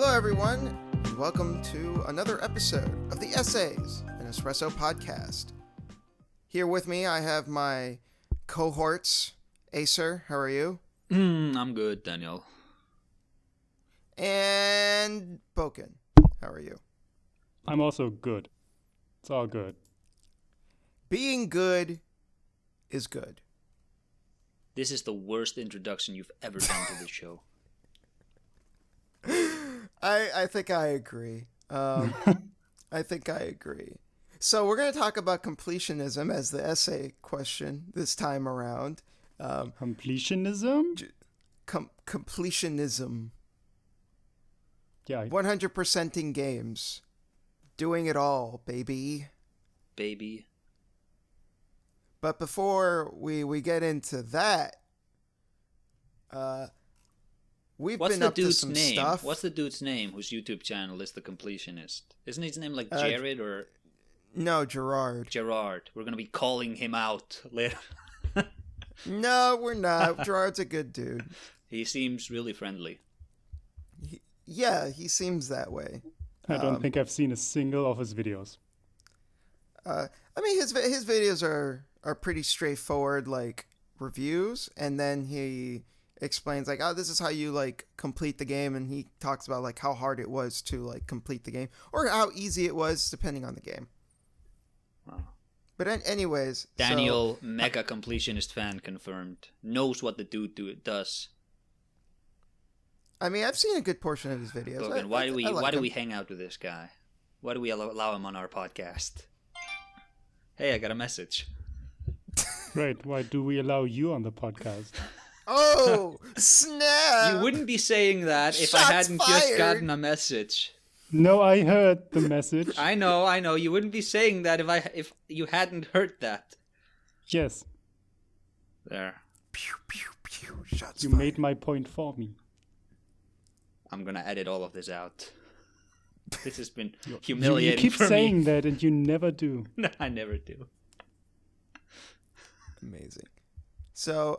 Hello, everyone, and welcome to another episode of the Essays, an Espresso podcast. Here with me, I have my cohorts. Acer, how are you? I'm good, Daniel. And Boken, how are you? I'm also good. It's all good. Being good is good. This is the worst introduction you've ever done to this show. I think I agree. I think I agree. So we're going to talk about completionism as the essay question this time around. Completionism? Completionism. Yeah. 100%ing games. Doing it all, baby. Baby. But before we get into that, we've What's been the up to dude's some name? stuff. What's the dude's name whose YouTube channel is The Completionist? Isn't his name like Jared or... No, Gerard. Gerard. We're going to be calling him out later. No, we're not. Gerard's a good dude. He seems really friendly. He seems that way. I don't think I've seen a single of his videos. I mean, his videos are pretty straightforward, like reviews, and then he explains like, oh, this is how you like complete the game, and he talks about like how hard it was to like complete the game or how easy it was depending on the game. Wow. But anyways, Daniel, mega completionist fan confirmed, knows what the dude does. I mean, I've seen a good portion of his videos. Logan, why do we hang out with this guy? Why do we allow him on our podcast? Hey, I got a message. Right, why do we allow you on the podcast? Oh, snap! You wouldn't be saying that if Shots I hadn't fired. just gotten a message. No, I heard the message. I know. You wouldn't be saying that if you hadn't heard that. Yes. There. Pew, pew, pew. Shots You fired. made my point for me. I'm gonna edit all of this out. This has been You humiliating keep for saying me. that and you never do. No, I never do. Amazing. So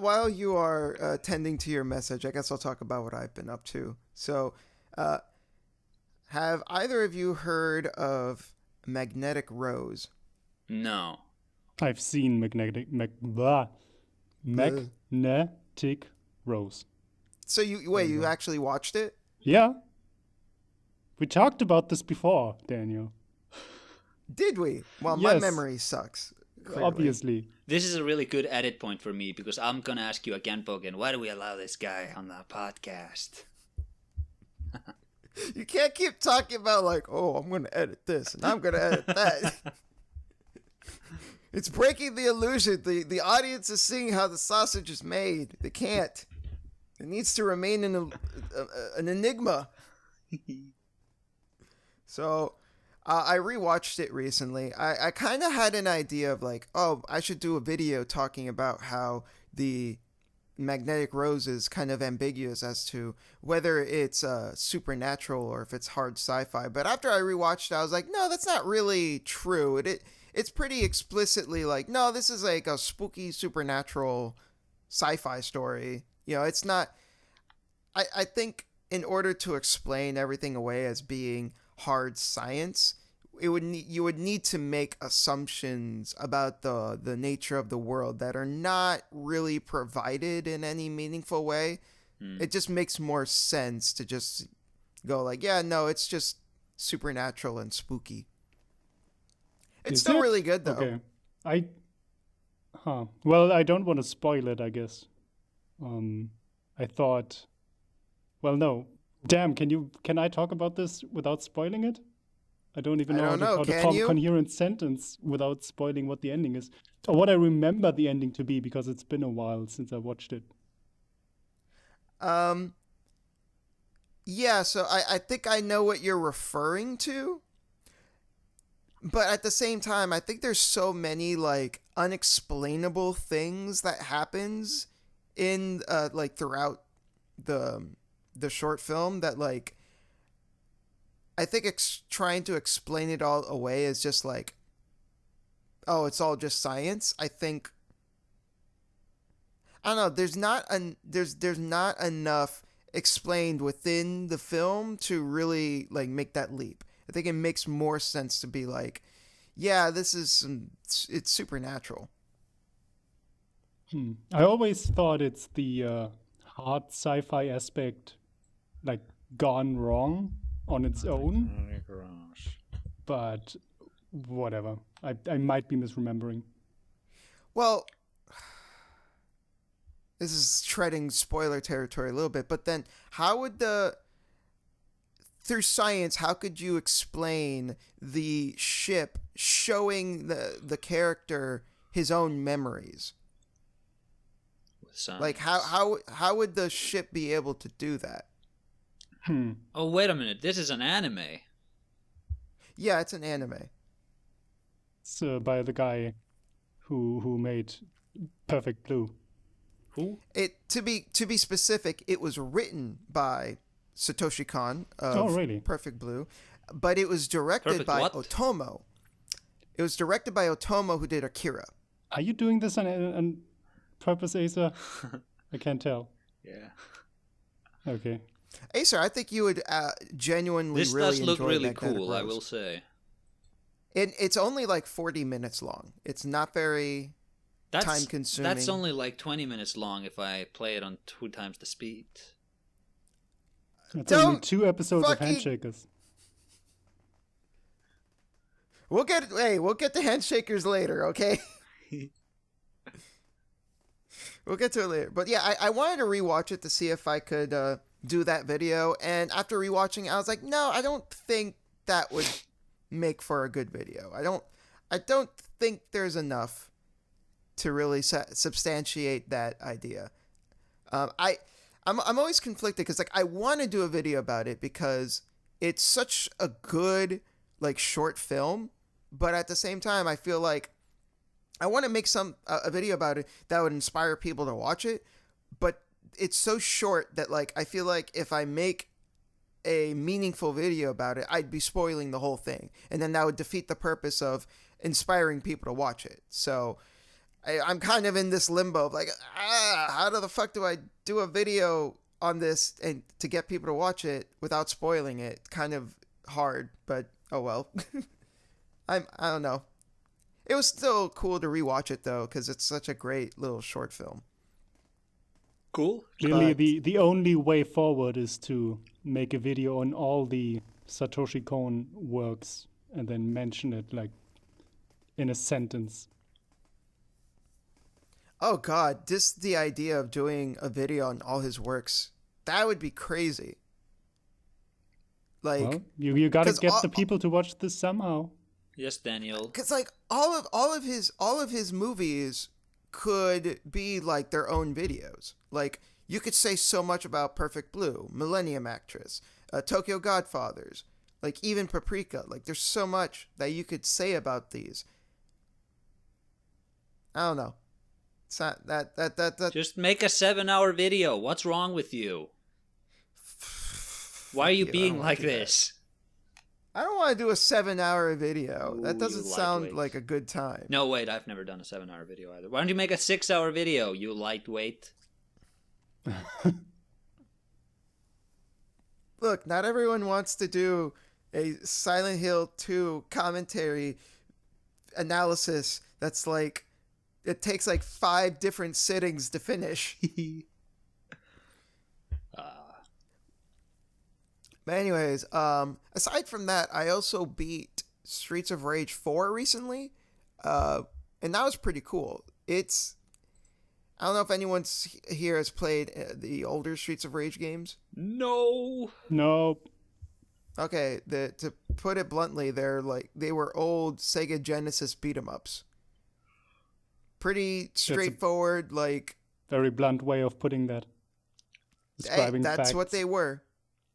while you are tending to your message, I guess I'll talk about what I've been up to. So have either of you heard of magnetic rose? No. I've seen magnetic rose. So you actually watched it? Yeah. We talked about this before, Daniel. Did we? Well, my Yes. memory sucks. Clearly. Obviously. This is a really good edit point for me because I'm gonna ask you again, Bogan, why do we allow this guy on the podcast? You can't keep talking about like, oh, I'm going to edit this and I'm going to edit that. It's breaking the illusion. The audience is seeing how the sausage is made. They can't. It needs to remain an enigma. So I rewatched it recently. I kind of had an idea of like, oh, I should do a video talking about how the magnetic rose is kind of ambiguous as to whether it's supernatural or if it's hard sci-fi. But after I rewatched it, I was like, no, that's not really true. It's pretty explicitly like, no, this is like a spooky supernatural sci-fi story. You know, it's not. I think in order to explain everything away as being hard science, you would need to make assumptions about the nature of the world that are not really provided in any meaningful way. It just makes more sense to just go like, yeah, no, it's just supernatural and spooky. It's still really good though. Okay. Well, I don't want to spoil it, I guess. I thought, well, no. Damn, can I talk about this without spoiling it? I don't even know how to form a coherent sentence without spoiling what the ending is. Or what I remember the ending to be, because it's been a while since I watched it. Yeah, so I think I know what you're referring to. But at the same time, I think there's so many like unexplainable things that happens in like throughout the short film that like I think trying to explain it all away is just like, oh, it's all just science. I don't know. There's not enough explained within the film to really like make that leap. I think it makes more sense to be like, yeah, it's supernatural. I always thought it's the hard sci-fi aspect, like gone wrong on its own. But whatever. I might be misremembering. Well, this is treading spoiler territory a little bit, but then how would through science, how could you explain the ship showing the character his own memories? Like how would the ship be able to do that? Oh, wait a minute. This is an anime. Yeah, it's an anime. It's by the guy who made Perfect Blue. Who? To be specific, it was written by Satoshi Kon of really? Perfect Blue, but it was directed by Otomo. It was directed by Otomo, who did Akira. Are you doing this on purpose, Asa? I can't tell. Yeah. Okay. Acer, I think you would genuinely this really does look enjoy really Magnetic cool, Rose. I will say. It's only like 40 minutes long. It's not very time consuming. That's only like 20 minutes long if I play it on 2 times the speed. It's only 2 episodes of Handshakers. We'll get to Handshakers later, okay? We'll get to it later. But yeah, I wanted to rewatch it to see if I could do that video. And after rewatching it, I was like, no, I don't think that would make for a good video. I don't think there's enough to really substantiate that idea. I'm always conflicted because like I want to do a video about it because it's such a good like short film, but at the same time I feel like I want to make a video about it that would inspire people to watch it, but it's so short that like I feel like if I make a meaningful video about it, I'd be spoiling the whole thing, and then that would defeat the purpose of inspiring people to watch it. So I'm kind of in this limbo of like, how the fuck do I do a video on this and to get people to watch it without spoiling it? Kind of hard, but oh well. I don't know. It was still cool to rewatch it though, because it's such a great little short film. Cool. Clearly, the only way forward is to make a video on all the Satoshi Kon works and then mention it like in a sentence. Oh God, just the idea of doing a video on all his works, that would be crazy. Like, well, you gotta get the people to watch this somehow. Yes, Daniel. Because like all of his movies could be like their own videos. Like you could say so much about Perfect Blue, Millennium Actress, Tokyo Godfathers, like even Paprika. Like there's so much that you could say about these. I don't know. It's not that. Just make a 7-hour video. What's wrong with you? Why are you being like this? I don't want to do a 7-hour video. Ooh, that doesn't sound like a good time. No, wait, I've never done a 7-hour video either. Why don't you make a 6-hour video, you lightweight? Look, not everyone wants to do a Silent Hill 2 commentary analysis that's like, it takes like 5 different sittings to finish. But anyways, aside from that, I also beat Streets of Rage 4 recently, and that was pretty cool. I don't know if anyone here has played the older Streets of Rage games. No. Okay, to put it bluntly, they were old Sega Genesis beat 'em ups. Pretty straightforward, like very blunt way of putting that. Describing that's facts. what they were.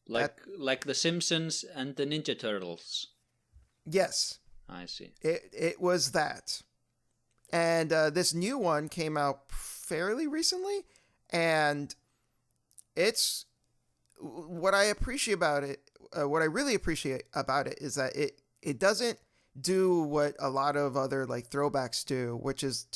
Like the Simpsons and the Ninja Turtles. Yes. I see. It was that. And this new one came out fairly recently, and it's what I appreciate about it. What I really appreciate about it is that it doesn't do what a lot of other like throwbacks do, which is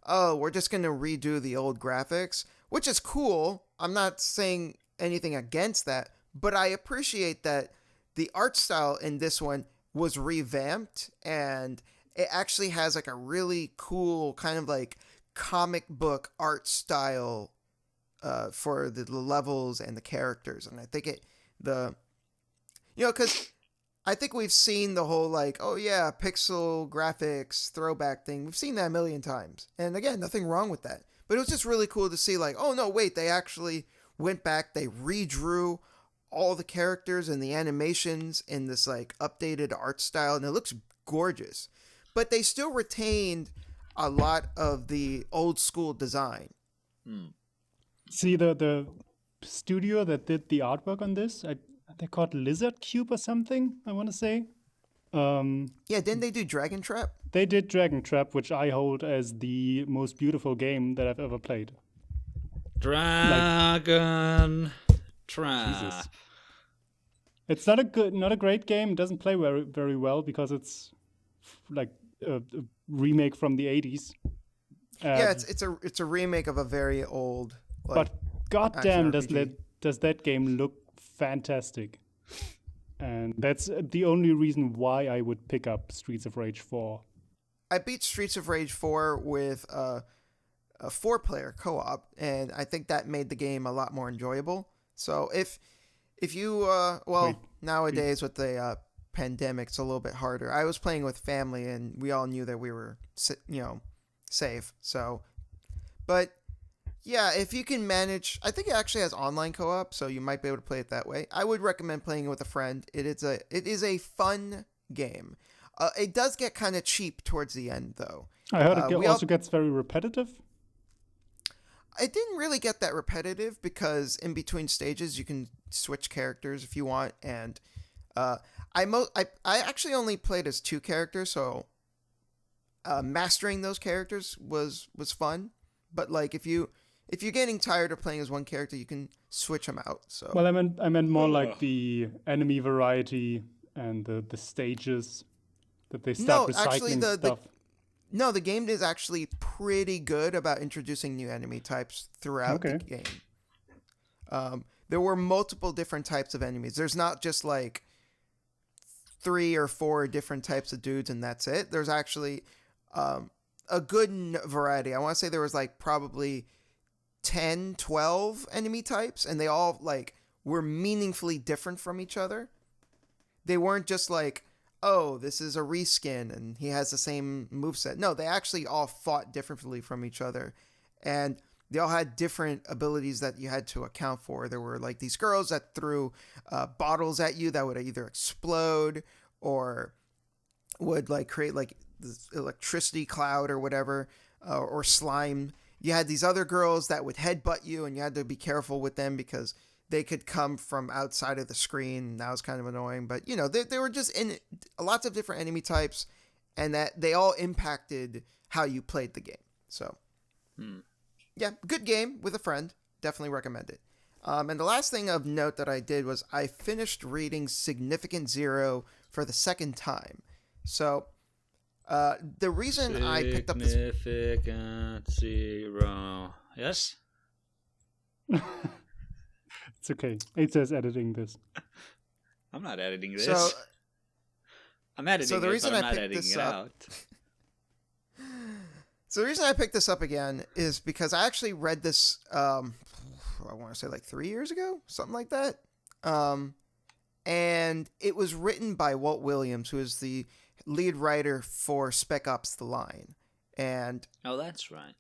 we're just gonna redo the old graphics, which is cool. I'm not saying anything against that, but I appreciate that the art style in this one was revamped, and it actually has like a really cool kind of like comic book art style for the levels and the characters. And I think because I think we've seen the whole like, oh yeah, pixel graphics throwback thing. We've seen that a million times. And again, nothing wrong with that. But it was just really cool to see like, oh no, wait, they actually went back, they redrew all the characters and the animations in this like updated art style, and it looks gorgeous. But they still retained a lot of the old school design. See, the studio that did the artwork on this, they're called Lizard Cube or something, I want to say. Yeah, didn't they do Dragon Trap? They did Dragon Trap, which I hold as the most beautiful game that I've ever played. Dragon Trap. Jesus. It's not a great game. It doesn't play very, very well because it's like a remake from the 80s. Yeah, it's a remake of a very old. But goddamn, does that game look fantastic? And that's the only reason why I would pick up Streets of Rage 4. I beat Streets of Rage 4 with a 4-player co-op, and I think that made the game a lot more enjoyable. So if you nowadays with the pandemic, it's a little bit harder. I was playing with family, and we all knew that we were safe. So, but yeah, if you can manage, I think it actually has online co-op, so you might be able to play it that way. I would recommend playing it with a friend. It is a fun game. It does get kind of cheap towards the end, though. I heard it also gets very repetitive. I didn't really get that repetitive because in between stages you can switch characters if you want, and I actually only played as 2 characters, so mastering those characters was fun. But like if you're getting tired of playing as one character, you can switch them out. So well, I meant more like the enemy variety and the stages that they start recycling stuff. No, the game is actually pretty good about introducing new enemy types throughout the game. There were multiple different types of enemies. There's not just like 3 or 4 different types of dudes and that's it. There's actually a good variety. I want to say there was like probably 10, 12 enemy types, and they all like were meaningfully different from each other. They weren't just like, oh, this is a reskin and he has the same moveset. No, they actually all fought differently from each other, and they all had different abilities that you had to account for. There were like these girls that threw bottles at you that would either explode or would like create like this electricity cloud or whatever, or slime. You had these other girls that would headbutt you, and you had to be careful with them because they could come from outside of the screen, and that was kind of annoying. But, they were just in lots of different enemy types, and that they all impacted how you played the game. So, yeah, good game with a friend. Definitely recommend it. And the last thing of note that I did was I finished reading Signifigant Zero for the second time. So, the reason I picked up this... Significant Zero. Yes? It's okay. It says editing this. I'm not editing this. So, I'm editing so the it, reason but I'm I not picked editing this it up, out. So the reason I picked this up again is because I actually read this, I want to say like 3 years ago, something like that. And it was written by Walt Williams, who is the lead writer for Spec Ops: The Line. And oh, that's right.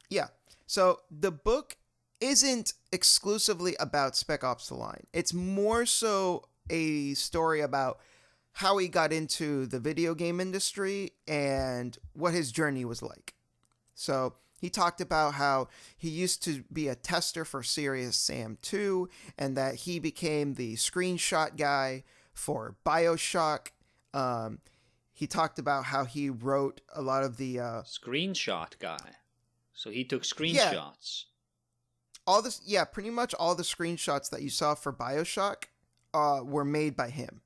Yeah. So the book isn't exclusively about Spec Ops: The Line. It's more so a story about how he got into the video game industry and what his journey was like. So he talked about how he used to be a tester for Serious Sam 2 and that he became the screenshot guy for BioShock. He talked about how he wrote a lot of the... Screenshot guy. So he took screenshots. Pretty much all the screenshots that you saw for BioShock were made by him.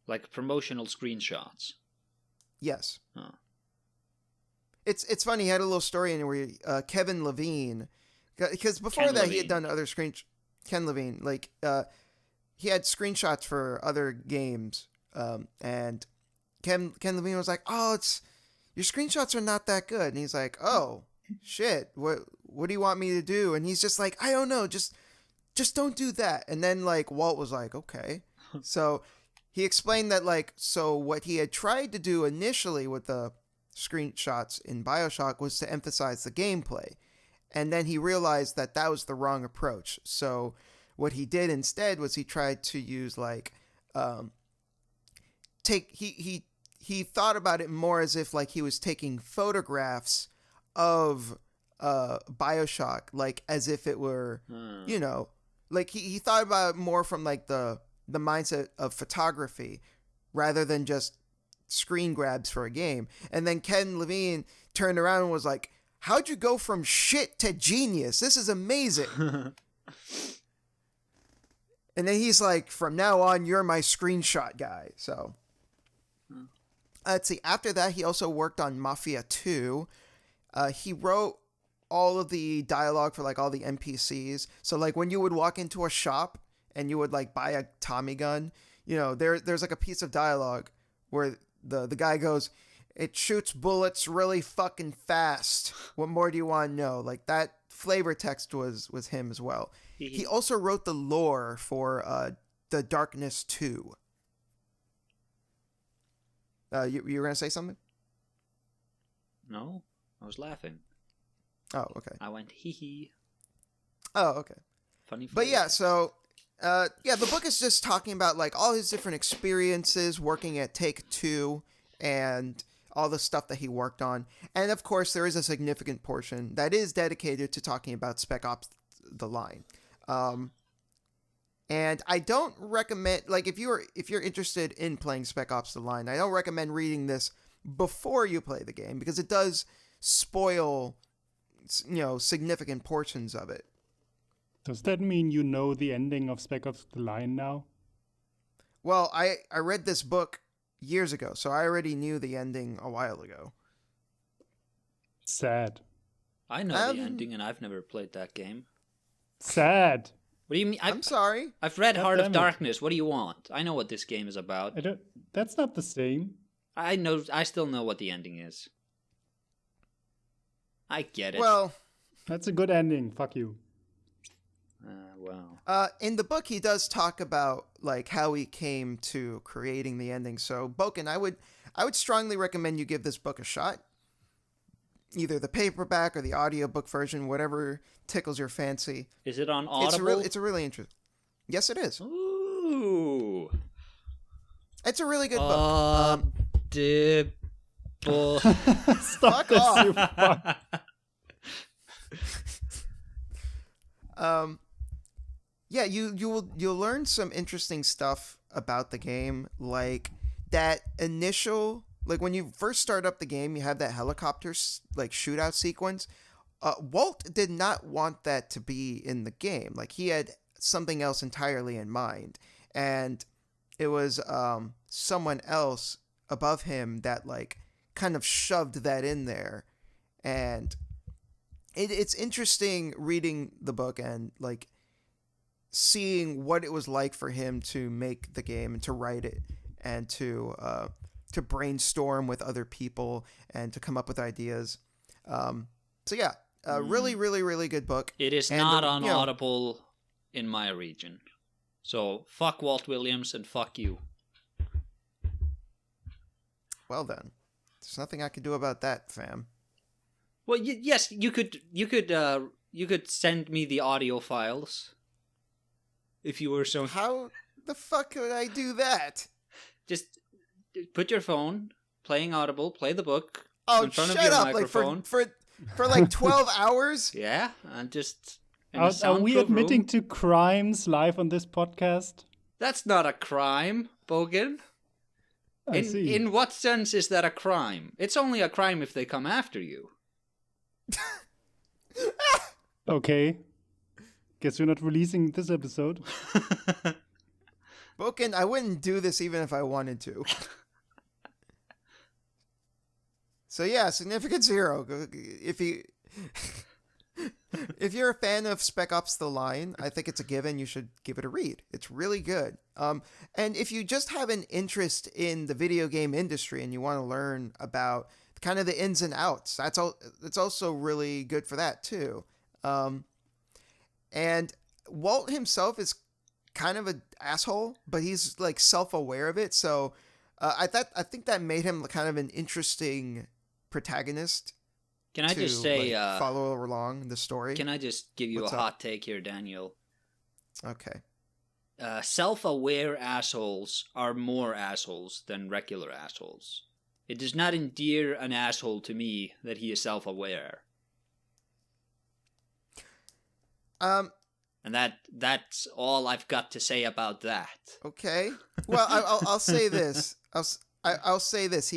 Like promotional screenshots. Yes. Oh. It's funny. He had a little story in where Kevin Levine, because before Ken that Levine. he had done other screenshots. Ken Levine, like he had screenshots for other games, and Ken Levine was like, "Oh, your screenshots are not that good," and he's like, "Oh, shit, what do you want me to do?" And he's just like, "I don't know, just don't do that." And then like Walt was like, "Okay," so he explained that like so what he had tried to do initially with the screenshots in BioShock was to emphasize the gameplay. And then he realized that that was the wrong approach. So what he did instead was he tried to use like he thought about it more as if like he was taking photographs of BioShock, like as if it were you know, like he thought about it more from like the mindset of photography rather than just screen grabs for a game. And then Ken Levine turned around and was like, "How'd you go from shit to genius? This is amazing." And then he's like, "From now on, you're my screenshot guy." So let's see. After that, he also worked on Mafia 2. He wrote all of the dialogue for like all the NPCs. So like when you would walk into a shop and you would like buy a Tommy gun, you know, there's like a piece of dialogue where the guy goes, "It shoots bullets really fucking fast. What more do you want to know?" Like that flavor text was him as well. He also wrote the lore for The Darkness 2. You were going to say something? No, I was laughing. Oh, okay. I went hee hee. Oh, okay. Funny. But yeah, so the book is just talking about like all his different experiences working at Take-Two and all the stuff that he worked on. And of course, there is a significant portion that is dedicated to talking about Spec Ops The Line. And I don't recommend, like, if you're interested in playing Spec Ops The Line, I don't recommend reading this before you play the game because it does spoil, you know, significant portions of it. Does that mean you know the ending of Spec Ops The Line now? Well, I read this book years ago, so I already knew the ending a while ago. Sad. I know the ending, and I've never played that game. Sad. What do you mean? I'm sorry. I've read God Heart of damn it. Darkness. What do you want? I know what this game is about. That's not the same. I know. I still know what the ending is. I get it. Well, That's a good ending. Fuck you. Well. in the book, he does talk about like how he came to creating the ending. So, Boken, I would strongly recommend you give this book a shot. Either the paperback or the audiobook version, whatever tickles your fancy. Is it on Audible? It's a really interesting. Yes, it is. Ooh. It's a really good book. Audible. Stop Fuck this, off. you fuck. Yeah, you'll learn some interesting stuff about the game, like that initial, like when you first start up the game, you have that helicopter like shootout sequence. Walt did not want that to be in the game. Like he had something else entirely in mind, and it was someone else above him that like kind of shoved that in there, and it's interesting reading the book and like seeing what it was like for him to make the game and to write it and to brainstorm with other people and to come up with ideas. So yeah, really, really, really good book. It is And not on Audible in my region. So fuck Walt Williams and fuck you. Well then, there's nothing I can do about that, fam. Well, yes, you could send me the audio files if you were so. How the fuck could I do that? Just put your phone playing Audible, play the book in front shut of your up! microphone. Like for like 12 hours. Yeah, and just in a Are we soundproof admitting room. to crimes live on this podcast? That's not a crime, Bogan. I see. In what sense is that a crime? It's only a crime if they come after you. Okay. Guess we're not releasing this episode. Boken, I wouldn't do this even if I wanted to. So yeah, Significant Zero. If you If you're a fan of Spec Ops: The Line, I think it's a given. You should give it a read. It's really good. And if you just have an interest in the video game industry and you want to learn about kind of the ins and outs, it's also really good for that too. And Walt himself is kind of an asshole, but he's like self-aware of it. So I think that made him kind of an interesting protagonist. Can I just say, follow along the story? Can I just give you What's a up? hot take here, Daniel? Okay. Self-aware assholes are more assholes than regular assholes. It does not endear an asshole to me that he is self-aware. Um. And that's all I've got to say about that. Okay. Well, I'll say this. I'll say this.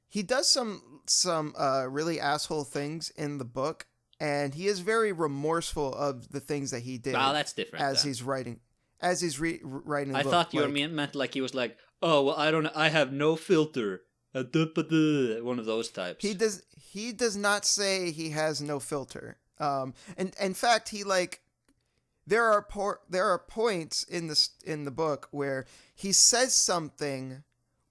He does some really asshole things in the book, and he is very remorseful of the things that he did. Well, that's different. As then. he's writing, writing. The I book. thought you meant like he was like, oh, well, I have no filter. One of those types. He does not say he has no filter. And in fact, he like there are points in the book where he says something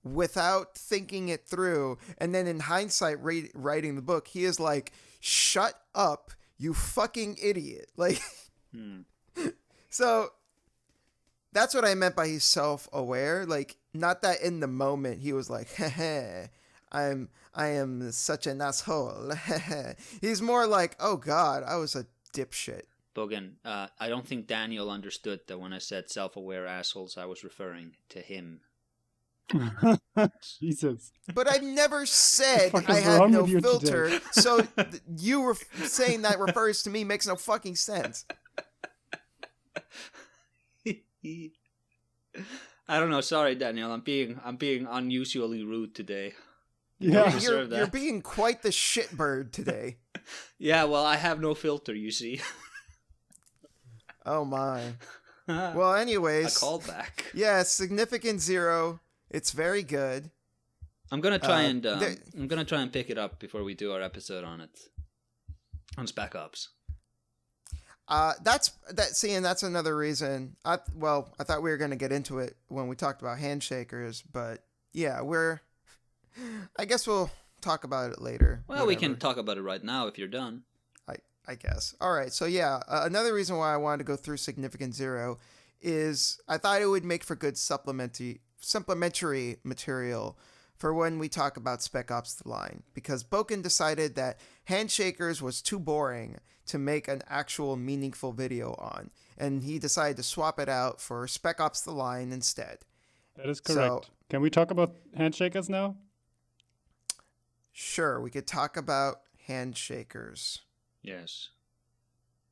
without thinking it through, and then in hindsight, writing the book, he is like, "Shut up, you fucking idiot!" Like, So that's what I meant by he's self-aware. Like, not that in the moment he was like, "Heh, I am such an asshole." He's more like, "Oh God, I was a dipshit." Bogan, I don't think Daniel understood that when I said self-aware assholes, I was referring to him. Jesus. But I've never said What the fuck I is had wrong no with you filter, today? so you were saying that refers to me makes no fucking sense. I don't know. Sorry, Daniel. I'm being unusually rude today. Yeah. You're being quite the shitbird today. Yeah, well, I have no filter, you see. Oh my. Well, anyways. A callback. Yeah, Significant Zero. It's very good. I'm gonna try and pick it up before we do our episode on it. On Spec Ops. And that's another reason. I thought we were gonna get into it when we talked about Handshakers, but yeah, I guess we'll talk about it later. Well, we can talk about it right now if you're done. I guess. All right. So yeah, another reason why I wanted to go through Significant Zero is I thought it would make for good supplementary material for when we talk about Spec Ops: The Line, because Boken decided that Handshakers was too boring to make an actual meaningful video on, and he decided to swap it out for Spec Ops: The Line instead. That is correct. So, can we talk about Handshakers now? Sure, we could talk about Handshakers. Yes.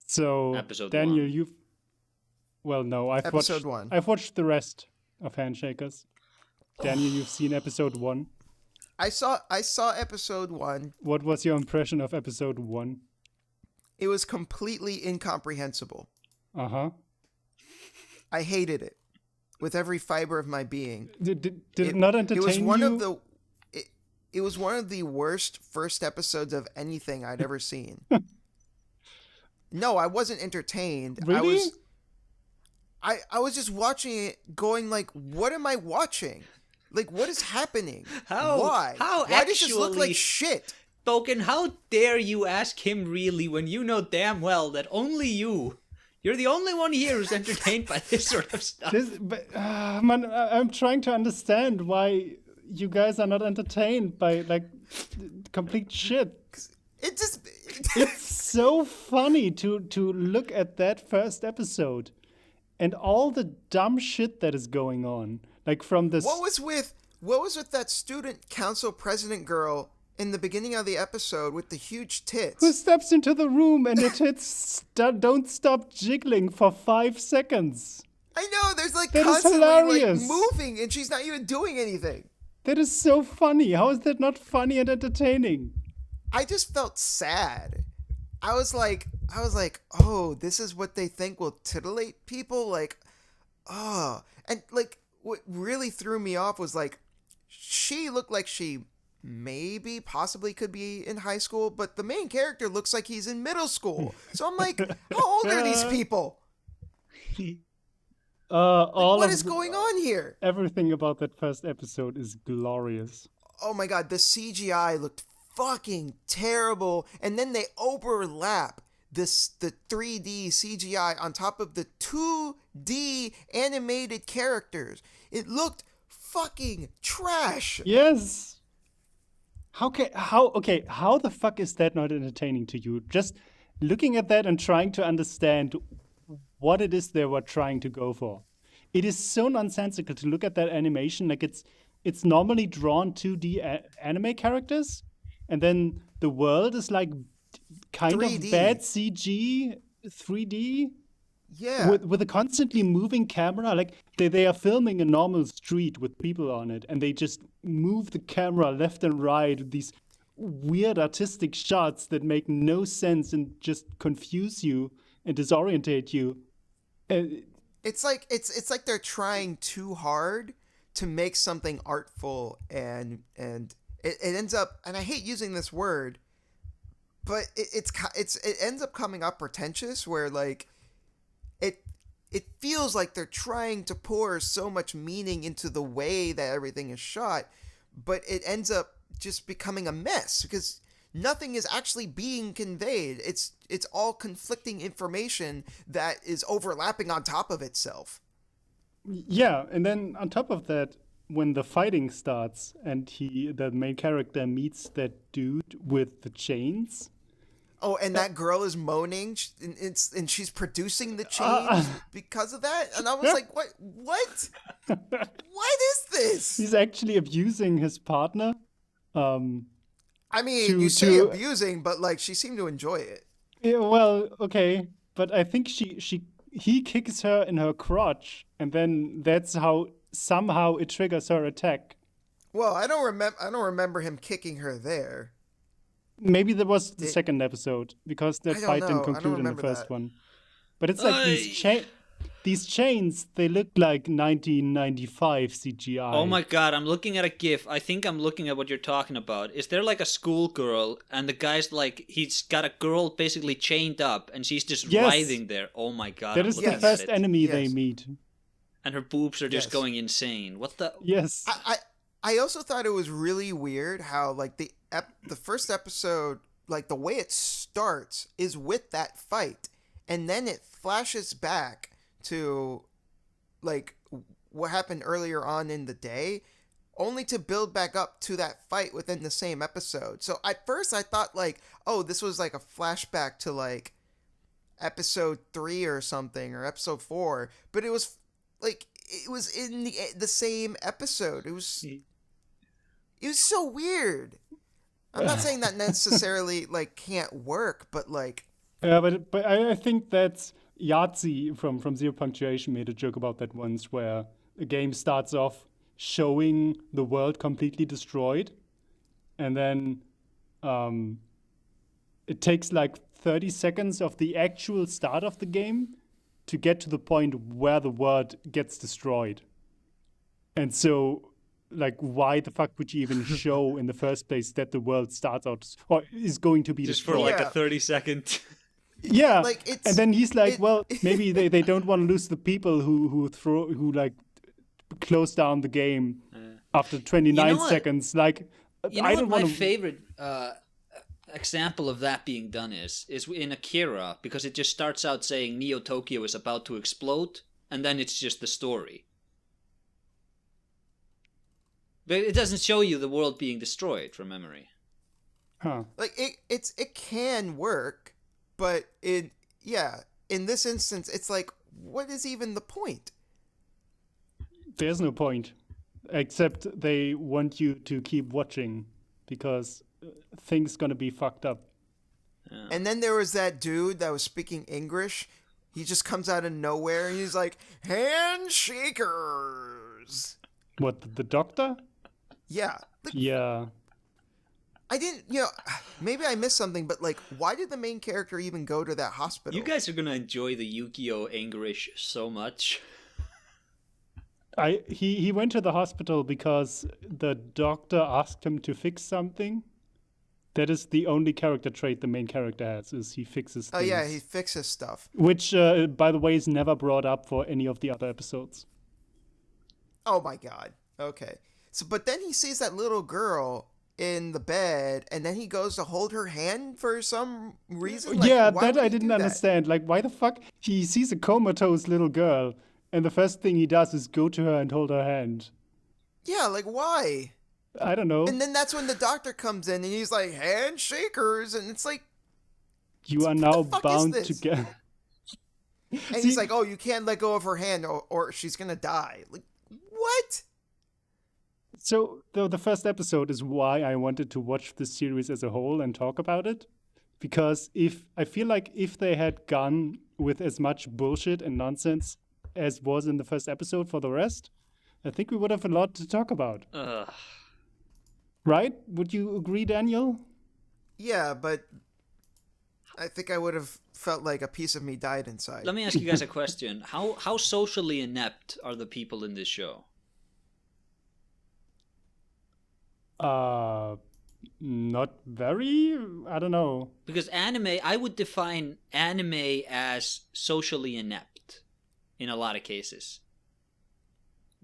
So, episode Daniel, 1. you've... Well, no, I've episode 1. I've watched the rest of Handshakers. Daniel, you've seen episode 1. I saw episode 1. What was your impression of episode 1? It was completely incomprehensible. Uh-huh. I hated it with every fiber of my being. Did it not entertain you? It was one of the worst first episodes of anything I'd ever seen. No, I wasn't entertained. Really? I was just watching it going like, what am I watching? Like, what is happening? Why? Why does this look like shit? Boken, how dare you ask him really when you know damn well that only you're the only one here who's entertained by this sort of stuff. Man, I'm trying to understand why you guys are not entertained by, like, complete shit. It's so funny to look at that first episode and all the dumb shit that is going on. Like, from this... What was with that student council president girl in the beginning of the episode with the huge tits? Who steps into the room and the tits don't stop jiggling for 5 seconds? I know, there's like that constantly like moving and she's not even doing anything. That is so funny. How is that not funny and entertaining? I just felt sad. I was like, oh, this is what they think will titillate people? Like, oh. And like, what really threw me off was like, she looked like she maybe possibly could be in high school, but the main character looks like he's in middle school. So I'm like, how old are these people? What is going on here? Everything about that first episode is glorious. Oh my god, the CGI looked fucking terrible, and then they overlap the 3D CGI on top of the 2D animated characters. It looked fucking trash. Yes. How the fuck is that not entertaining to you? Just looking at that and trying to understand what it is they were trying to go for. It is so nonsensical to look at that animation. Like it's normally drawn 2D anime characters, and then the world is like kind 3D. of bad CG 3D. Yeah. With a constantly moving camera. Like they are filming a normal street with people on it, and they just move the camera left and right with these weird artistic shots that make no sense and just confuse you and disorientate you. It's like they're trying too hard to make something artful, and it ends up, and I hate using this word, but it ends up coming up pretentious, where like it feels like they're trying to pour so much meaning into the way that everything is shot, but it ends up just becoming a mess because nothing is actually being conveyed. It's all conflicting information that is overlapping on top of itself. Yeah, and then on top of that, when the fighting starts and the main character meets that dude with the chains. Oh, and that girl is moaning, and she's producing the chains because of that. And I was like, "What? What? What is this?" He's actually abusing his partner. I mean, you say abusing, but like she seemed to enjoy it. Yeah, well, okay, but I think he kicks her in her crotch, and then that's how somehow it triggers her attack. Well, I don't remember him kicking her there. Maybe that was the second episode, because that fight didn't conclude in the first one. But it's like these chains, they look like 1995 CGI. Oh my god, I'm looking at a GIF. I think I'm looking at what you're talking about. Is there like a schoolgirl, and the guy's like, he's got a girl basically chained up, and she's just writhing there. Oh my god. That is the first enemy they meet. And her boobs are just going insane. What the? Yes. I also thought it was really weird how like the first episode, like the way it starts is with that fight, and then it flashes back to like what happened earlier on in the day, only to build back up to that fight within the same episode. So at first I thought like, oh, this was like a flashback to like episode 3 or something, or episode 4, but it was like it was in the same episode. It was so weird. I'm not saying that necessarily like can't work, but like yeah, but I think that's Yahtzee from Zero Punctuation made a joke about that once, where a game starts off showing the world completely destroyed, and then it takes like 30 seconds of the actual start of the game to get to the point where the world gets destroyed. And so, like, why the fuck would you even show in the first place that the world starts out or is going to be just destroyed? For like a 30-second. Yeah, like and then he's like, well, maybe they don't want to lose the people who like close down the game after 29 seconds. Like, I don't want. My favorite example of that being done is in Akira, because it just starts out saying Neo Tokyo is about to explode, and then it's just the story. But it doesn't show you the world being destroyed from memory. Huh. Like it can work. But in this instance, it's like, what is even the point? There's no point, except they want you to keep watching because things gonna be fucked up. Yeah. And then there was that dude that was speaking English. He just comes out of nowhere and he's like, "Handshakers." What, the doctor? Yeah. Yeah. I didn't, maybe I missed something, but like, why did the main character even go to that hospital? You guys are gonna enjoy the Yu-Gi-Oh! English so much. He went to the hospital because the doctor asked him to fix something. That is the only character trait the main character has, is he fixes things. Oh yeah, he fixes stuff. Which, by the way, is never brought up for any of the other episodes. Oh my god. Okay. So, but then he sees that little girl in the bed, and then he goes to hold her hand for some reason. Like, yeah, why that would I he didn't do that? understand. Like, why the fuck? He sees a comatose little girl, and the first thing he does is go to her and hold her hand. Yeah, like why? I don't know. And then that's when the doctor comes in, and he's like, "Handshakers," and it's like, You are what now the fuck bound is to this? get. And See- he's like, "Oh, you can't let go of her hand, or she's gonna die." Like, what? So, though the first episode is why I wanted to watch the series as a whole and talk about it, because I feel like if they had gone with as much bullshit and nonsense as was in the first episode for the rest, I think we would have a lot to talk about. Right? Would you agree, Daniel? Yeah, but I think I would have felt like a piece of me died inside. Let me ask you guys a question. How socially inept are the people in this show? Not very. I don't know. Because I would define anime as socially inept in a lot of cases.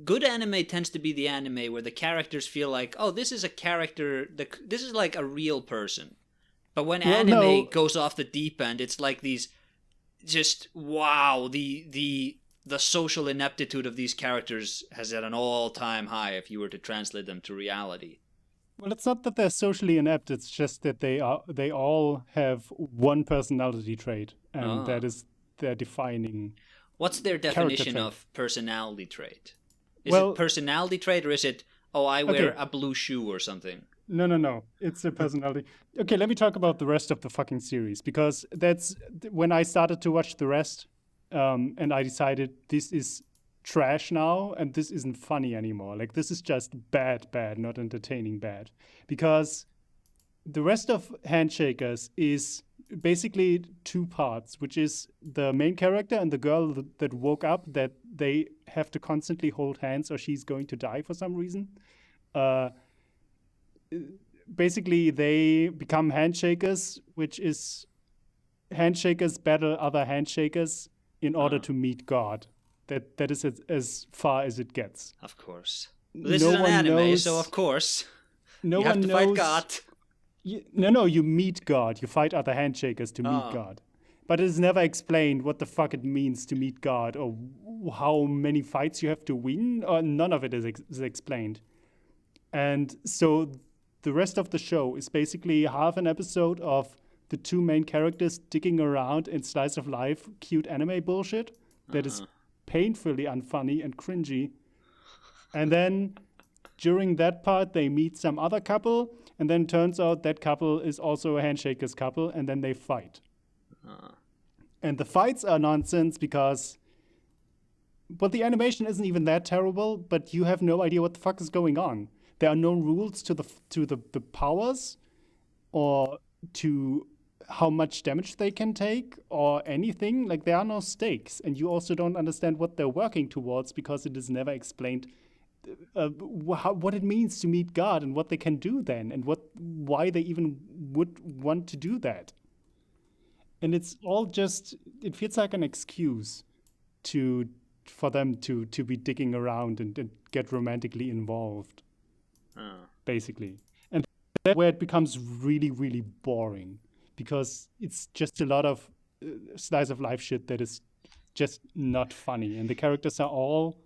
Good anime tends to be the anime where the characters feel like, oh, this is a character, this is like a real person. But when anime goes off the deep end, it's like these, just wow, the social ineptitude of these characters has at an all-time high if you were to translate them to reality. Well, it's not that they're socially inept. It's just that they all have one personality trait, and that is their defining. What's their definition of personality trait? Is Well, it personality trait, or is it, oh, I wear a blue shoe or something? No. It's a personality. Okay, let me talk about the rest of the fucking series, because that's when I started to watch the rest, and I decided this is trash now, and this isn't funny anymore. Like, this is just bad, not entertaining bad. Because the rest of Handshakers is basically two parts, which is the main character and the girl that woke up, that they have to constantly hold hands or she's going to die for some reason. Basically, they become handshakers, which is handshakers battle other handshakers in order to meet God. That is as far as it gets. Of course. This is an anime, so of course. No you have one to knows. fight God. You meet God. You fight other handshakers to meet God. But it is never explained what the fuck it means to meet God, or how many fights you have to win, or none of it is explained. And so the rest of the show is basically half an episode of the two main characters digging around in slice of life cute anime bullshit that is painfully unfunny and cringy. And then during that part, they meet some other couple, and then turns out that couple is also a handshakers couple, and then they fight. And the fights are nonsense because, well, the animation isn't even that terrible, but you have no idea what the fuck is going on. There are no rules to the powers, or to how much damage they can take, or anything. Like, there are no stakes, and you also don't understand what they're working towards, because it is never explained what it means to meet God and what they can do then, and why they even would want to do that. And it's all just, it feels like an excuse for them to be digging around and get romantically involved, basically. And that's where it becomes really, really boring, because it's just a lot of slice of life shit that is just not funny. And the characters are all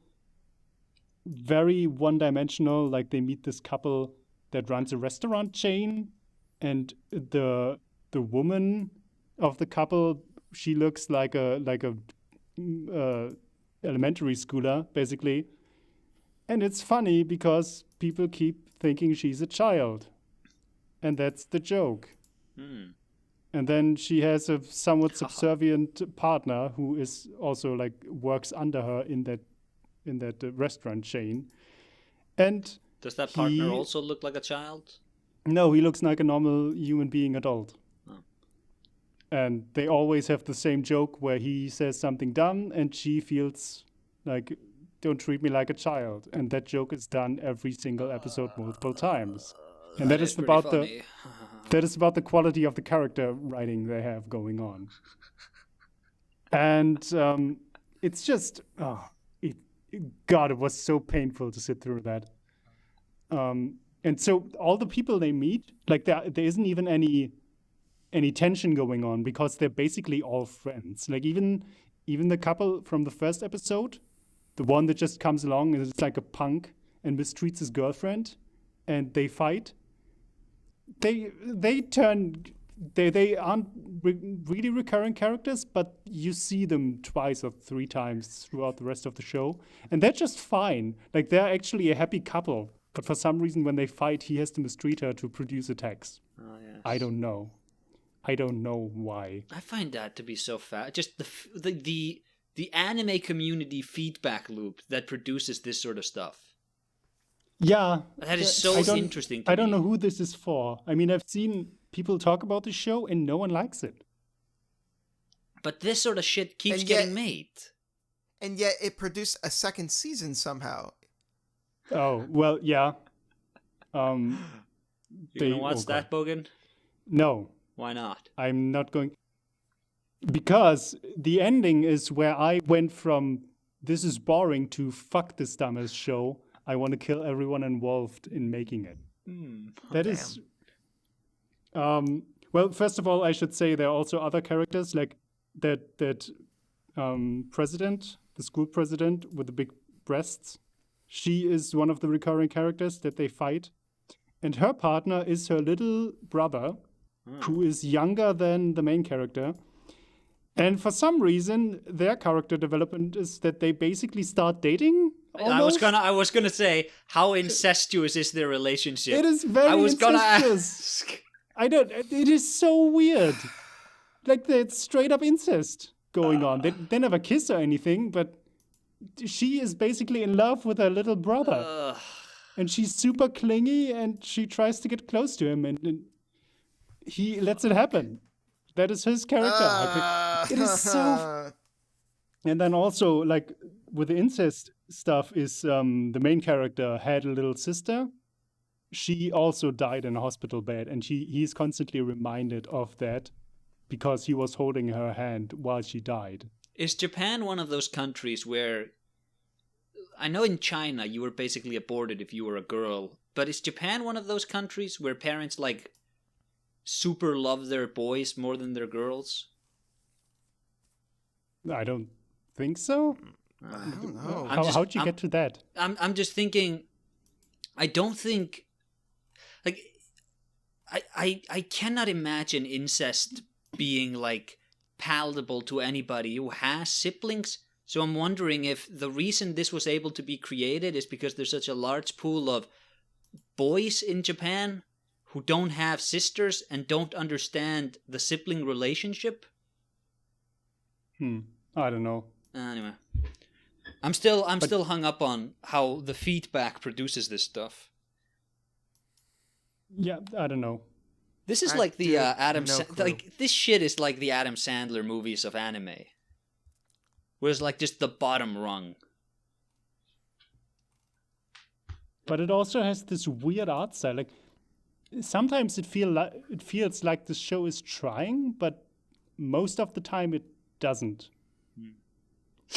very one-dimensional. Like, they meet this couple that runs a restaurant chain, and the woman of the couple, she looks like a elementary schooler, basically. And it's funny because people keep thinking she's a child, and that's the joke. And then she has a somewhat subservient partner who is also, like, works under her in that restaurant chain. And does that partner also look like a child? No, he looks like a normal human being adult. And they always have the same joke where he says something dumb and she feels like don't treat me like a child. And that joke is done every single episode multiple times. And that is about the quality of the character writing they have going on. And it's just, God, it was so painful to sit through that. And so all the people they meet, like there isn't even any tension going on because they're basically all friends. Like even the couple from the first episode, the one that just comes along and is like a punk and mistreats his girlfriend, and they fight. They aren't really recurring characters, but you see them twice or three times throughout the rest of the show, and they're just fine. Like they're actually a happy couple, but for some reason when they fight, he has to mistreat her to produce attacks. Oh, yes. I don't know why. I find that to be so fat. Just the anime community feedback loop that produces this sort of stuff. Yeah. That is so interesting to me. I don't know who this is for. I mean, I've seen people talk about the show and no one likes it. But this sort of shit keeps getting made. And yet it produced a second season somehow. Oh, well, yeah. You gonna watch that, Bogan? No. Why not? I'm not going... Because the ending is where I went from, this is boring, to fuck this dumbass show. I want to kill everyone involved in making it. That is... well, first of all, I should say there are also other characters, like that president, the school president with the big breasts. She is one of the recurring characters that they fight. And her partner is her little brother, who is younger than the main character. And for some reason, their character development is that they basically start dating. Almost. I was gonna say, how incestuous is their relationship? It is very incestuous. It is so weird. Like, it's straight up incest going on. They never kiss or anything, but she is basically in love with her little brother. And she's super clingy, and she tries to get close to him, and he lets it happen. That is his character. It is so... And then also, like, with the incest stuff is the main character had a little sister. She also died in a hospital bed, and he's constantly reminded of that because he was holding her hand while she died. Is Japan one of those countries where... I know in China you were basically aborted if you were a girl, but is Japan one of those countries where parents, like, super love their boys more than their girls? I don't think so. I don't know. How'd you get to that? I'm just thinking, I don't think... Like, I cannot imagine incest being, like, palatable to anybody who has siblings. So I'm wondering if the reason this was able to be created is because there's such a large pool of boys in Japan who don't have sisters and don't understand the sibling relationship. I don't know. Anyway, I'm still hung up on how the feedback produces this stuff. Yeah, I don't know. This is like the like this shit is like the Adam Sandler movies of anime. Where it's like just the bottom rung. But it also has this weird art style. Like sometimes it feels like the show is trying, but most of the time it doesn't.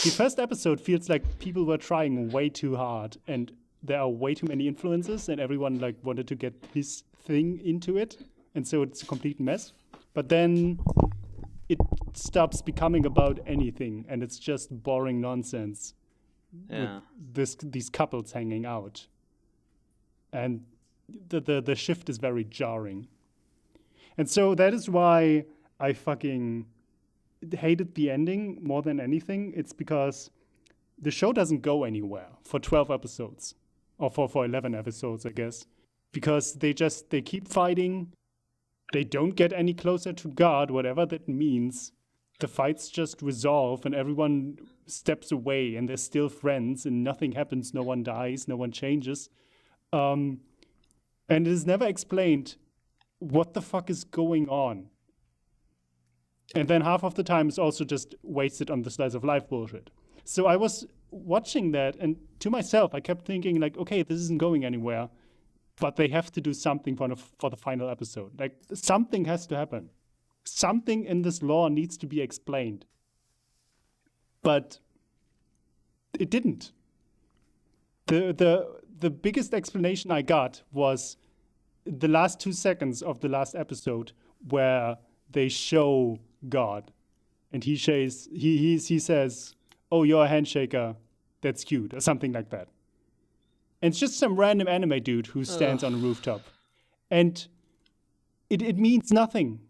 The first episode feels like people were trying way too hard, and there are way too many influences, and everyone like wanted to get his thing into it, and so it's a complete mess. But then it stops becoming about anything, and it's just boring nonsense. Yeah. With these couples hanging out, and the shift is very jarring. And so that is why I fucking hated the ending more than anything. It's because the show doesn't go anywhere for 12 episodes, or for 11 episodes, I guess, because they keep fighting. They don't get any closer to God, whatever that means. The fights just resolve and everyone steps away and they're still friends and nothing happens, no one dies, no one changes. And it is never explained what the fuck is going on. And then half of the time is also just wasted on the slice of life bullshit. So I was watching that, and to myself, I kept thinking like, okay, this isn't going anywhere, but they have to do something for the final episode. Like something has to happen. Something in this lore needs to be explained. But it didn't. The biggest explanation I got was the last 2 seconds of the last episode where they show God, and he says, "Oh, you're a handshaker. That's cute," or something like that. And it's just some random anime dude who stands on a rooftop, and it means nothing.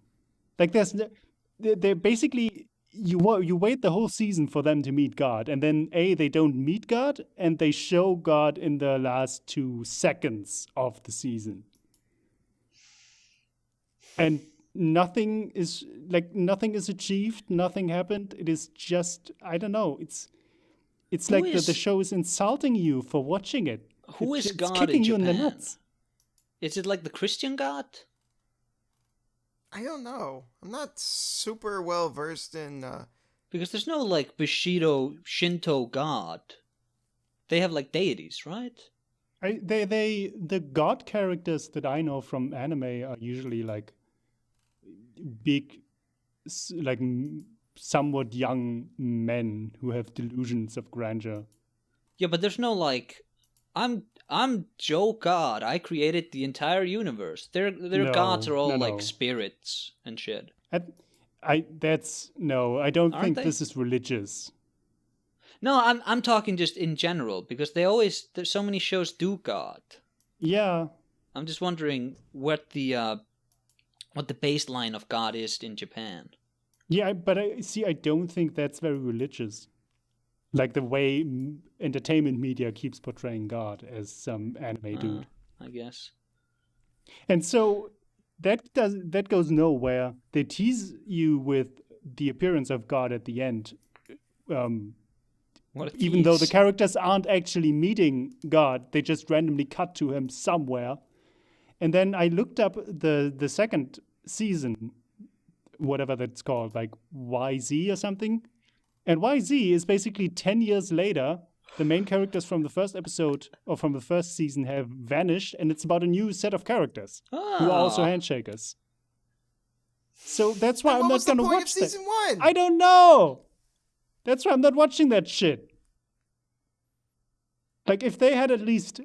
Like they're basically you wait the whole season for them to meet God, and then they don't meet God, and they show God in the last 2 seconds of the season, and nothing is achieved. Nothing happened. It is just, I don't know. It's like the show is insulting you for watching it. Who is God kicking in you Japan? in the nuts. Is it like the Christian God? I don't know. I'm not super well versed in. Because there's no like Bushido Shinto God. They have like deities, right? The god characters that I know from anime are usually like big, like somewhat young men who have delusions of grandeur. Yeah, but there's no like, I'm Joe God. I created the entire universe. Their gods are all like spirits and shit. I don't Aren't think they? this is religious. No, I'm talking just in general because there's so many shows do God. Yeah. I'm just wondering what the baseline of God is in Japan. Yeah, but I don't think that's very religious. Like the way entertainment media keeps portraying God as some anime dude. I guess. And so that goes nowhere. They tease you with the appearance of God at the end. Even though the characters aren't actually meeting God, they just randomly cut to him somewhere. And then I looked up the second season, whatever that's called, like YZ or something. And YZ is basically 10 years later. The main characters from the first episode or from the first season have vanished, and it's about a new set of characters who are also handshakers. So that's why I'm not going to watch that. Season 1? I don't know. That's why I'm not watching that shit. Like, if they had at least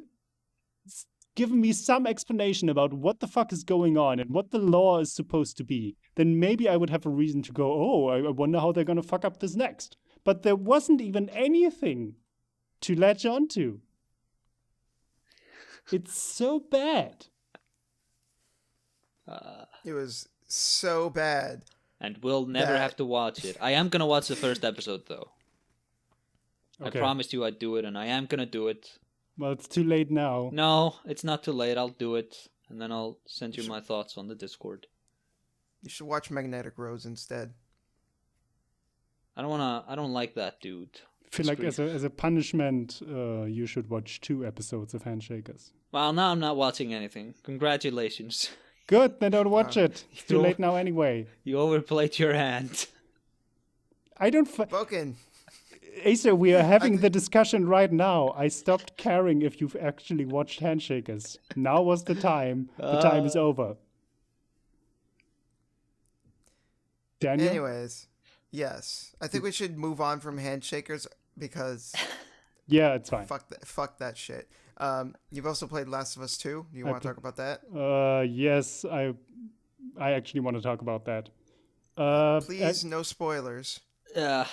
given me some explanation about what the fuck is going on and what the law is supposed to be, then maybe I would have a reason to go, oh, I wonder how they're going to fuck up this next. But there wasn't even anything to latch onto. It's so bad. It was so bad. And we'll never have to watch it. I am going to watch the first episode, though. Okay. I promised you I'd do it, and I am going to do it. Well, it's too late now. No, it's not too late. I'll do it, and then I'll send you my thoughts on the Discord. You should watch Magnetic Rose instead. I don't like that dude. I feel like as a punishment, you should watch 2 episodes of Handshakers. Well, now I'm not watching anything. Congratulations. Good, then don't watch it. It's too late now anyway. You overplayed your hand. I don't... Spoken. Asa, we are having the discussion right now. I stopped caring if you've actually watched Handshakers. Now was the time. The time is over. Daniel? Anyways, yes. I think we should move on from Handshakers because... Yeah, it's fine. Fuck that shit. You've also played Last of Us 2. Do you want to talk about that? Yes, I actually want to talk about that. Please, no spoilers. How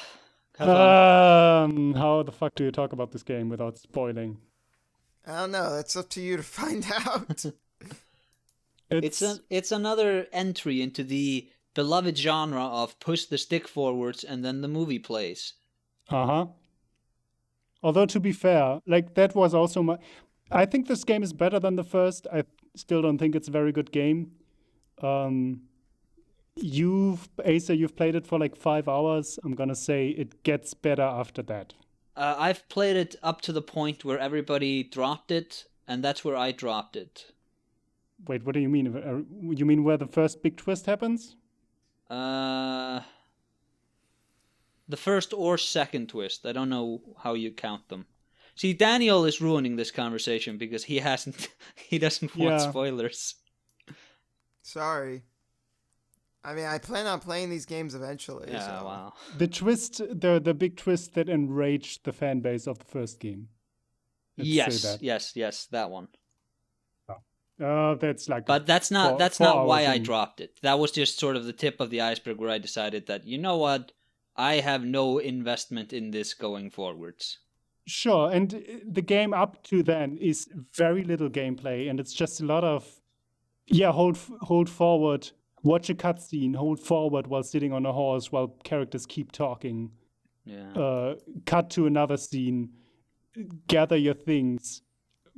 the fuck do you talk about this game without spoiling? I don't know. That's up to you to find out. It's another entry into the beloved genre of push the stick forwards and then the movie plays. Uh-huh. Although, to be fair, like, that was also I think this game is better than the first. I still don't think it's a very good game. You've played it for like 5 hours. I'm gonna say it gets better after that. I've played it up to the point where everybody dropped it, and that's where I dropped it. Wait, what do you mean? You mean where the first big twist happens? The The first or second twist. I don't know how you count them. See, Daniel is ruining this conversation because he doesn't want spoilers. Sorry. I mean, I plan on playing these games eventually. Yeah, so. wow. The twist, the big twist that enraged the fan base of the first game. Yes, that one. That's like. But that's not why I dropped it. That was just sort of the tip of the iceberg where I decided that, you know what, I have no investment in this going forwards. Sure, and the game up to then is very little gameplay, and it's just a lot of, hold forward, watch a cutscene, hold forward while sitting on a horse while characters keep talking. Yeah. Cut to another scene, gather your things,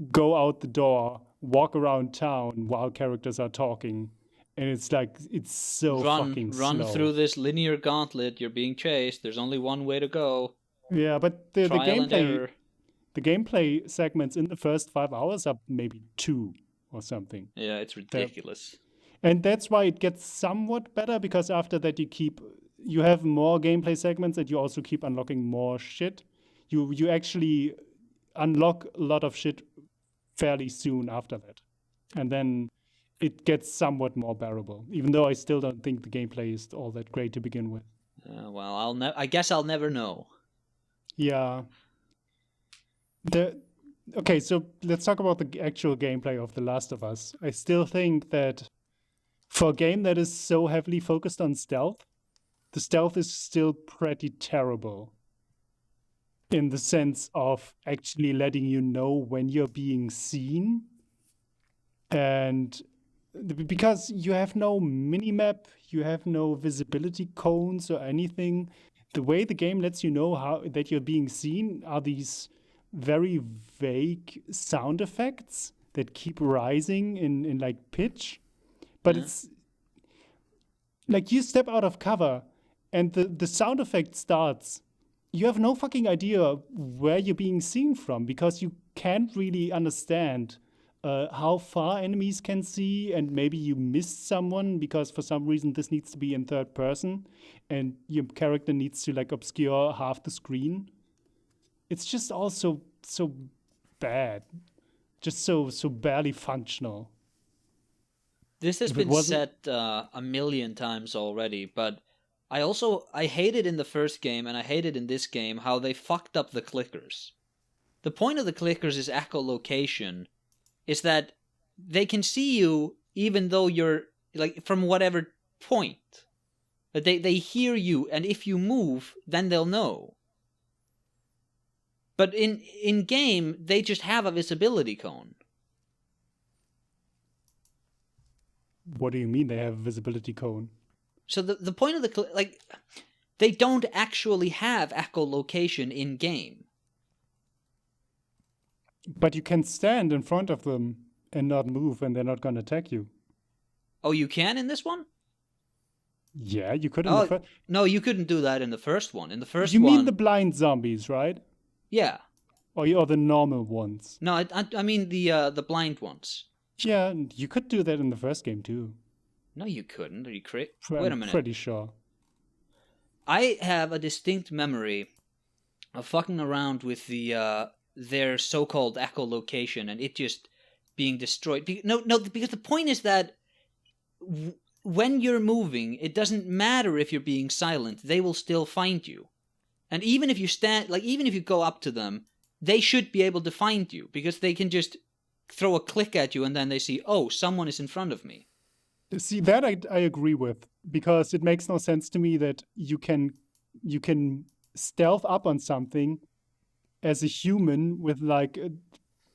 go out the door, walk around town while characters are talking. And it's like, it's so fucking slow. Run through this linear gauntlet, you're being chased, there's only one way to go. Yeah, but the gameplay segments in the first 5 hours are maybe 2 or something. Yeah, it's ridiculous. And that's why it gets somewhat better, because after that you have more gameplay segments and you also keep unlocking more shit. You actually unlock a lot of shit fairly soon after that. And then it gets somewhat more bearable, even though I still don't think the gameplay is all that great to begin with. Well, I guess I'll never know. Yeah. Okay, so let's talk about the actual gameplay of The Last of Us. I still think that for a game that is so heavily focused on stealth, the stealth is still pretty terrible in the sense of actually letting you know when you're being seen. And because you have no minimap, you have no visibility cones or anything, the way the game lets you know that you're being seen are these very vague sound effects that keep rising in like pitch. But it's like you step out of cover and the sound effect starts. You have no fucking idea where you're being seen from, because you can't really understand how far enemies can see, and maybe you missed someone because for some reason this needs to be in third person and your character needs to like obscure half the screen. It's just all so bad, just so barely functional. This has been said a million times already, but I hated in the first game and I hated in this game how they fucked up the clickers. The point of the clickers is echolocation, is that they can see you even though you're like from whatever point. But they hear you, and if you move, then they'll know. But in game, they just have a visibility cone. What do you mean they have a visibility cone? So the point of they don't actually have echolocation in game. But you can stand in front of them and not move, and they're not going to attack you. Oh, you can in this one? Yeah, you could. No, you couldn't do that in the first one. In the first one, you one, mean the blind zombies, right? Yeah. Or the normal ones? No, I mean the blind ones. Yeah, you could do that in the first game too. No, you couldn't. Are you crazy? Wait a minute. Pretty sure. I have a distinct memory of fucking around with their so-called echolocation and it just being destroyed. No, because the point is that when you're moving, it doesn't matter if you're being silent; they will still find you. And even if you even if you go up to them, they should be able to find you because they can just throw a click at you and then they see, oh, someone is in front of me. See, that I agree with, because it makes no sense to me that you can stealth up on something as a human with like,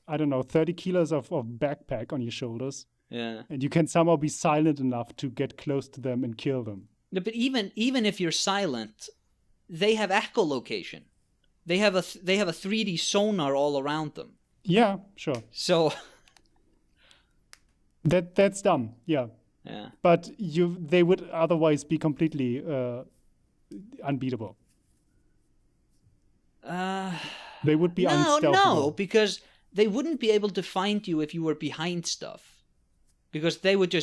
30 kilos of backpack on your shoulders. Yeah. And you can somehow be silent enough to get close to them and kill them. No, but even if you're silent, they have echolocation. They have a 3D sonar all around them. Yeah, sure. So that's dumb. Yeah. Yeah. But they would otherwise be completely unbeatable. They would be unstealthable. No, because they wouldn't be able to find you if you were behind stuff. Because they would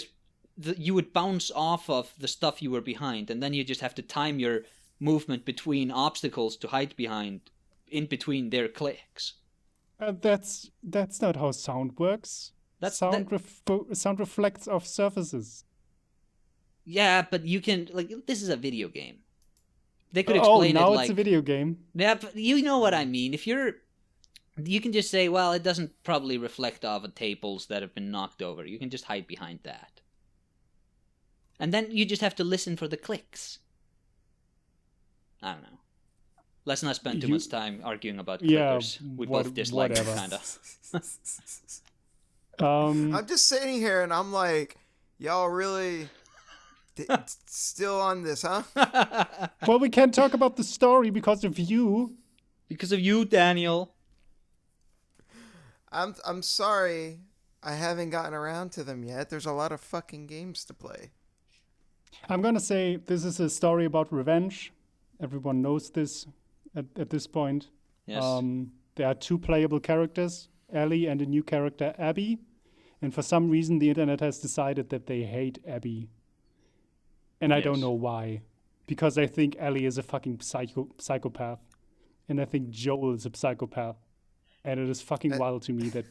you would bounce off of the stuff you were behind, and then you just have to time your movement between obstacles to hide behind in between their clicks. That's not how sound works. Sound reflects off surfaces. Yeah, but you can, like, this is a video game. They could explain now it like... it's a video game. Yeah, but you know what I mean. If you can just say, well, it doesn't probably reflect off of tables that have been knocked over. You can just hide behind that. And then you just have to listen for the clicks. I don't know. Let's not spend too much time arguing about clickers. We both dislike it, kind of. I'm just sitting here and I'm like, y'all really still on this, huh? Well, we can't talk about the story because of you. Because of you, Daniel. I'm sorry. I haven't gotten around to them yet. There's a lot of fucking games to play. I'm gonna say this is a story about revenge. Everyone knows this at this point. Yes. There are 2 playable characters, Ellie and a new character, Abby. And for some reason, the internet has decided that they hate Abby. And I don't know why. Because I think Ellie is a fucking psychopath. And I think Joel is a psychopath. And it is fucking wild to me that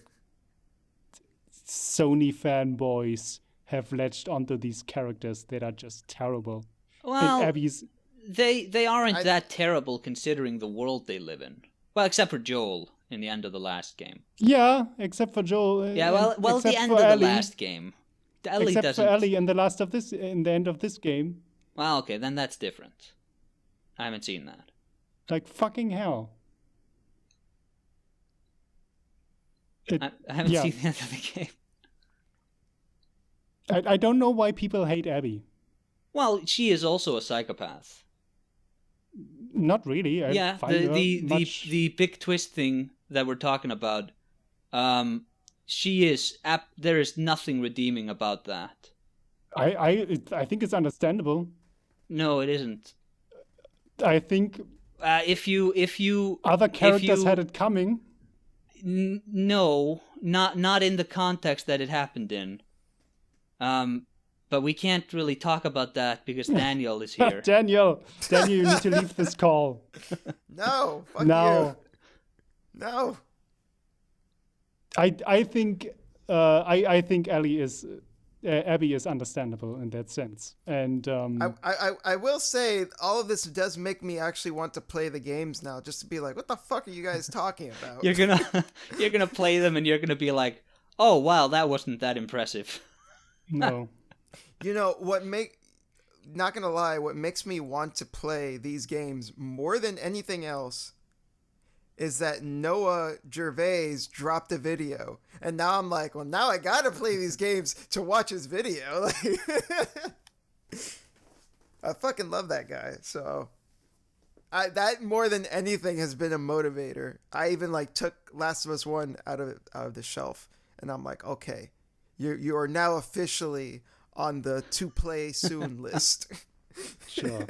Sony fanboys have latched onto these characters that are just terrible. Well, Abby's... they aren't that terrible considering the world they live in. Well, except for Joel in the end of the last game. Yeah, except for Joel. Yeah, well, the end of the last game. Ellie except doesn't... for Ellie in the end of this game. Well, okay, then that's different. I haven't seen that. Like fucking hell. I haven't seen the end of the game. I don't know why people hate Abby. Well, she is also a psychopath. Not really. The big twist thing that we're talking about, she is... there is nothing redeeming about that. I think it's understandable. No, it isn't. I think if you other characters had it coming. No, not in the context that it happened in. But we can't really talk about that because Daniel is here. Daniel, you need to leave this call. No, fuck you. No. I think Abby is understandable in that sense, and I will say all of this does make me actually want to play the games now, just to be like, what the fuck are you guys talking about? You're gonna play them and you're gonna be like, oh wow, that wasn't that impressive. No. You know not gonna lie, what makes me want to play these games more than anything else is that Noah Gervais dropped a video. And now I'm like, well, now I gotta play these games to watch his video. I fucking love that guy. So that more than anything has been a motivator. I even took Last of Us 1 out of the shelf. And I'm like, okay, you are now officially on the to play soon list. Sure.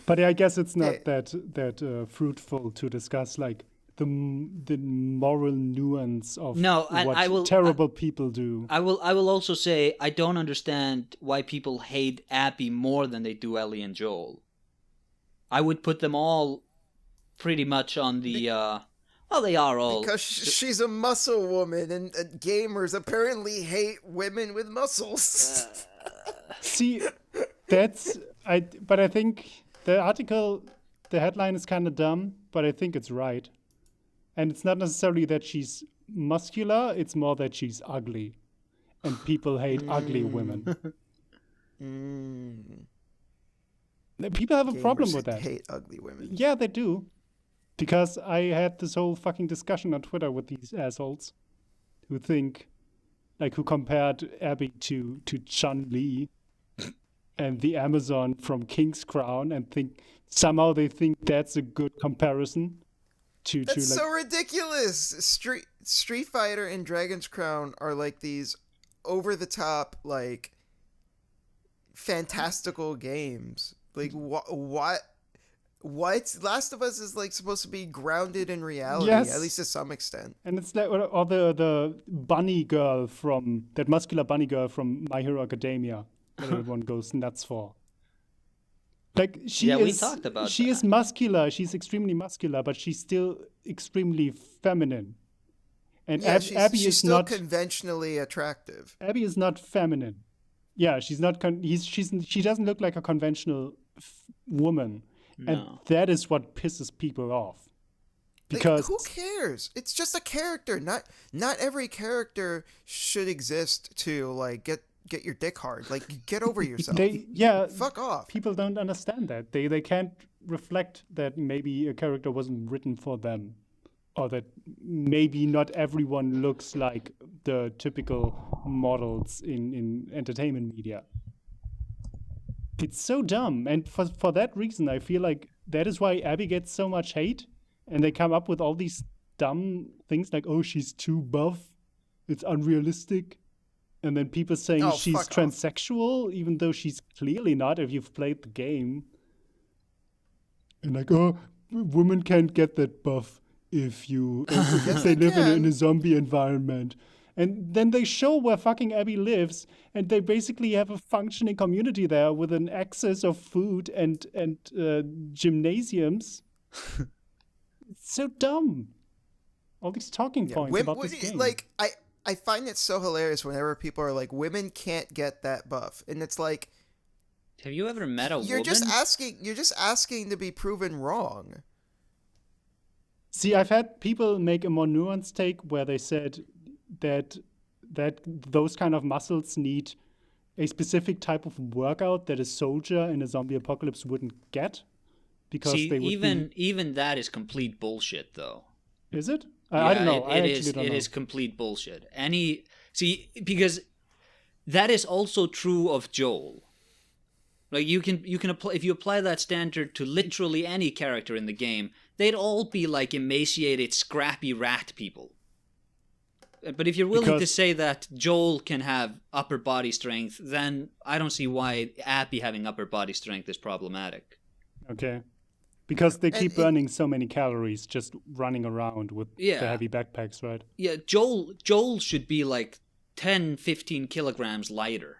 But I guess it's not that fruitful to discuss the moral nuance of what terrible people do. I will also say I don't understand why people hate Abby more than they do Ellie and Joel. I would put them all pretty much on the well, they are all because she's a muscle woman, and gamers apparently hate women with muscles. See, but I think the article, the headline is kind of dumb, but I think it's right. And it's not necessarily that she's muscular, it's more that she's ugly. And people hate ugly women. People have a problem with that. Hate ugly women. Yeah, they do. Because I had this whole fucking discussion on Twitter with these assholes who think, who compared Abby to Chun-Li and the Amazon from King's Crown, and somehow they think that's a good comparison. That's so ridiculous. Street Fighter and Dragon's Crown are these over the top fantastical games. What? Last of Us is supposed to be grounded in reality, yes. At least to some extent. And it's or the bunny girl that muscular bunny girl from My Hero Academia that everyone goes nuts for. Like she Yeah, we is, talked about she is that. muscular. She's extremely muscular, but she's still extremely feminine. And Yeah, Abby she's is still not. conventionally attractive. Abby is not feminine. Yeah, she's not. She doesn't look like a conventional woman, and No. that is what pisses people off. Like, Because who cares? It's just a character. Not every character should exist to like get your dick hard. Like, get over yourself. Fuck off. people don't understand that. They can't reflect that maybe a character wasn't written for them, or that maybe not everyone looks like the typical models in entertainment media. It's so dumb, and for that reason, I feel like that is why Abby gets so much hate, and they come up with all these dumb things like, "Oh, she's too buff, it's unrealistic," and then people saying Oh, she's fuck off. transsexual, even though she's clearly not. If you've played the game, and like, "Oh, women can't get that buff if Yes, they they live in can. a zombie environment." And then they show where fucking Abby lives, and they basically have a functioning community there with an access of food and gymnasiums. It's so dumb. All these talking points about this game. Like, I find it so hilarious whenever people are like, women can't get that buff, and it's like, Have you ever met a you're woman? just asking to be proven wrong. See, I've had people make a more nuanced take where they said that those kind of muscles need a specific type of workout that a soldier in a zombie apocalypse wouldn't get, because See, they would even that is complete bullshit, though. Is it? I don't know. I actually don't know. It is complete bullshit. Because that is also true of Joel. Like you can apply, if you apply that standard to literally any character in the game, they'd all be like emaciated, scrappy rat people. But if you're willing to say that Joel can have upper body strength, then I don't see why Abby having upper body strength is problematic. Okay. Because they keep burning so many calories just running around with the heavy backpacks, right? Yeah, Joel should be like 10, 15 kilograms lighter.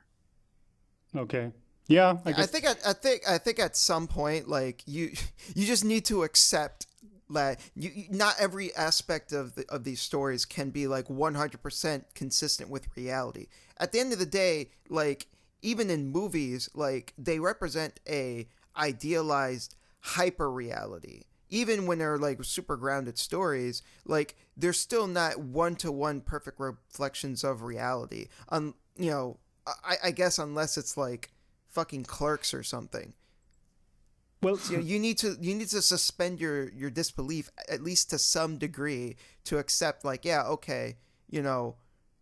Okay. Yeah, I guess. I think at some point, like you just need to accept that not every aspect of these stories can be like 100% consistent with reality. At the end of the day, like even in movies, like they represent a idealized hyper reality. Even when they're like super grounded stories, like they're still not one-to-one perfect reflections of reality. I guess unless it's like fucking Clerks or something. Well, So, you need to suspend your disbelief at least to some degree to accept, like, yeah, okay,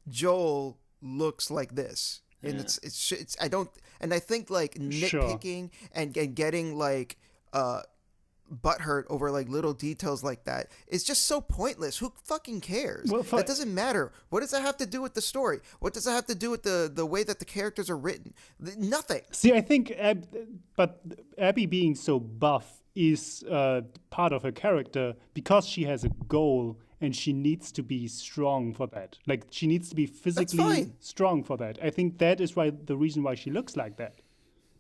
Joel looks like this, and it's I don't, and I think like nitpicking and getting like butthurt over like little details like that is just so pointless. Who fucking cares? Well, that doesn't matter. What does that have to do with the story? What does that have to do with the way that the characters are written? Nothing. See, I think, but Abby being so buff is part of her character because she has a goal and she needs to be strong for that. Like she needs to be physically strong for that. I think that is the reason why she looks like that.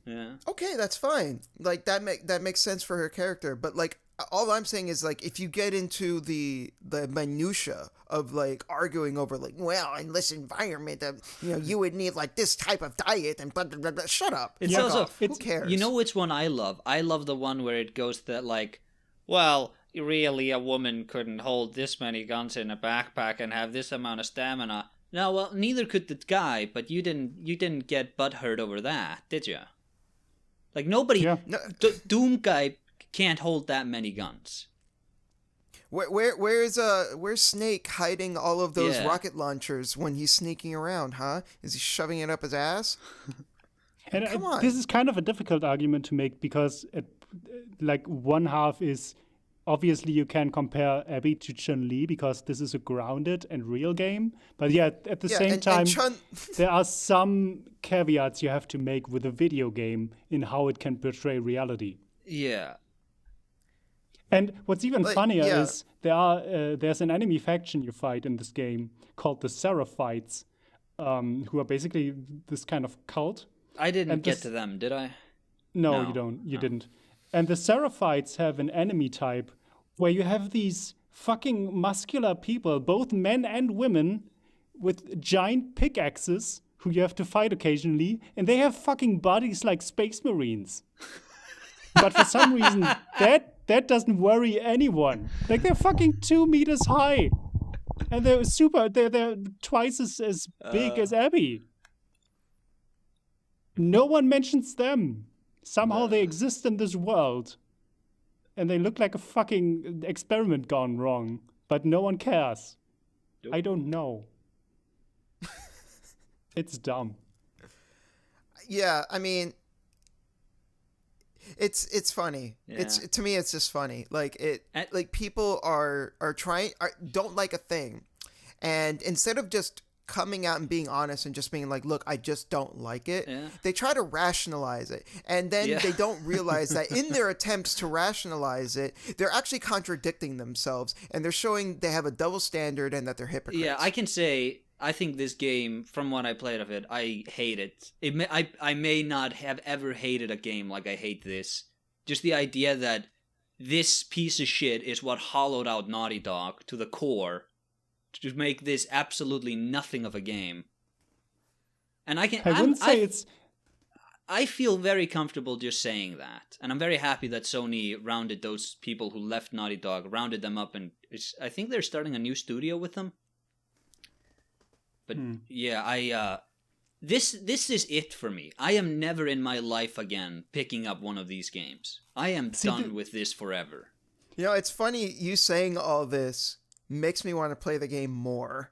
Yeah. Okay, that's fine. Like that makes sense for her character, but like all I'm saying is like if you get into the minutia of like arguing over like, well, in this environment, you would need like this type of diet and blah blah blah. Shut up. It's also who cares? You know which one I love? I love the one where it goes that like, well, really a woman couldn't hold this many guns in a backpack and have this amount of stamina. No, well, neither could the guy, but you didn't get butthurt over that, did you? Like nobody, Doom guy can't hold that many guns. Where's Snake hiding all of those rocket launchers when he's sneaking around? Huh? Is he shoving it up his ass? And Come on. This is kind of a difficult argument to make because, like, one half is obviously you can compare Abby to Chun-Li because this is a grounded and real game. But yeah, at the same time, there are some caveats you have to make with a video game in how it can portray reality. Yeah. And what's even funnier is there's an enemy faction you fight in this game called the Seraphites, who are basically this kind of cult. I didn't get to them, did I? No, No. you don't. You No. didn't. And the Seraphites have an enemy type where you have these fucking muscular people, both men and women, with giant pickaxes who you have to fight occasionally, and they have fucking bodies like Space Marines. But for some reason, that doesn't worry anyone. Like, they're fucking 2 meters high. And they're twice as big as Abby. No one mentions them. Somehow they exist in this world. And they look like a fucking experiment gone wrong. But no one cares. Nope. I don't know. It's dumb. Yeah, I mean, it's funny. Yeah. It's to me, it's just funny. Like people don't like a thing, and instead of just coming out and being honest and just being like, look, I just don't like it, they try to rationalize it, and then they don't realize that in their attempts to rationalize it, they're actually contradicting themselves, and they're showing they have a double standard and that they're hypocrites. Yeah, I can say I think this game, from what I played of it, I hate it. I may not have ever hated a game like I hate this. Just the idea that this piece of shit is what hollowed out Naughty Dog to the core to make this absolutely nothing of a game. And I feel very comfortable just saying that. And I'm very happy that Sony rounded those people who left Naughty Dog, rounded them up, and I think they're starting a new studio with them. But yeah, this is it for me. I am never in my life again picking up one of these games. I am done with this forever. You know, it's funny you saying all this makes me want to play the game more.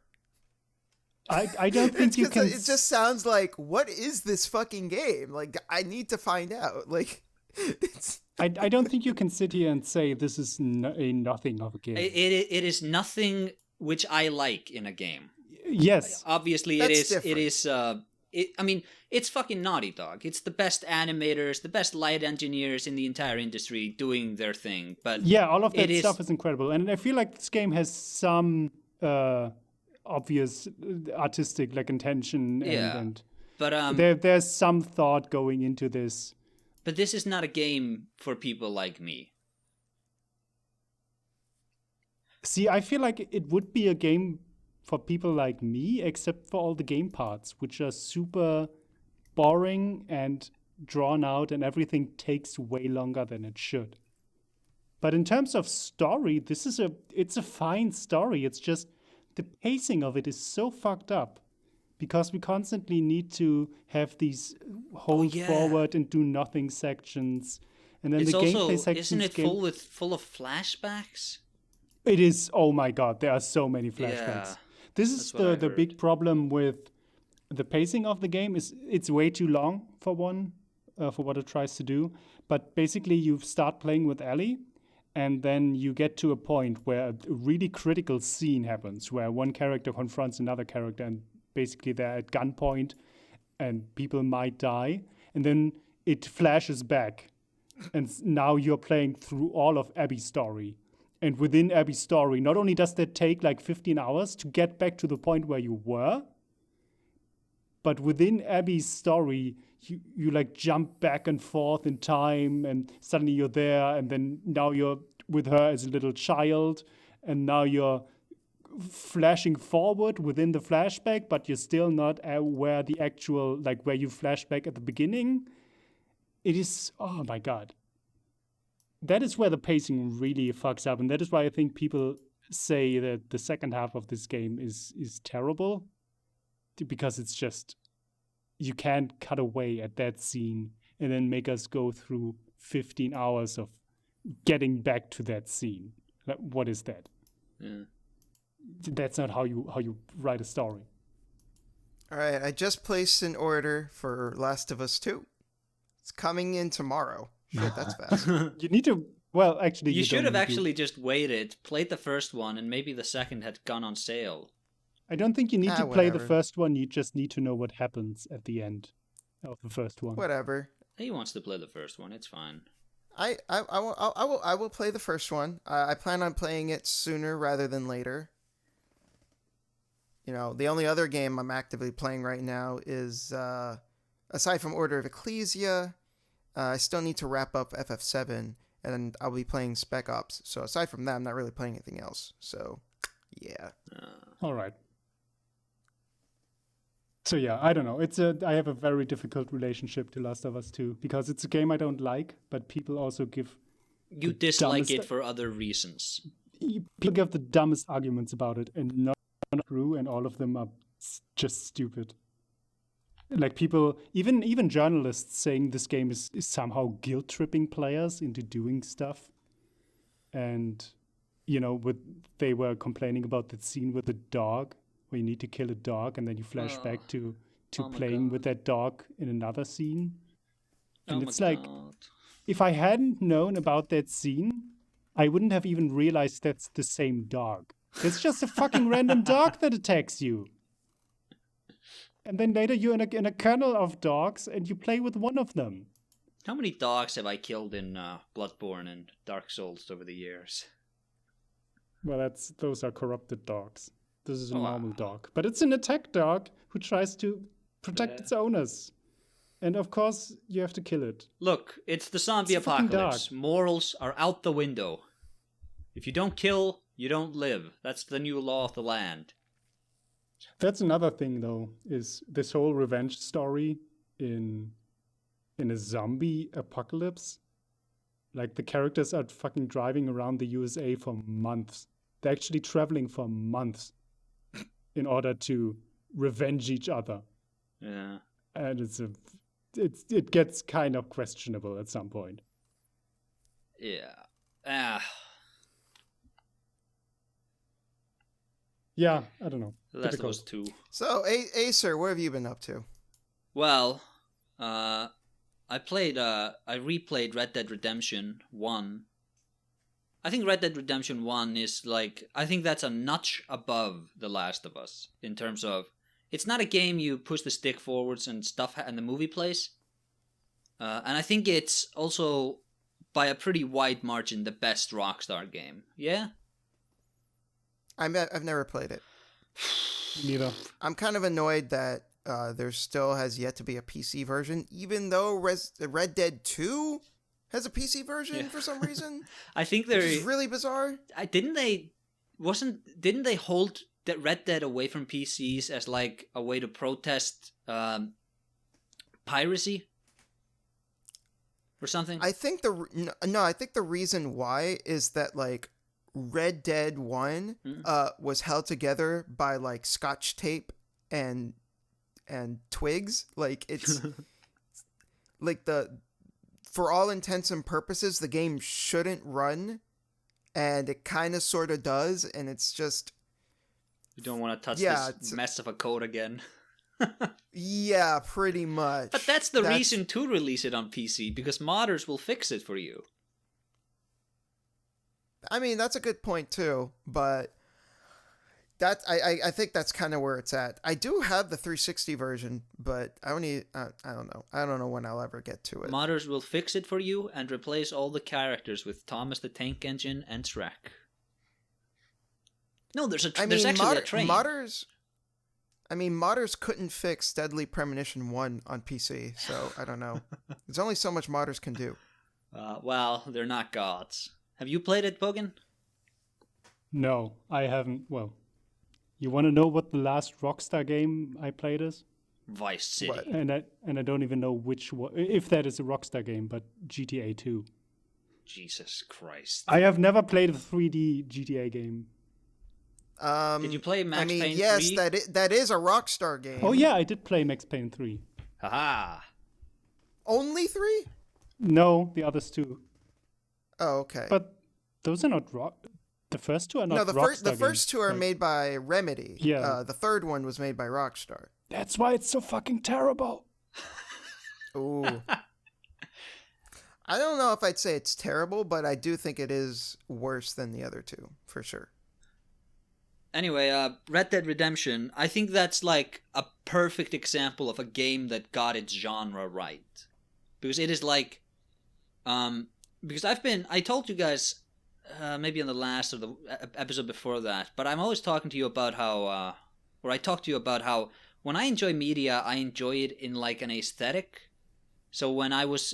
I don't think you can. It just sounds like, what is this fucking game? Like, I need to find out. Like, it's. I don't think you can sit here and say this is a nothing of a game. It is nothing which I like in a game. Yes, obviously That's it is. I mean, it's fucking Naughty Dog. It's the best animators, the best light engineers in the entire industry doing their thing. But yeah, all of that stuff is incredible, and I feel like this game has some obvious artistic intention, and but there's some thought going into this. But this is not a game for people like me. See, I feel like it would be a game for people like me, except for all the game parts, which are super boring and drawn out, and everything takes way longer than it should. But in terms of story, it's a fine story. It's just the pacing of it is so fucked up because we constantly need to have these hold forward and do nothing sections, and then the gameplay sections. Isn't it full of flashbacks? It is. Oh my god, there are so many flashbacks. Yeah. This is the big problem with the pacing of the game. Is it's way too long for what it tries to do. But basically, you start playing with Ellie, and then you get to a point where a really critical scene happens, where one character confronts another character, and basically they're at gunpoint, and people might die, and then it flashes back, and now you're playing through all of Abby's story. And within Abby's story, not only does that take like 15 hours to get back to the point where you were, but within Abby's story, you like jump back and forth in time, and suddenly you're there, and then now you're with her as a little child, and now you're flashing forward within the flashback, but you're still not where the actual, like where you flash back at the beginning. It is, oh my god. That is where the pacing really fucks up, and that is why I think people say that the second half of this game is terrible, because it's just, you can't cut away at that scene and then make us go through 15 hours of getting back to that scene. What is that? Yeah. That's not how you write a story. All right, I just placed an order for Last of Us 2. It's coming in tomorrow. Shit, that's fast. You need to, well, actually... You should have actually just waited, played the first one, and maybe the second had gone on sale. I don't think you need to play the first one. You just need to know what happens at the end of the first one. Whatever. He wants to play the first one. It's fine. I will play the first one. I plan on playing it sooner rather than later. You know, the only other game I'm actively playing right now is, aside from Order of Ecclesia, I still need to wrap up FF7, and I'll be playing Spec Ops. So aside from that, I'm not really playing anything else. So, yeah. All right. So yeah, I don't know. I have a very difficult relationship to Last of Us 2 because it's a game I don't like, but people also give You dislike it for other reasons. People give the dumbest arguments about it, and not true, and all of them are just stupid. Like people, even journalists saying this game is somehow guilt tripping players into doing stuff, and they were complaining about the scene with the dog where you need to kill a dog, and then you flash back to playing with that dog in another scene, and it's like, if I hadn't known about that scene, I wouldn't have even realized that's the same dog. It's just a fucking random dog that attacks you. And then later you're in a kennel of dogs and you play with one of them. How many dogs have I killed in Bloodborne and Dark Souls over the years? Well, those are corrupted dogs. This is a normal dog. But it's an attack dog who tries to protect its owners. And of course, you have to kill it. Look, it's the zombie apocalypse. Morals are out the window. If you don't kill, you don't live. That's the new law of the land. That's another thing, though, is this whole revenge story in a zombie apocalypse. Like, the characters are fucking driving around the USA for months. They're actually traveling for months in order to revenge each other. Yeah. And it gets kind of questionable at some point. Yeah. Yeah, I don't know. The Last of Us 2. So, Acer, what have you been up to? Well, I replayed Red Dead Redemption 1. I think Red Dead Redemption 1 is I think that's a notch above The Last of Us in terms of, it's not a game you push the stick forwards and stuff and the movie plays. And I think it's also, by a pretty wide margin, the best Rockstar game. Yeah? I've never played it. Neither. I'm kind of annoyed that there still has yet to be a PC version, even though Red Dead 2 has a PC version for some reason. I think which is really bizarre. Didn't they hold that Red Dead away from PCs as a way to protest piracy or something? I think the reason why is that Red Dead 1 was held together by scotch tape and twigs. It's for all intents and purposes the game shouldn't run, and it kind of sort of does, and it's just, you don't want to touch this mess of a code again. Yeah, pretty much. But that's the reason to release it on PC, because modders will fix it for you. I mean, that's a good point too, but I think that's kind of where it's at. I do have the 360 version, but I don't know. I don't know when I'll ever get to it. Modders will fix it for you and replace all the characters with Thomas the Tank Engine and Shrek. No, there's actually a train. Modders couldn't fix Deadly Premonition 1 on PC, so I don't know. There's only so much modders can do. Well, they're not gods. Have you played it, Bogan? No, I haven't. Well, you want to know what the last Rockstar game I played is? Vice City. What? And I don't even know which one, if that is a Rockstar game, but GTA 2. Jesus Christ. I have never played a 3D GTA game. Did you play Max Payne 3? Yes, that is a Rockstar game. Oh yeah, I did play Max Payne 3. Haha. Only 3? No, the others two. Oh, okay. But those are not the first two are not Rockstar the first games, two are right? made by Remedy. Yeah. The third one was made by Rockstar. That's why it's so fucking terrible. Ooh. I don't know if I'd say it's terrible, but I do think it is worse than the other two, for sure. Anyway, Red Dead Redemption, I think that's a perfect example of a game that got its genre right. Because it is because I told you guys, maybe in the last or the episode before that, but I'm always talking to you about how, I talk to you about how when I enjoy media, I enjoy it in an aesthetic. So when I was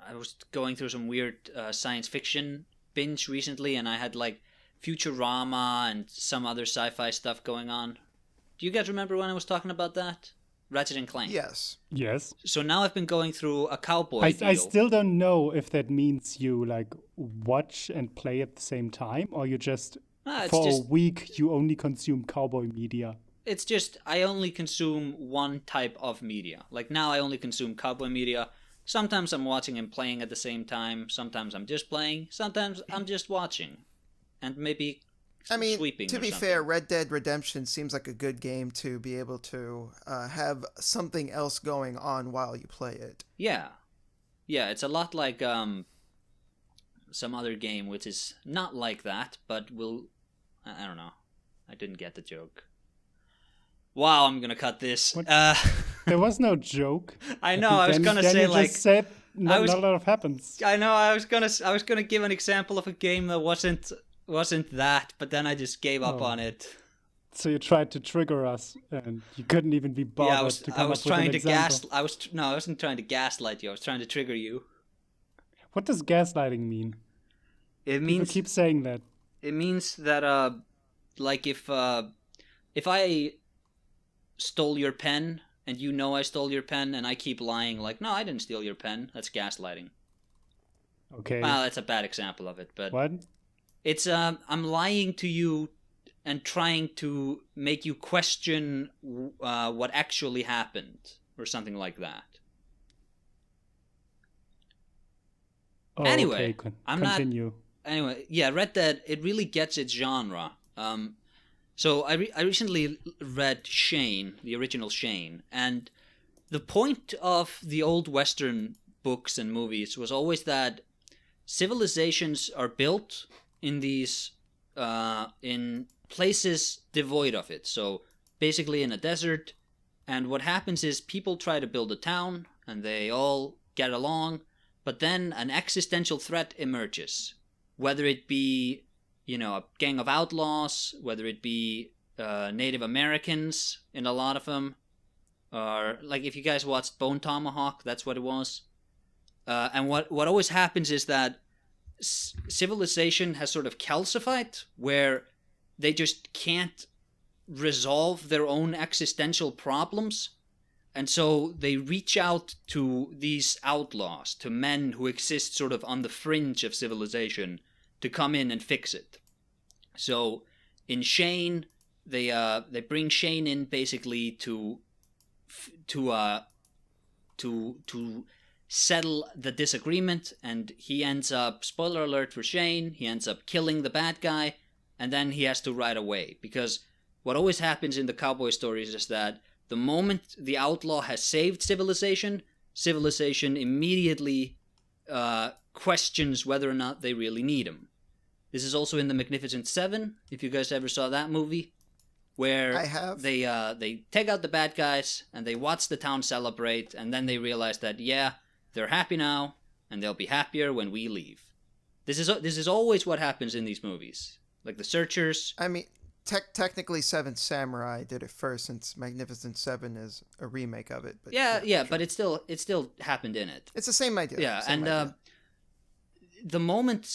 I was going through some weird science fiction binge recently, and I had like Futurama and some other sci-fi stuff going on. Do you guys remember when I was talking about that? Ratchet and Clank. Yes. Yes. So now I've been going through a cowboy I deal. still don't know if that means you like watch and play at the same time, or you just for a week you only consume cowboy media. It's just I only consume one type of media. Like now I only consume cowboy media. Sometimes I'm watching and playing at the same time. Sometimes I'm just playing. Sometimes I'm just watching. And maybe sweeping to be fair, Red Dead Redemption seems like a good game to be able to have something else going on while you play it. Yeah. Yeah, it's a lot like some other game which is not like that, but will... I don't know. I didn't get the joke. Wow, I'm gonna cut this. There was no joke. I know. I was gonna say like. Just said not a lot happens. I know. I was gonna give an example of a game that wasn't that, but then I just gave up on it. So you tried to trigger us, and you couldn't even be bothered to come up with an example. I wasn't trying to gaslight you. I was trying to trigger you. What does gaslighting mean? It means people keep saying that. It means that like if I stole your pen and you know I stole your pen and I keep lying like, no, I didn't steal your pen, that's gaslighting. Okay. Well, that's a bad example of it, but what? It's I'm lying to you and trying to make you question what actually happened or something like that. Oh, anyway, okay. I'm Continue. Anyway, yeah, Red Dead, it really gets its genre. So I recently read Shane, the original Shane, and the point of the old Western books and movies was always that civilizations are built in these in places devoid of it. So basically in a desert, and what happens is people try to build a town and they all get along, but then an existential threat emerges, whether it be a gang of outlaws, whether it be Native Americans in a lot of them, or like if you guys watched Bone Tomahawk, that's what it was. And what always happens is that civilization has sort of calcified, where they just can't resolve their own existential problems, and so they reach out to these outlaws, to men who exist sort of on the fringe of civilization, to come in and fix it. So in Shane, they bring Shane in basically to settle the disagreement, and he ends up, spoiler alert for Shane, he ends up killing the bad guy, and then he has to ride away, because what always happens in the cowboy stories is that the moment the outlaw has saved civilization immediately questions whether or not they really need him. This is also in The Magnificent Seven, if you guys ever saw that movie, where I have. They take out the bad guys and they watch the town celebrate, and then they realize that they're happy now and they'll be happier when we leave. This is always what happens in these movies. Like the Searchers. I mean, technically Seven Samurai did it first, since Magnificent Seven is a remake of it. But sure. But it still happened in it. It's the same idea. Yeah, idea. The moment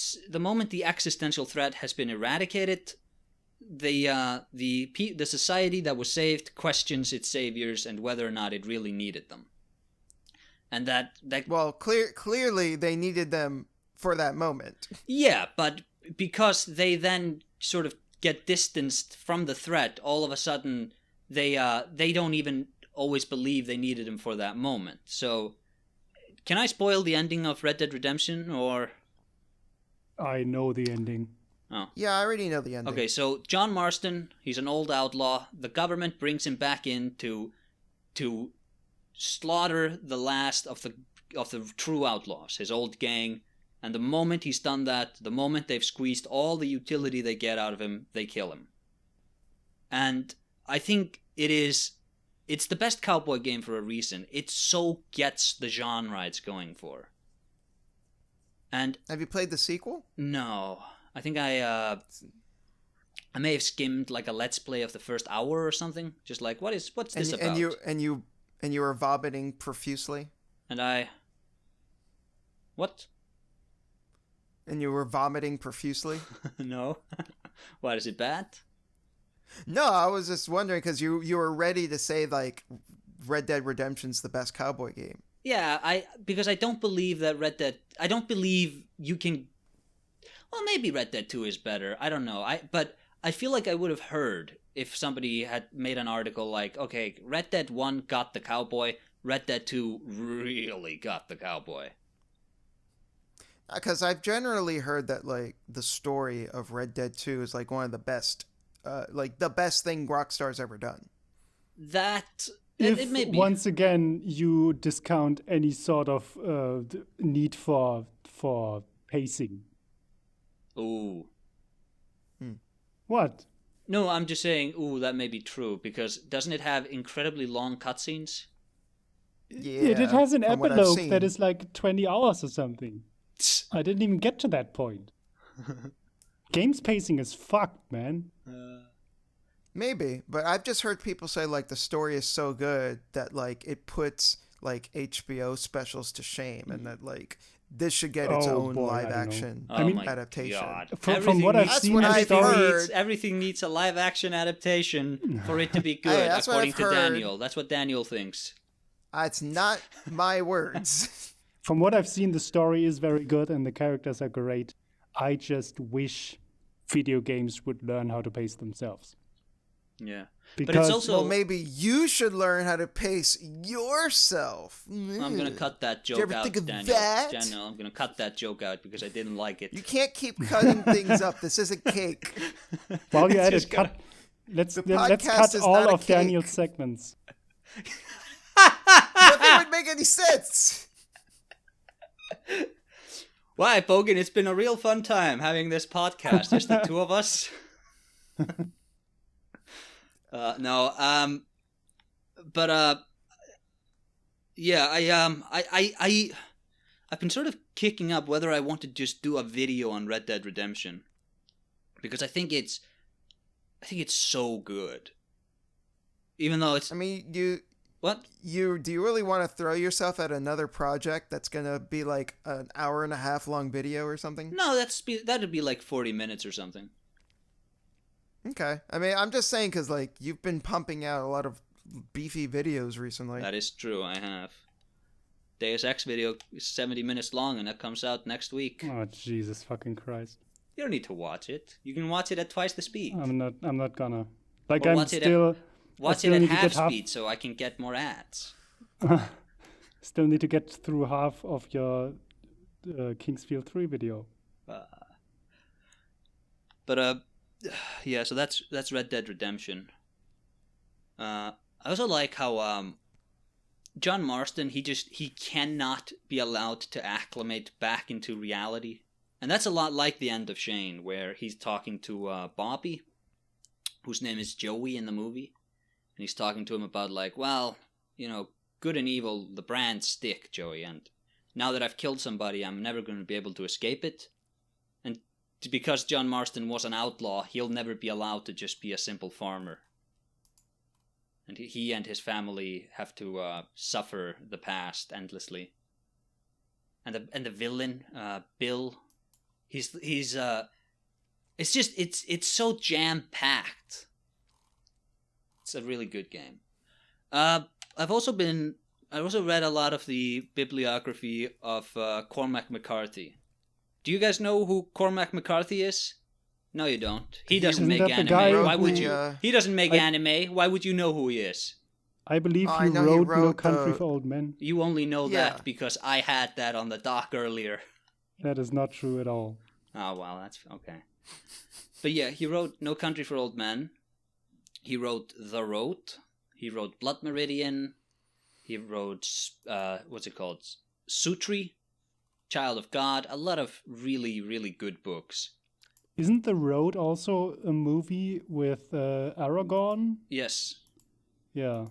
the existential threat has been eradicated, the society that was saved questions its saviors and whether or not it really needed them. And that well, clearly they needed them for that moment. Yeah, but because they then sort of get distanced from the threat, all of a sudden they don't even always believe they needed him for that moment. So, can I spoil the ending of Red Dead Redemption, or? I know the ending. Oh. Yeah, I already know the ending. Okay, so John Marston, he's an old outlaw. The government brings him back in to slaughter the last of the true outlaws, his old gang. And the moment he's done that, the moment they've squeezed all the utility they get out of him, they kill him. And I think it's the best cowboy game for a reason. It so gets the genre it's going for. And have you played the sequel? No. I think I may have skimmed like a let's play of the first hour or something. Just like, what's this about? And you were vomiting profusely? And I... What? And you were vomiting profusely? No. What, is it bad? No, I was just wondering because you were ready to say like Red Dead Redemption's the best cowboy game. Yeah, because I don't believe that Red Dead. I don't believe you can. Well, maybe Red Dead 2 is better. I don't know. But I feel like I would have heard if somebody had made an article like, okay, Red Dead 1 got the cowboy, Red Dead 2 really got the cowboy. Because I've generally heard that like the story of Red Dead 2 is like one of the best, like the best thing Rockstar's ever done. That If it may be. once again you discount any sort of need for pacing. Ooh. What? No, I'm just saying, ooh, that may be true, because doesn't it have incredibly long cutscenes? Yeah, it has an from what I've epilogue seen. that is like 20 hours or something. I didn't even get to that point. Game's pacing is fucked, man. Maybe, but I've just heard people say like the story is so good that like it puts like HBO specials to shame, and that like this should get its Oh, own boy, live I don't know. action Oh my adaptation. God. From what I've That's seen what in the I've story, heard. Everything needs a live action adaptation for it to be good, that's what according I've to heard. Daniel. That's what Daniel thinks. It's not my words. from what I've seen, the story is very good and the characters are great. I just wish video games would learn how to pace themselves. Yeah. Because But it's also... Well, maybe you should learn how to pace yourself. I'm going to cut that Did you joke ever out, think of Daniel. that? Daniel, I'm going to cut that joke out because I didn't like it. You can't keep cutting things up. This isn't cake. while you're at Just it, let's The let's podcast cut is all not a of Daniel's cake. segments. Nothing would make any sense. Why, Bogan? It's been a real fun time having this podcast. Just the two of us. Yeah, I've been sort of kicking up whether I want to just do a video on Red Dead Redemption, because I think it's so good. Even though it's... I mean, What? do you really want to throw yourself at another project that's gonna be like an hour and a half long video or something? No, that'd be like 40 minutes or something. Okay. I mean, I'm just saying because like you've been pumping out a lot of beefy videos recently. That is true, I have. Deus Ex video is 70 minutes long, and that comes out next week. Oh Jesus fucking Christ! You don't need to watch it. You can watch it at twice the speed. I'm not gonna. Like Or I'm watch it still. Watch still it at need to half get half- speed so I can get more ads. Still need to get through half of your Kingsfield 3 video. Yeah, so that's Red Dead Redemption. I also like how John Marston, he cannot be allowed to acclimate back into reality. And that's a lot like the end of Shane, where he's talking to Bobby, whose name is Joey in the movie. And he's talking to him about like, well, good and evil, the brands stick, Joey. And now that I've killed somebody, I'm never going to be able to escape it. And because John Marston was an outlaw, he'll never be allowed to just be a simple farmer. And he and his family have to suffer the past endlessly. And the villain, Bill, he's it's so jam packed. It's a really good game. I also read a lot of the bibliography of Cormac McCarthy. Do you guys know who Cormac McCarthy is? No, you don't. He doesn't Isn't make that the anime. guy Why would who, you? He doesn't make anime. Why would you know who he is? I believe I you know he wrote No wrote Country the- for Old Men. You only know Yeah. that because I had that on the doc earlier. That is not true at all. Oh, well, that's okay. But yeah, he wrote No Country for Old Men. He wrote The Road. He wrote Blood Meridian. He wrote, what's it called? Sutri, Child of God. A lot of really, really good books. Isn't The Road also a movie with Aragorn? Yes. Yeah.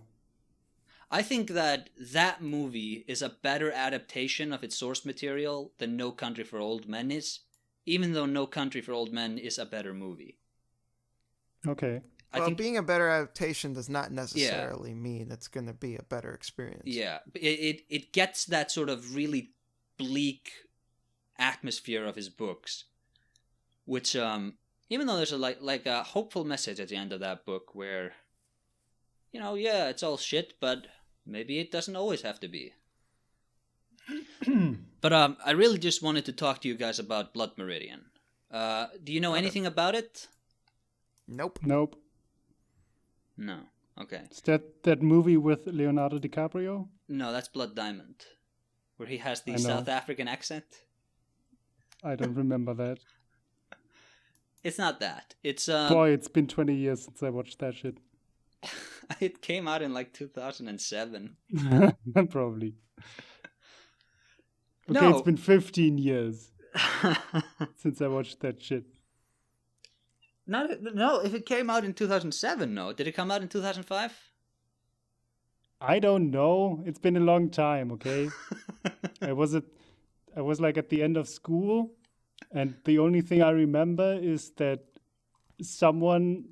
I think that movie is a better adaptation of its source material than No Country for Old Men is, even though No Country for Old Men is a better movie. Okay. I Well, think, being a better adaptation does not necessarily mean it's going to be a better experience. yeah, it gets that sort of really bleak atmosphere of his books, which even though there's a hopeful message at the end of that book where, yeah, it's all shit, but maybe it doesn't always have to be. But I really just wanted to talk to you guys about Blood Meridian. Do you know anything about it? Nope. Nope. No. Okay. Is that movie with Leonardo DiCaprio? No, that's Blood Diamond, where he has the South African accent. I don't remember that. It's not that. It's Boy, it's been 20 years since I watched that shit. It came out in like 2007. Probably. Okay, No. it's been 15 years since I watched that shit. No, if it came out in 2007, no. Did it come out in 2005? I don't know. It's been a long time, okay? I was like at the end of school, and the only thing I remember is that someone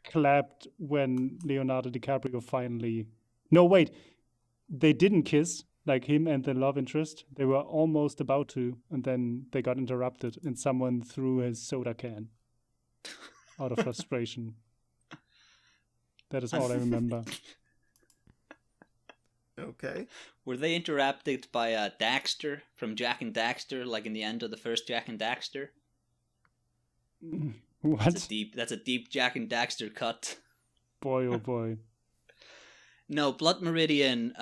clapped when Leonardo DiCaprio finally... No, wait. They didn't kiss, like him and the love interest. They were almost about to, and then they got interrupted, and someone threw his soda can out of frustration. That is all I remember. Okay. Were they interrupted by Daxter from Jack and Daxter, like in the end of the first Jack and Daxter? What? That's a deep Jack and Daxter cut. Boy, oh boy. No, Blood Meridian.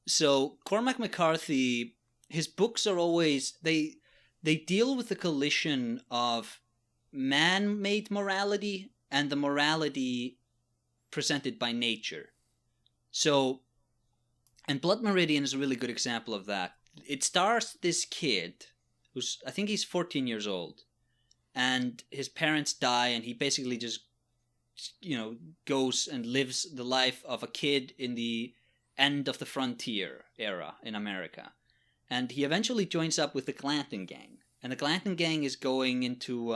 So Cormac McCarthy, his books are always they deal with the collision of man-made morality and the morality presented by nature. So, and Blood Meridian is a really good example of that. It stars this kid who's, I think he's 14 years old, and his parents die, and he basically just, goes and lives the life of a kid in the end of the frontier era in America. And he eventually joins up with the Glanton Gang. And the Glanton Gang is going into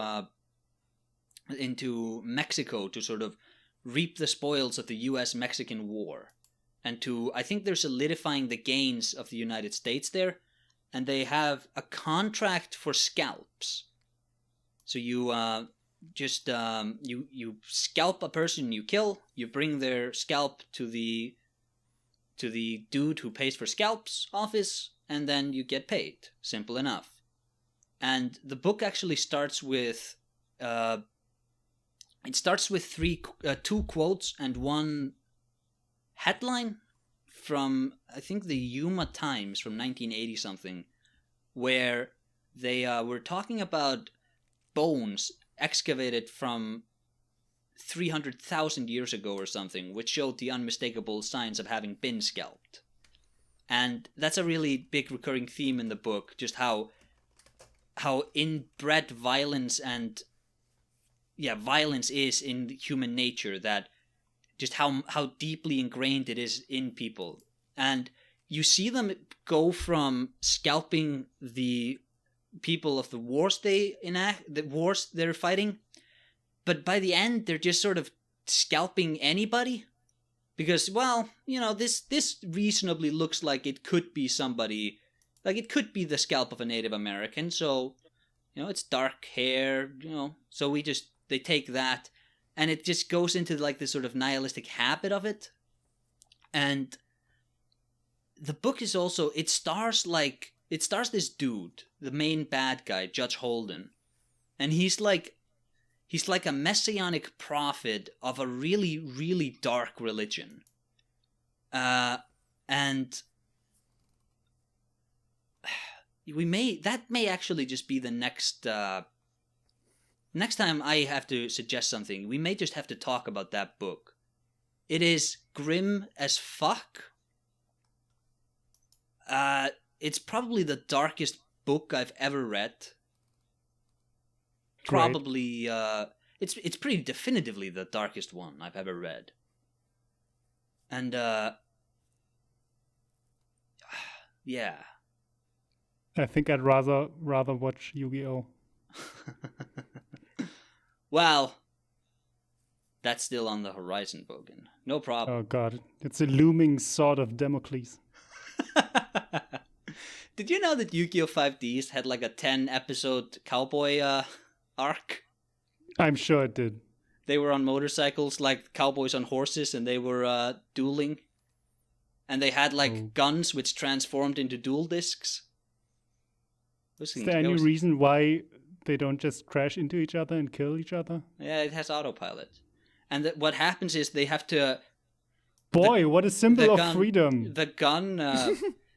Mexico to sort of reap the spoils of the U.S.-Mexican War. And I think they're solidifying the gains of the United States there. And they have a contract for scalps. So you you scalp a person you kill, you bring their scalp to the dude who pays for scalps office, and then you get paid. Simple enough. And the book actually starts with two quotes and one headline from, I think, the Yuma Times from 1980 something, where they were talking about bones excavated from 300,000 years ago or something, which showed the unmistakable signs of having been scalped. And that's a really big recurring theme in the book, just how inbred violence and violence is in human nature, that just how deeply ingrained it is in people. And you see them go from scalping the people of the wars the wars they're fighting, but by the end they're just sort of scalping anybody, because, well, this reasonably looks like it could be somebody, like it could be the scalp of a Native American, so it's dark hair, so they take that, and it just goes into like this sort of nihilistic habit of it. And the book is also, it stars this dude, the main bad guy, Judge Holden. And he's like a messianic prophet of a really, really dark religion. And that may actually just be the next time I have to suggest something, we may just have to talk about that book. It is grim as fuck. It's probably the darkest book I've ever read. Probably, it's pretty definitively the darkest one I've ever read. And, yeah. I think I'd rather watch Yu-Gi-Oh! Well, that's still on the horizon, Bogan. No problem. Oh god, it's a looming sword of Damocles. Did you know that Yu-Gi-Oh! 5Ds had like a 10-episode cowboy arc? I'm sure it did. They were on motorcycles, like cowboys on horses, and they were dueling. And they had like guns which transformed into duel discs. Is there any reason why they don't just crash into each other and kill each other? Yeah, it has autopilot. And what happens is they have to... Boy, what a symbol of freedom. The gun...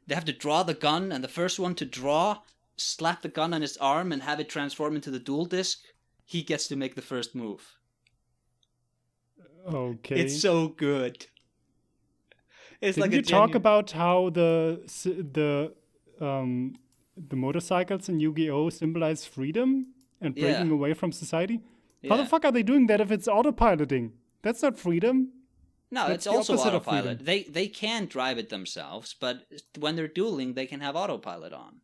they have to draw the gun, and the first one to draw, slap the gun on his arm and have it transform into the duel disc. He gets to make the first move. Okay. It's so good. It's Didn't like you talk about how the motorcycles in Yu-Gi-Oh! Symbolize freedom and breaking away from society? How the fuck are they doing that if it's autopiloting? That's not freedom. No, it's also autopilot. They can drive it themselves, but when they're dueling, they can have autopilot on.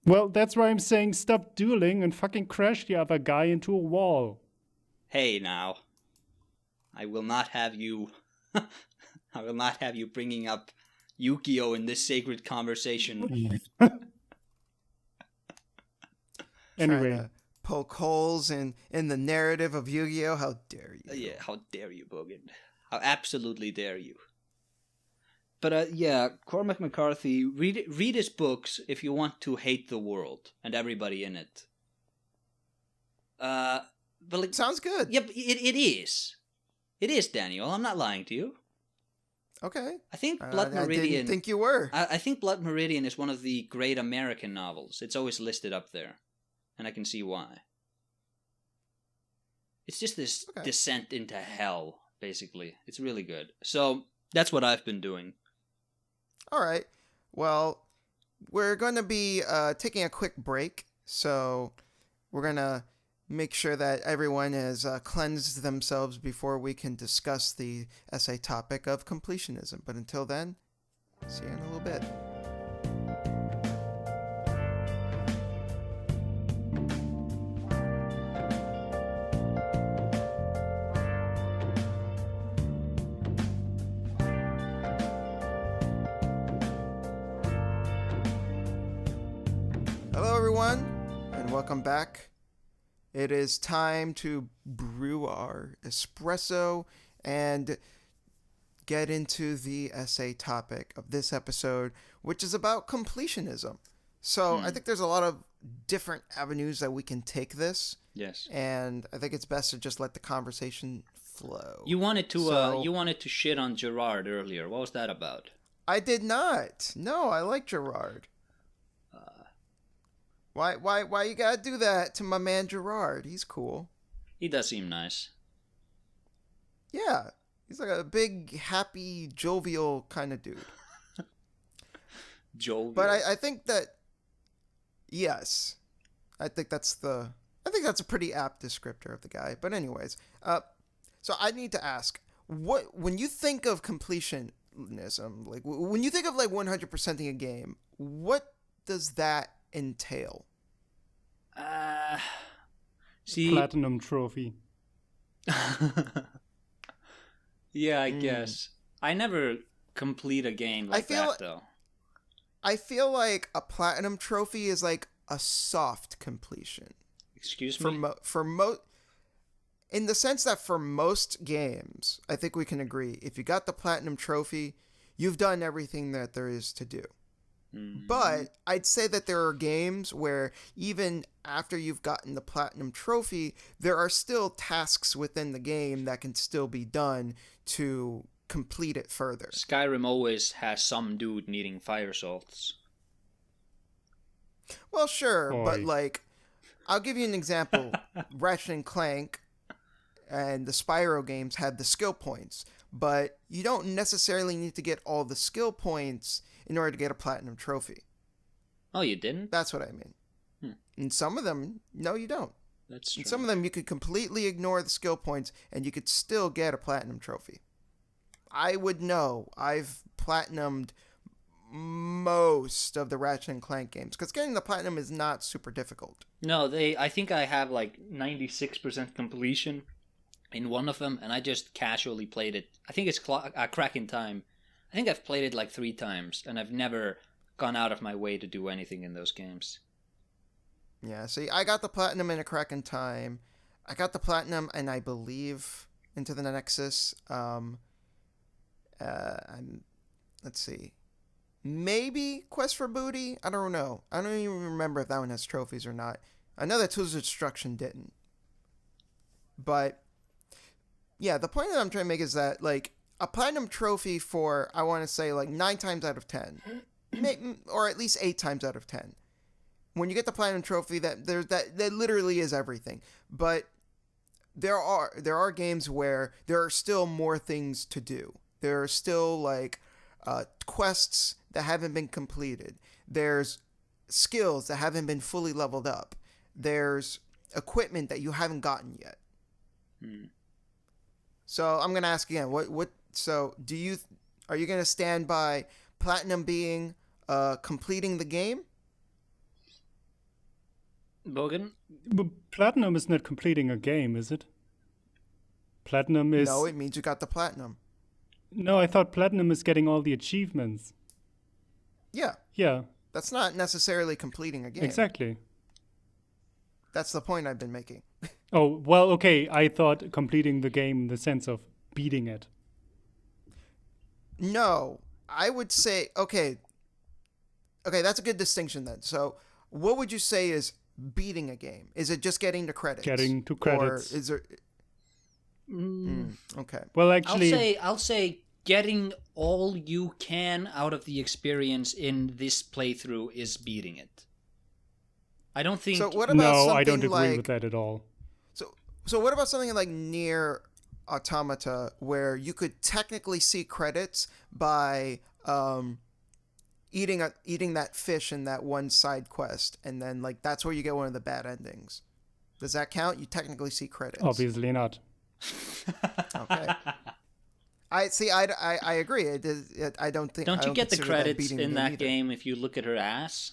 Well, that's why I'm saying stop dueling and fucking crash the other guy into a wall. Hey, now. I will not have you... I will not have you bringing up Yu-Gi-Oh! In this sacred conversation. Anyway. Poke holes in the narrative of Yu-Gi-Oh! How dare you? Yeah, how dare you, Bogan. How absolutely dare you. But Cormack McCarthy, read his books if you want to hate the world and everybody in it. But like, sounds good. Yep, it is. It is, Daniel. I'm not lying to you. Okay. I think Blood Meridian... I didn't think you were. I think Blood Meridian is one of the great American novels. It's always listed up there. And I can see why. It's just this descent into hell, basically. It's really good. So, that's what I've been doing. All right. Well, we're going to be taking a quick break. So, we're going to make sure that everyone has cleansed themselves before we can discuss the essay topic of completionism. But until then, see you in a little bit. Hello, everyone, and welcome back. It is time to brew our espresso and get into the essay topic of this episode, which is about completionism. So I think there's a lot of different avenues that we can take this. Yes. And I think it's best to just let the conversation flow. You wanted to shit on Gerard earlier. What was that about? I did not. No, I like Gerard. Why you gotta do that to my man Gerard? He's cool. He does seem nice. Yeah. He's like a big, happy, jovial kind of dude. Jovial. But I think that, yes. I think that's a pretty apt descriptor of the guy. But anyways, so I need to ask, when you think of completionism, like when you think of like 100%ing a game, what does that entail? See, platinum trophy. Yeah, I guess. I never complete a game like that, though. I feel like a platinum trophy is like a soft completion. Excuse me? In the sense that for most games, I think we can agree, if you got the platinum trophy, you've done everything that there is to do. But I'd say that there are games where even after you've gotten the platinum trophy, there are still tasks within the game that can still be done to complete it further. Skyrim always has some dude needing fire salts. Well, sure, but like, I'll give you an example. Ratchet and Clank and the Spyro games had the skill points, but you don't necessarily need to get all the skill points in order to get a platinum trophy. Oh, you didn't? That's what I mean. And some of them, no, you don't. That's true. And some of them, you could completely ignore the skill points, and you could still get a platinum trophy. I would know. I've platinumed most of the Ratchet and Clank games, because getting the platinum is not super difficult. No, I think I have like 96% completion in one of them, and I just casually played it. I think it's Crack in Time. I think I've played it like 3 times, and I've never gone out of my way to do anything in those games. Yeah, see, I got the platinum in a crack in time. I got the platinum, and I believe Into the Nexus. Let's see. Maybe Quest for Booty? I don't know. I don't even remember if that one has trophies or not. I know that Tools of Destruction didn't. But, yeah, the point that I'm trying to make is that, like, a platinum trophy for, I want to say, like, 9 times out of 10. Or at least 8 times out of 10. When you get the platinum trophy, that literally is everything. But there are games where there are still more things to do. There are still, like, quests that haven't been completed. There's skills that haven't been fully leveled up. There's equipment that you haven't gotten yet. So I'm gonna ask again. So are you gonna stand by platinum being completing the game? Bogan? But platinum is not completing a game, is it? Platinum is... No, it means you got the platinum. No, I thought platinum is getting all the achievements. Yeah. Yeah. That's not necessarily completing a game. Exactly. That's the point I've been making. Oh, well, okay. I thought completing the game in the sense of beating it. No, I would say, okay, that's a good distinction then. So what would you say is beating a game? Is it just getting to credits? Getting to credits. Or is there... okay. Well, actually... I'll say getting all you can out of the experience in this playthrough is beating it. I don't think... So what about something I don't agree like... with that at all. So what about something like Nier Automata, where you could technically see credits by eating that fish in that one side quest, and then like that's where you get one of the bad endings? Does that count? You technically see credits. Obviously not. Okay. I agree. I don't think. Don't you get the credits in that either. game if you look at her ass?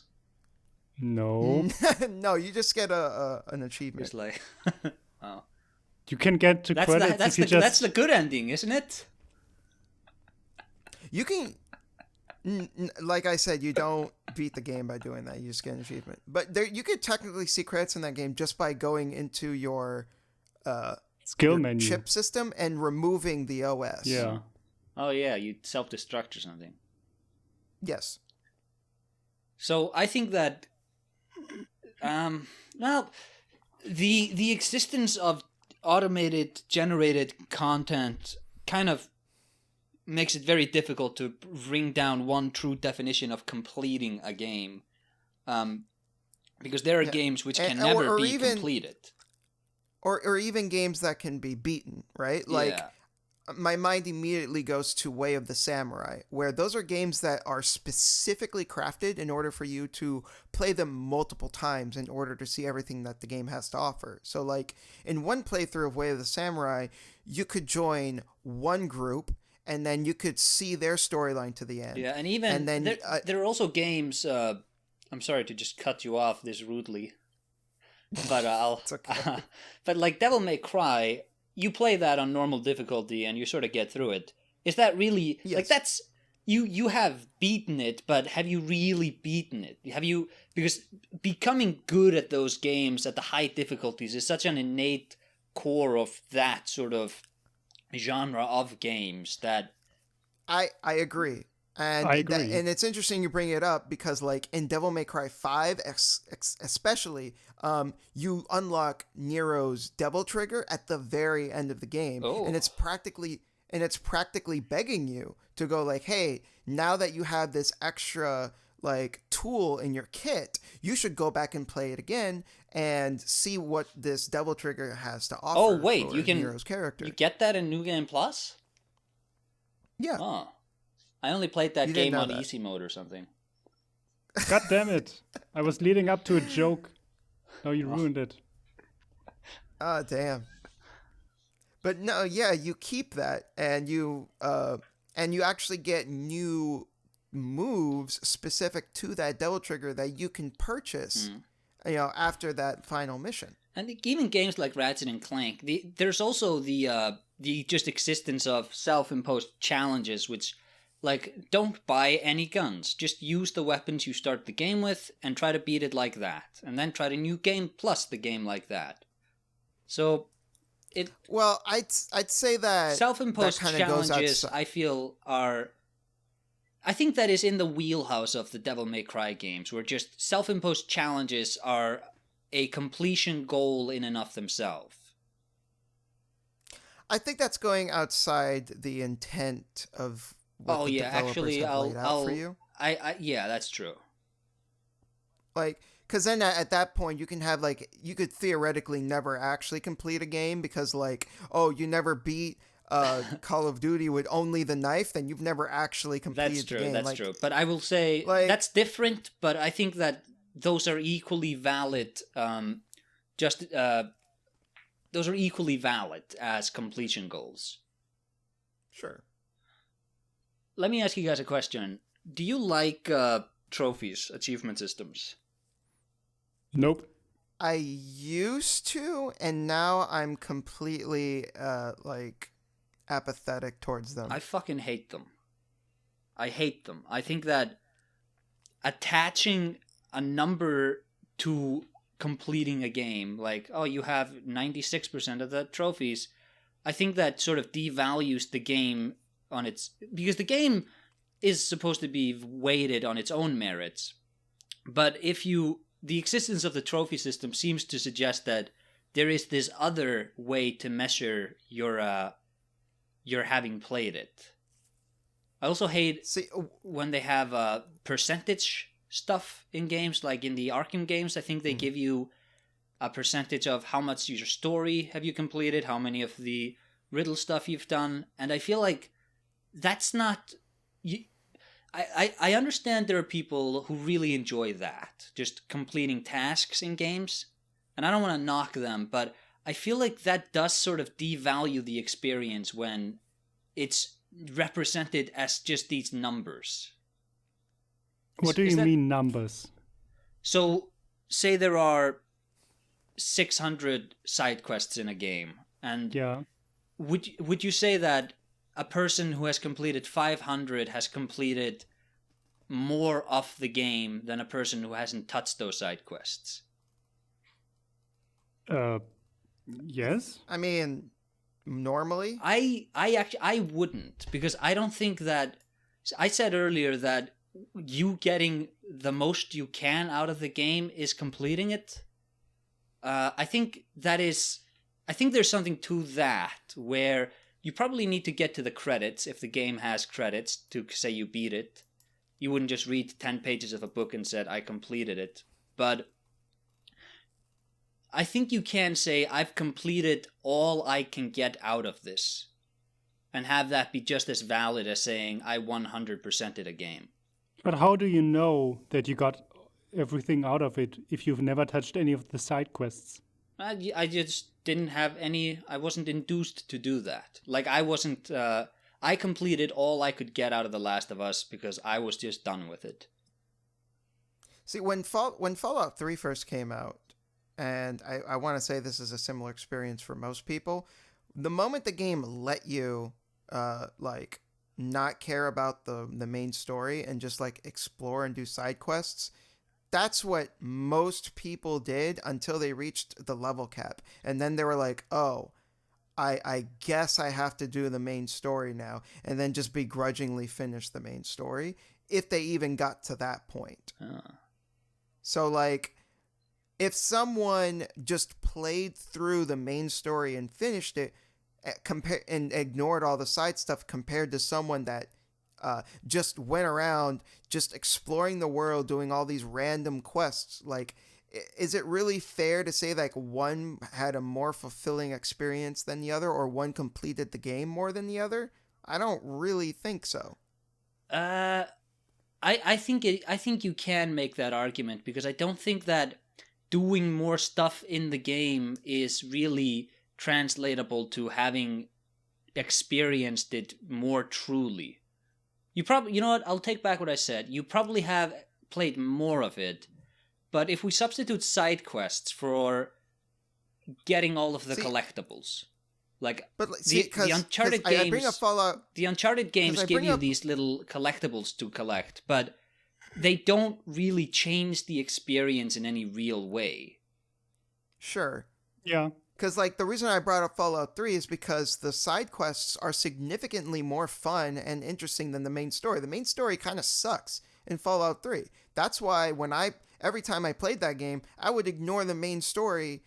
No. No, you just get an achievement. It's like, oh, you can get to credits if you just... That's the good ending, isn't it? You can, like I said, you don't beat the game by doing that. You just get an achievement. But you could technically see credits in that game just by going into your skill menu chip system and removing the OS. Yeah. Oh yeah, you self-destruct or something. Yes. So I think that, well, the existence of automated generated content kind of makes it very difficult to bring down one true definition of completing a game, because there are games which can never be completed, or even games that can be beaten, right? Like, my mind immediately goes to Way of the Samurai, where those are games that are specifically crafted in order for you to play them multiple times in order to see everything that the game has to offer. So, like, in one playthrough of Way of the Samurai, you could join one group, and then you could see their storyline to the end. Yeah, and then there are also games... I'm sorry to just cut you off this rudely, but It's okay. but like Devil May Cry... You play that on normal difficulty and you sort of get through it. Is that really... Yes. Like, that's... You have beaten it, but have you really beaten it? Have you... Because becoming good at those games at the high difficulties is such an innate core of that sort of genre of games that... I agree. And I agree. And it's interesting you bring it up because, like, in Devil May Cry 5, especially, you unlock Nero's Devil Trigger at the very end of the game, and it's practically begging you to go like, hey, now that you have this extra like tool in your kit, you should go back and play it again and see what this Devil Trigger has to offer. Oh wait, for you can Nero's character. You get that in New Game Plus? Yeah. Oh. I only played that game on easy mode or something. God damn it. I was leading up to a joke. No, you ruined it. Oh, damn. But no, yeah, you keep that and you actually get new moves specific to that Devil Trigger that you can purchase, after that final mission. And even games like Ratchet and Clank, there's also the just existence of self-imposed challenges, which Like, don't buy any guns. Just use the weapons you start the game with and try to beat it like that. And then try the new game plus the game like that. So, Well, I'd say that self-imposed that kind of goes challenges, outside. I feel, are... I think that is in the wheelhouse of the Devil May Cry games, where just self-imposed challenges are a completion goal in and of themselves. I think that's going outside the intent of what the developers have laid out for you. Yeah, that's true. Like, because then at that point you can have like, you could theoretically never actually complete a game because like, oh, you never beat Call of Duty with only the knife, then you've never actually completed the game. That's true. But I will say that's different, but I think that those are equally valid. Those are equally valid as completion goals. Sure. Let me ask you guys a question. Do you like trophies, achievement systems? Nope. I used to, and now I'm completely apathetic towards them. I fucking hate them. I hate them. I think that attaching a number to completing a game, like, oh, you have 96% of the trophies, I think that sort of devalues the game on its... Because the game is supposed to be weighted on its own merits. But the existence of the trophy system seems to suggest that there is this other way to measure your having played it. I also hate when they have percentage stuff in games, like in the Arkham games. I think they give you a percentage of how much your story have you completed, how many of the riddle stuff you've done, and I feel like that's not... I understand there are people who really enjoy that, just completing tasks in games, and I don't want to knock them, but I feel like that does sort of devalue the experience when it's represented as just these numbers. What do you mean numbers? So, say there are 600 side quests in a game, and would you say that a person who has completed 500 has completed more of the game than a person who hasn't touched those side quests? Yes. I mean, normally? I wouldn't, because I don't think that... I said earlier that you getting the most you can out of the game is completing it. I think there's something to that, where you probably need to get to the credits if the game has credits to say you beat it. You wouldn't just read 10 pages of a book and said, I completed it. But I think you can say, I've completed all I can get out of this, and have that be just as valid as saying, I 100%ed a game. But how do you know that you got everything out of it if you've never touched any of the side quests? I just didn't have any... I wasn't induced to do that. Like, I wasn't... I completed all I could get out of The Last of Us because I was just done with it. See, when Fallout 3 first came out, and I want to say this is a similar experience for most people, the moment the game let you, not care about the main story and just, explore and do side quests, that's what most people did until they reached the level cap. And then they were like, oh, I guess I have to do the main story now, and then just begrudgingly finish the main story, if they even got to that point. So, if someone just played through the main story and finished it, and ignored all the side stuff, compared to someone that just went around just exploring the world, doing all these random quests, is it really fair to say one had a more fulfilling experience than the other, or one completed the game more than the other? I don't really think so. I think you can make that argument, because I don't think that doing more stuff in the game is really translatable to having experienced it more truly. You know what? I'll take back what I said. You probably have played more of it, but if we substitute side quests for getting all of the collectibles, Like but see, the Uncharted games, I bring up Fallout. the Uncharted games give you these little collectibles to collect, but they don't really change the experience in any real way. Sure. Yeah. Because, like, the reason I brought up Fallout 3 is because the side quests are significantly more fun and interesting than the main story. The main story kind of sucks in Fallout 3. That's why every time I played that game, I would ignore the main story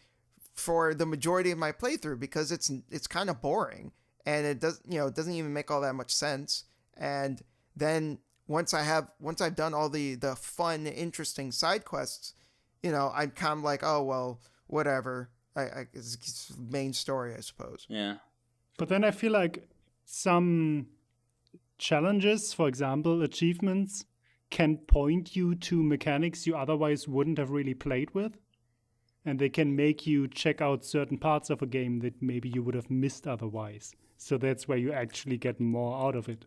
for the majority of my playthrough because it's kind of boring and it doesn't even make all that much sense. And then once I've done all the fun, interesting side quests, I'm kind of like, oh well, whatever. It's main story, I suppose. Yeah. But then I feel like some challenges, for example, achievements, can point you to mechanics you otherwise wouldn't have really played with. And they can make you check out certain parts of a game that maybe you would have missed otherwise. So that's where you actually get more out of it.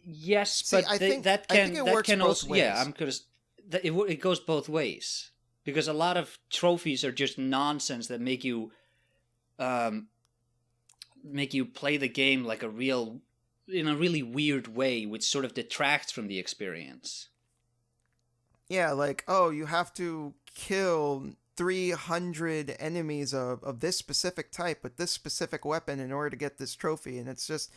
Yes, See, but I think it works both ways. Yeah, it goes both ways. Because a lot of trophies are just nonsense that make you play the game like in a really weird way, which sort of detracts from the experience. Yeah, like, oh, you have to kill 300 enemies of this specific type with this specific weapon in order to get this trophy, and it's just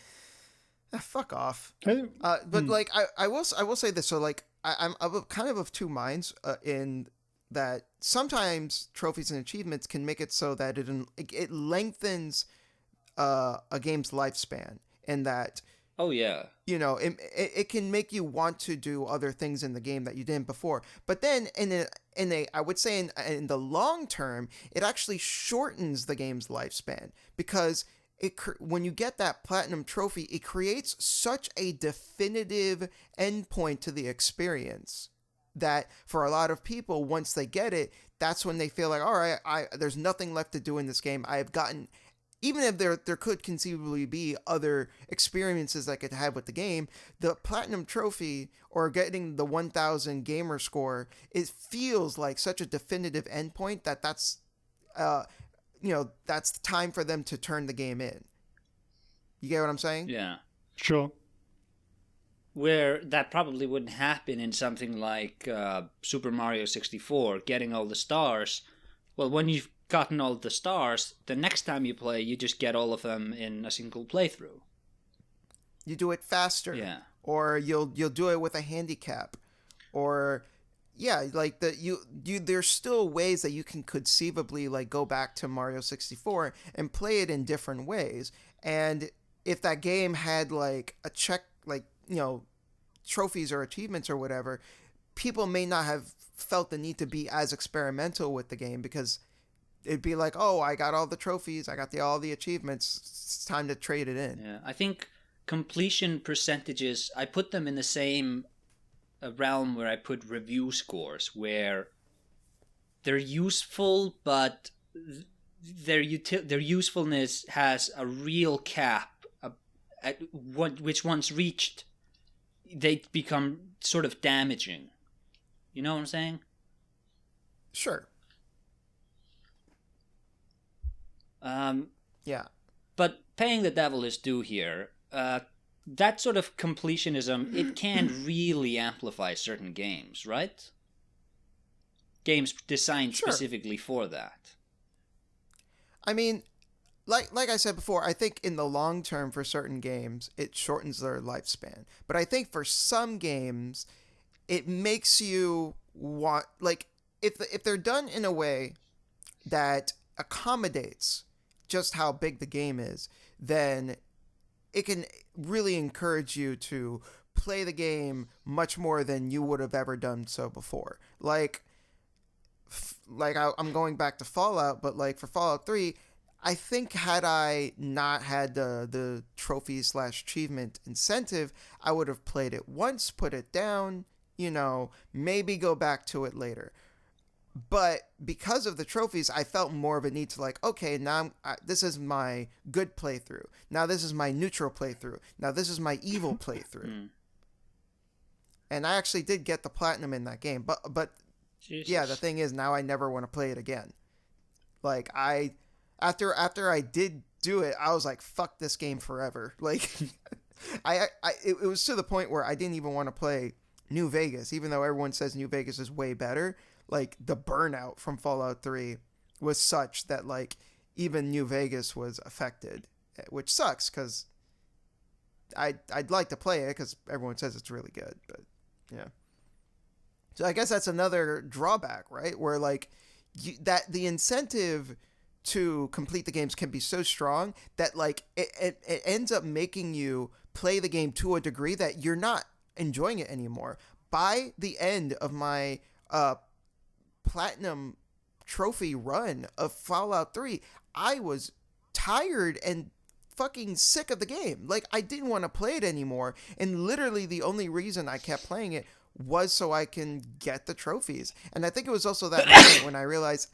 fuck off. But like, I will say this. So like, I'm kind of two minds in that sometimes trophies and achievements can make it so that it lengthens a game's lifespan, and that it can make you want to do other things in the game that you didn't before. But then I would say in the long term, it actually shortens the game's lifespan because when you get that platinum trophy, it creates such a definitive endpoint to the experience that for a lot of people, once they get it, that's when they feel like, all right, there's nothing left to do in this game. I have gotten, even if there could conceivably be other experiences I could have with the game, the platinum trophy or getting the 1000 gamer score, it feels like such a definitive endpoint that's that's the time for them to turn the game in. You get what I'm saying? Yeah. Sure. Where that probably wouldn't happen in something like Super Mario 64, getting all the stars. Well, when you've gotten all the stars, the next time you play, you just get all of them in a single playthrough. You do it faster. Yeah. Or you'll do it with a handicap. Or like there's still ways that you can conceivably like go back to Mario 64 and play it in different ways. And if that game had like a check, like, trophies or achievements or whatever, people may not have felt the need to be as experimental with the game because it'd be like, oh, I got all the trophies, I got all the achievements, it's time to trade it in. Yeah, I think completion percentages, I put them in the same realm where I put review scores, where they're useful, but their usefulness has a real cap. Which once reached, they become sort of damaging. You know what I'm saying? Sure. Yeah. But paying the devil his due here, that sort of completionism, it can really amplify certain games, right? Games designed specifically for that. I mean, like I said before, I think in the long term for certain games, it shortens their lifespan. But I think for some games, it makes you want, like, if they're done in a way that accommodates just how big the game is, then it can really encourage you to play the game much more than you would have ever done so before. Like I'm going back to Fallout, but like for Fallout 3, I think had I not had the trophy/achievement incentive, I would have played it once, put it down, maybe go back to it later. But because of the trophies, I felt more of a need to like, okay, now this is my good playthrough. Now this is my neutral playthrough. Now this is my evil playthrough. And I actually did get the platinum in that game. But yeah, the thing is, now I never want to play it again. Like after I did do it, I was like, fuck this game forever. Like, it was to the point where I didn't even want to play New Vegas, even though everyone says New Vegas is way better. Like, the burnout from Fallout 3 was such that, like, even New Vegas was affected, which sucks because I'd like to play it because everyone says it's really good, but yeah. So I guess that's another drawback, right? Where like that the incentive to complete the games can be so strong that like it ends up making you play the game to a degree that you're not enjoying it anymore. By the end of my platinum trophy run of Fallout 3, I was tired and fucking sick of the game. Like, I didn't want to play it anymore, and literally the only reason I kept playing it was so I can get the trophies. And I think it was also that moment when I realized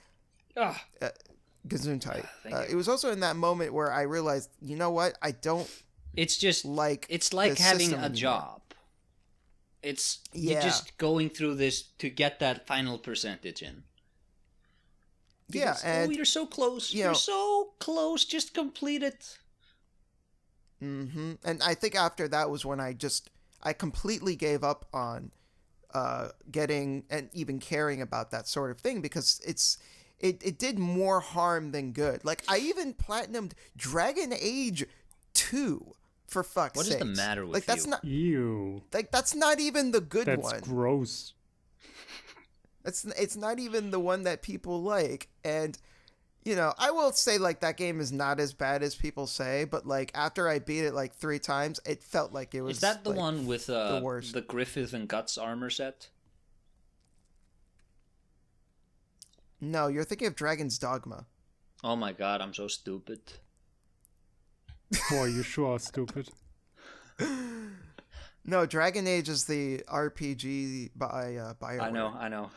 Gesundheit. It was also in that moment where I realized, you know what, I don't it's like having a job. It's you're just going through this to get that final percentage in. Because, and you're so close. You're so close. Just complete it. Mm-hmm. And I think after that was when I completely gave up on getting and even caring about that sort of thing, because it did more harm than good. Like, I even platinumed Dragon Age 2, for fuck's sake. What is the matter with like, that's you? Not, Ew. like, that's not even the good one. That's gross. It's not even the one that people like. And, you know, I will say, like, that game is not as bad as people say, but, like, after I beat it, like, 3 times, it felt like it was, Is that the like, one with the worst. the Griffith and Guts armor set? No, you're thinking of Dragon's Dogma. Oh my god, I'm so stupid. Boy, you sure are stupid. No, Dragon Age is the RPG by BioWare. I know.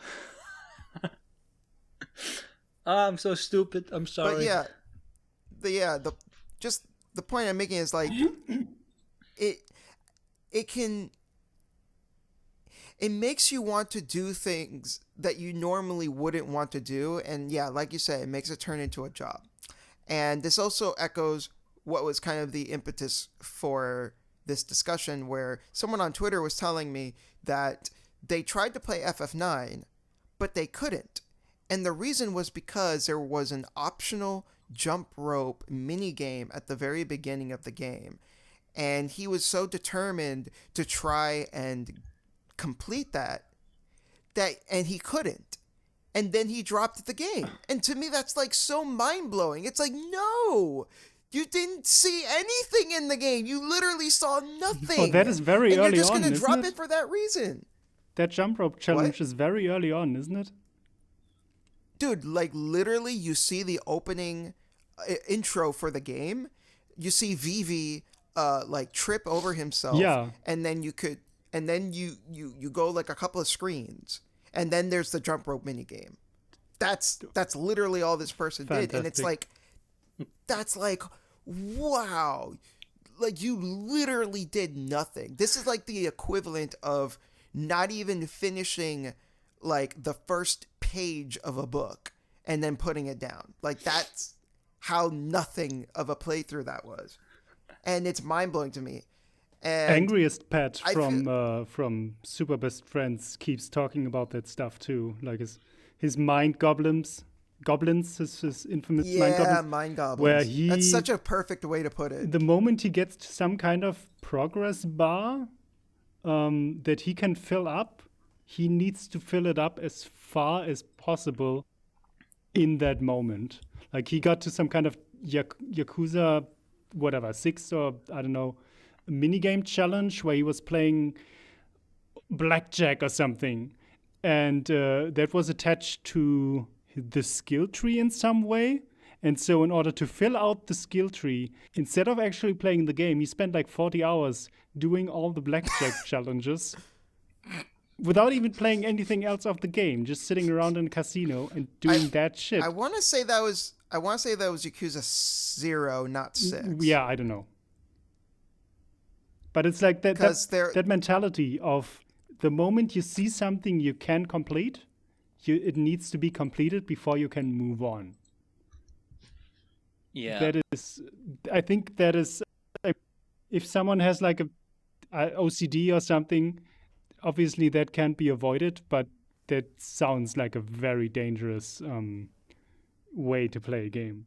I'm so stupid. I'm sorry. But the point I'm making is, like, it makes you want to do things that you normally wouldn't want to do, and like you say, it makes it turn into a job. And this also echoes what was kind of the impetus for this discussion, where someone on Twitter was telling me that they tried to play FF9, but they couldn't. And the reason was because there was an optional jump rope mini game at the very beginning of the game. And he was so determined to try and complete that and he couldn't. And then he dropped the game. And to me, that's like so mind-blowing. It's like, no! You didn't see anything in the game. You literally saw nothing. Oh, that is very early on, and you're just going to drop it? it for that reason. That jump rope challenge is very early on, isn't it? Dude, like, literally, you see the opening intro for the game. You see Vivi, like, trip over himself. Yeah. And then you go, like, a couple of screens. And then there's the jump rope minigame. That's literally all this person did. And it's like, that's like, wow. Like, you literally did nothing. This is like the equivalent of not even finishing, like, the first page of a book and then putting it down. Like, that's how nothing of a playthrough that was. And it's mind-blowing to me. And Angriest Pat from Super Best Friends keeps talking about that stuff too. Like his mind goblins, his infamous mind goblins. Yeah, mind goblins. Where that's such a perfect way to put it. The moment he gets to some kind of progress bar that he can fill up, he needs to fill it up as far as possible in that moment. Like, he got to some kind of Yakuza, whatever, 6 or I don't know, minigame challenge where he was playing blackjack or something, and that was attached to the skill tree in some way. And so in order to fill out the skill tree, instead of actually playing the game, he spent like 40 hours doing all the blackjack challenges without even playing anything else of the game, just sitting around in a casino and doing that shit. I want to say that was Yakuza 0, not 6. Yeah, I don't know. But it's like that mentality of the moment you see something you can complete, it needs to be completed before you can move on. Yeah. That is, I think that is, if someone has like a OCD or something, obviously that can't be avoided, but that sounds like a very dangerous way to play a game.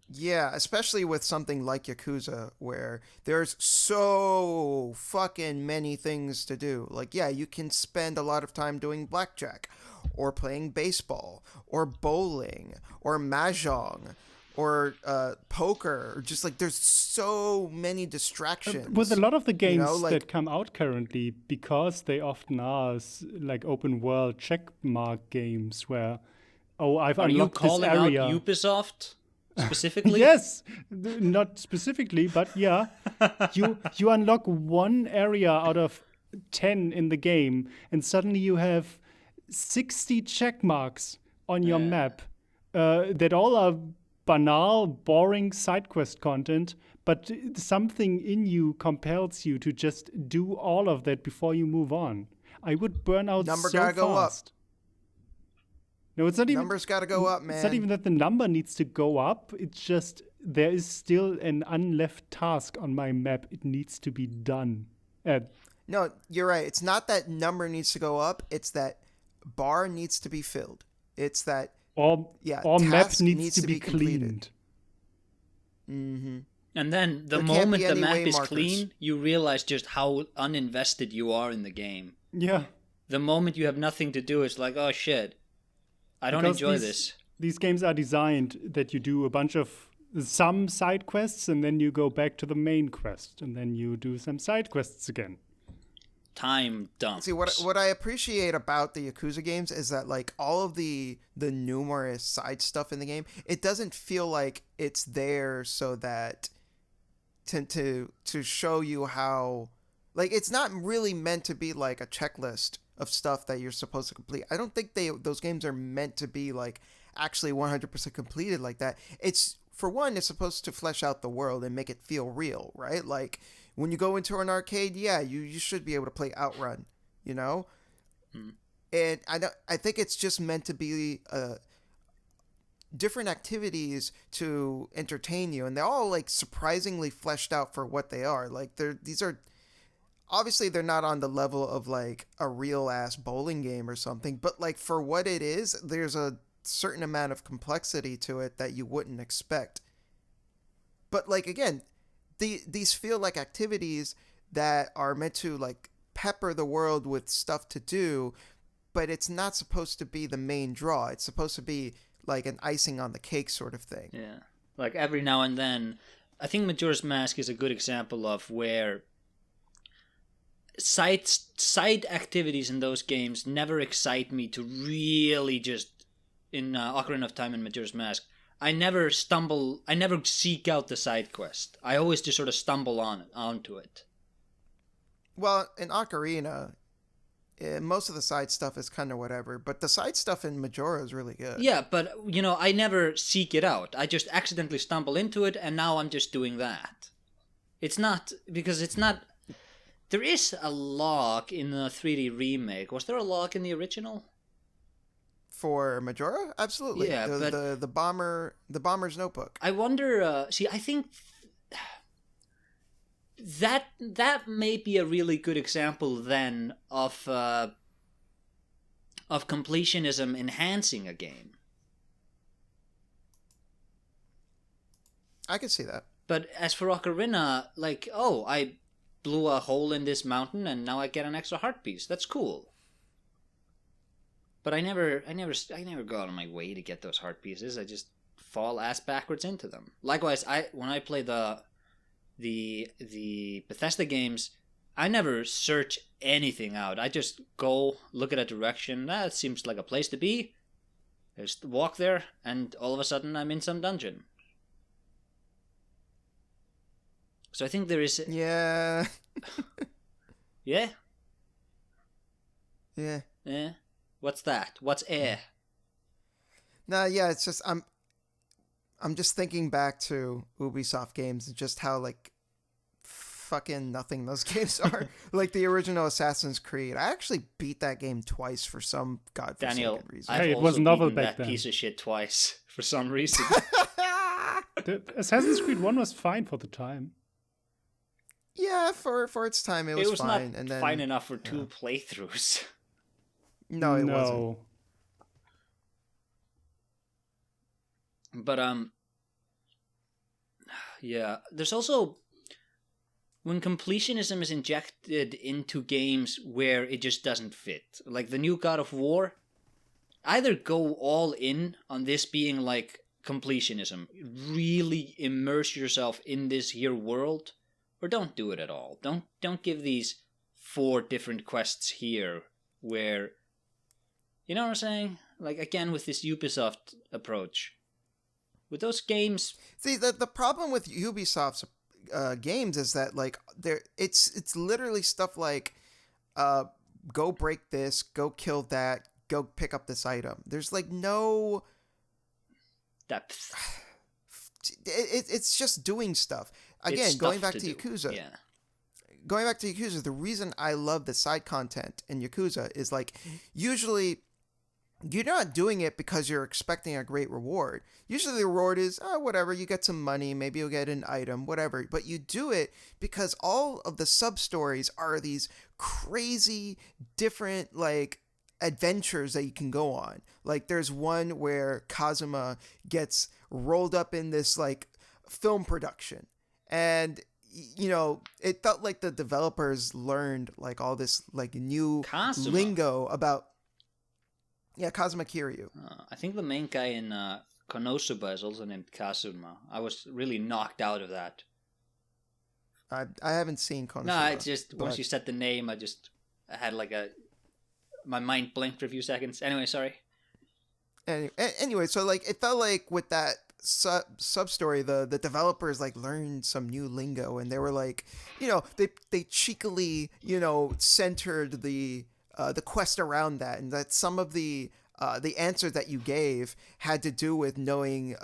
Yeah, especially with something like Yakuza, where there's so fucking many things to do. Like, yeah, you can spend a lot of time doing blackjack, or playing baseball, or bowling, or mahjong, or poker. Or just like, there's so many distractions. With a lot of the games like, that come out currently, because they often are like open world check mark games where, oh, I've Are you unlocked this calling out area. Ubisoft specifically? Yes, not specifically, but yeah, you unlock one area out of 10 in the game, and suddenly you have 60 check marks on your map that all are banal, boring side quest content, but something in you compels you to just do all of that before you move on. I would burn out number so gotta fast. go up. No, it's not even. Numbers gotta go up, man. It's not even that the number needs to go up. It's just there is still an unleft task on my map. It needs to be done. No, you're right. It's not that number needs to go up. It's that bar needs to be filled. It's that or map task needs to be completed. cleaned. Mm-hmm. And then the There can't moment be the any map way is markers. clean, you realize just how uninvested you are in the game. Yeah. The moment you have nothing to do, it's like, oh shit, I don't Because enjoy this. These games are designed that you do a bunch of some side quests and then you go back to the main quest and then you do some side quests again. Time dumps. See, what I appreciate about the Yakuza games is that, like, all of the numerous side stuff in the game, it doesn't feel like it's there so that to show you how, like, it's not really meant to be like a checklist of stuff that you're supposed to complete. I don't think those games are meant to be like actually 100% completed like that. It's, for one, it's supposed to flesh out the world and make it feel real, right? Like, when you go into an arcade, yeah, you should be able to play Outrun, you know? And I think it's just meant to be different activities to entertain you, and they're all like surprisingly fleshed out for what they are. Like, these are obviously they're not on the level of like a real ass bowling game or something, but like for what it is, there's a certain amount of complexity to it that you wouldn't expect. But like, again, these feel like activities that are meant to like pepper the world with stuff to do, but it's not supposed to be the main draw. It's supposed to be like an icing on the cake sort of thing. Yeah. Like every now and then, I think Majora's Mask is a good example of where side activities in those games never excite me to really just, in Ocarina of Time and Majora's Mask, I never seek out the side quest. I always just sort of stumble onto it. Well, in Ocarina, most of the side stuff is kind of whatever, but the side stuff in Majora is really good. Yeah, but, I never seek it out. I just accidentally stumble into it, and now I'm just doing that. It's not, because it's not... There is a log in the 3D remake. Was there a log in the original? For Majora? Absolutely. Yeah, the Bomber's Notebook. I wonder, I think that may be a really good example then of completionism enhancing a game. I could see that. But as for Ocarina, like, oh, I blew a hole in this mountain and now I get an extra heart piece. That's cool. But I never go out of my way to get those heart pieces. I just fall ass backwards into them. Likewise, when I play the Bethesda games, I never search anything out. I just go look at a direction. That seems like a place to be. I just walk there, and all of a sudden I'm in some dungeon. So I think there is... Yeah. Yeah? Yeah. Yeah? What's that? What's air? No, yeah, it's just I'm just thinking back to Ubisoft games and just how like fucking nothing those games are. Like the original Assassin's Creed. I actually beat that game twice for some godforsaken Daniel, reason. I've Hey, it also was novel beaten back that then. piece of shit twice for some reason. The Assassin's Creed 1 was fine for the time. Yeah, for its time, it was fine. not And then, fine enough for 2 playthroughs. No, it wasn't. But yeah, there's also when completionism is injected into games where it just doesn't fit. Like the new God of War, either go all in on this being like completionism, really immerse yourself in this here world, or don't do it at all. Don't give these 4 different quests here where, you know what I'm saying? Like again with this Ubisoft approach. With those games, See, the problem with Ubisoft's games is that like it's literally stuff like go break this, go kill that, go pick up this item. There's like no depth. It's just doing stuff. Again, It's going stuff back to do. Yakuza. Yeah. Going back to Yakuza, the reason I love the side content in Yakuza is like usually you're not doing it because you're expecting a great reward. Usually the reward is, whatever, you get some money, maybe you'll get an item, whatever. But you do it because all of the sub-stories are these crazy, different, like, adventures that you can go on. Like, there's one where Kazuma gets rolled up in this, like, film production. And, you know, it felt like the developers learned, like, all this, like, new Kazuma. lingo about... Yeah, Kazuma Kiryu. I think the main guy in Konosuba is also named Kazuma. I was really knocked out of that. I haven't seen Konosuba. No, I just once you said the name, I had like my mind blinked for a few seconds. Anyway, sorry. Anyway, so like it felt like with that sub story, the developers like learned some new lingo, and they were like, you know, they cheekily, you know, centered the quest around that, and that some of the answers that you gave had to do with knowing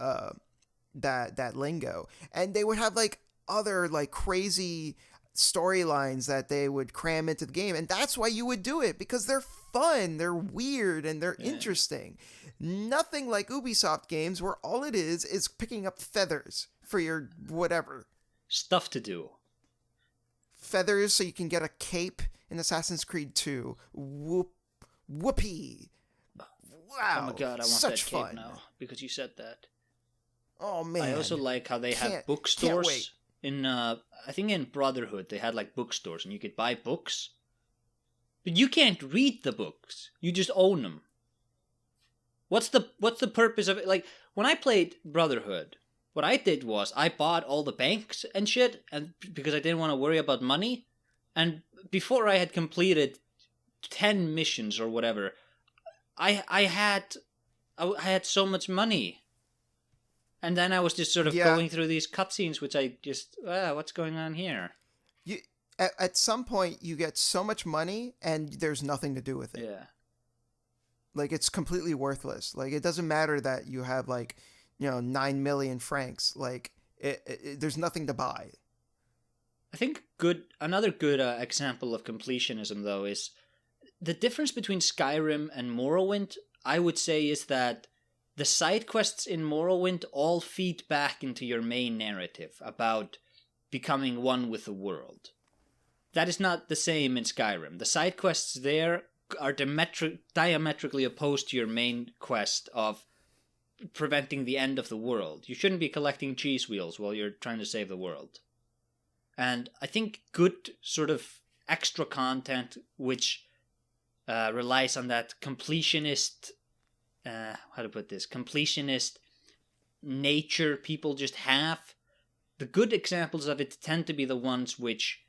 that lingo, and they would have like other like crazy storylines that they would cram into the game, and that's why you would do it, because they're fun, they're weird, and they're interesting. Nothing like Ubisoft games where all it is picking up feathers for your whatever Stuff to do. feathers so you can get a cape in Assassin's Creed 2. Whoopee. Wow. Oh my god, I want such that cape fun now because you said that. Oh man. I also like how they have Can't bookstores wait. in I think in Brotherhood they had like bookstores and you could buy books. But you can't read the books. You just own them. What's the purpose of it? Like when I played Brotherhood, what I did was I bought all the banks and shit, and because I didn't want to worry about money, and before I had completed 10 missions or whatever, I had so much money. And then I was just sort of going through these cutscenes, which I just, what's going on here? You at some point you get so much money and there's nothing to do with it. Yeah. Like it's completely worthless. Like it doesn't matter that you have like, you know, 9 million francs. Like there's nothing to buy. I think another good example of completionism though is the difference between Skyrim and Morrowind. I would say is that the side quests in Morrowind all feed back into your main narrative about becoming one with the world. That is not the same in Skyrim. The side quests there are diametrically opposed to your main quest of preventing the end of the world. You shouldn't be collecting cheese wheels while you're trying to save the world. And I think good sort of extra content which relies on that completionist completionist nature people just have. The good examples of it tend to be the ones which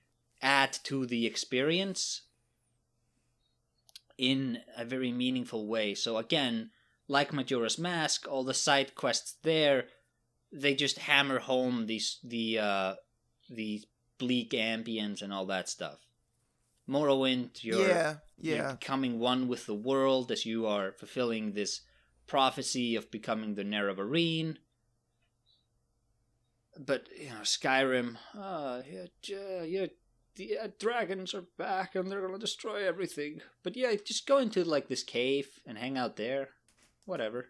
add to the experience in a very meaningful way. So again, like Majora's Mask, all the side quests there, they just hammer home the bleak ambience and all that stuff. Morrowind, you're becoming one with the world as you are fulfilling this prophecy of becoming the Nerevarine. but Skyrim. The dragons are back and they're gonna destroy everything. But yeah, just go into like this cave and hang out there. Whatever.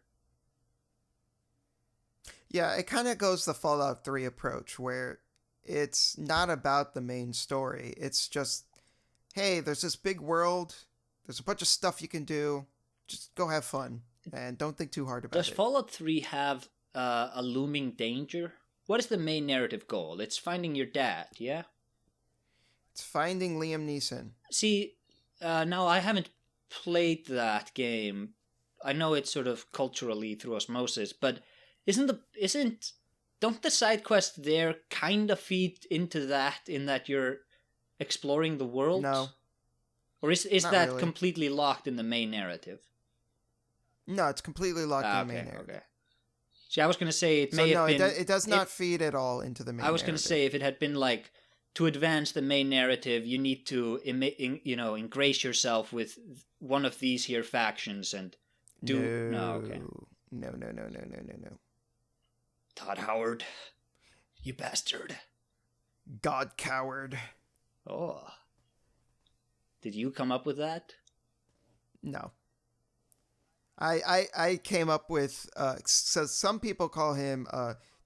Yeah, it kind of goes the Fallout 3 approach where it's not about the main story. It's just, hey, there's this big world. There's a bunch of stuff you can do. Just go have fun and don't think too hard about it. Does Fallout 3 have a looming danger? What is the main narrative goal? It's finding your dad, yeah? It's finding Liam Neeson. See, now I haven't played that game. I know it's sort of culturally through osmosis, but don't the side quests there kind of feed into that in that you're exploring the world? No. Or is that really completely locked in the main narrative? No, it's completely locked in the main narrative. Okay. See, I was going to say it may have been... it does not feed at all into the main narrative. I was going to say if it had been like, to advance the main narrative, you need to ingrace yourself with one of these here factions and do... No, okay. No. Todd Howard, you bastard. God coward. Oh. Did you come up with that? No. I came up with, so some people call him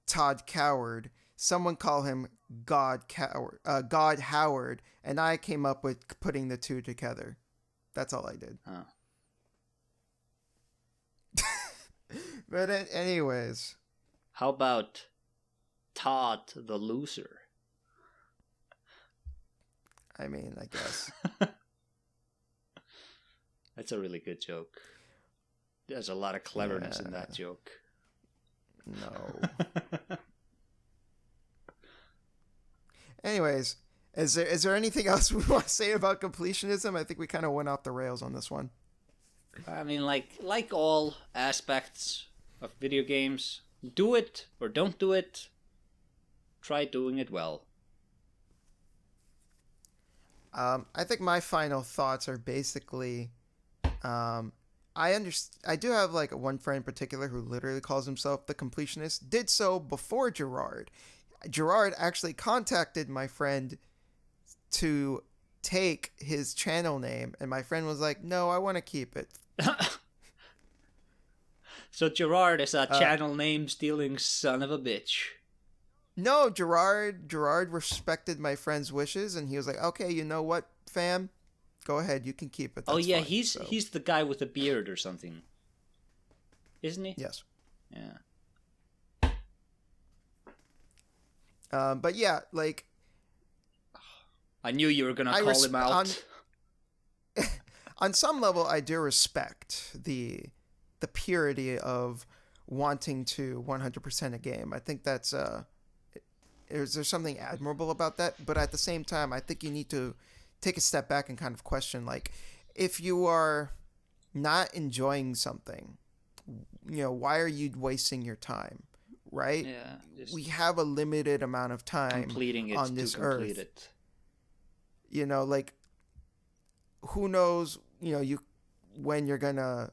Todd Coward. Someone call him God Howard. And I came up with putting the two together. That's all I did. Oh. But anyways. How about Todd the Loser? I mean, I guess. That's a really good joke. There's a lot of cleverness in that joke. No. Anyways, is there anything else we want to say about completionism? I think we kind of went off the rails on this one. I mean, like all aspects of video games, do it or don't do it. Try doing it well. I think my final thoughts are basically, I do have like one friend in particular who literally calls himself the completionist. Did so before Gerard. Gerard actually contacted my friend to take his channel name, and my friend was like, "No, I want to keep it." So Gerard is a channel name stealing son of a bitch. No, Gerard respected my friend's wishes, and he was like, "Okay, you know what, fam? Go ahead, you can keep it." That's fine. He's the guy with the beard or something, isn't he? Yes. Yeah. But yeah, like, I knew you were gonna call him out. On some level, I do respect the purity of wanting to 100% a game. I think that's there's something admirable about that. But at the same time, I think you need to take a step back and kind of question, like, if you are not enjoying something, why are you wasting your time? Right? Yeah. We have a limited amount of time completing it on this to complete earth. It. Like, who knows, when you're gonna,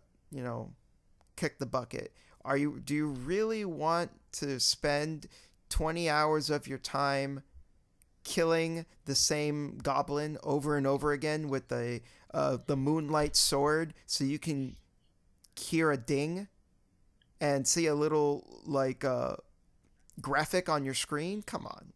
kick the bucket. Do you really want to spend 20 hours of your time killing the same goblin over and over again with the moonlight sword so you can hear a ding and see a little like graphic on your screen? Come on.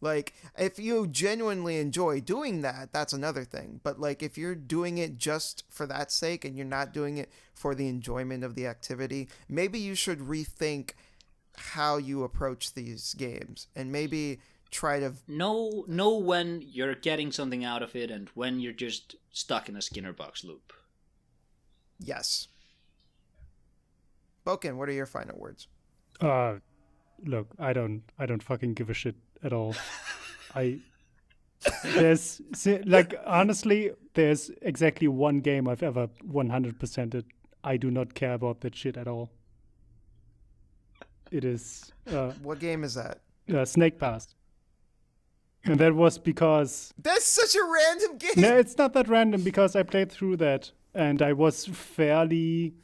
Like, if you genuinely enjoy doing that, that's another thing. But like, if you're doing it just for that sake and you're not doing it for the enjoyment of the activity, maybe you should rethink how you approach these games and maybe try to know when you're getting something out of it and when you're just stuck in a Skinner box loop. Yes. Boken, what are your final words? Look, I don't fucking give a shit at all. Honestly, there's exactly one game I've ever 100%ed. I do not care about that shit at all. It is... what game is that? Snake Pass. And that was because... That's such a random game! No, it's not that random because I played through that and I was fairly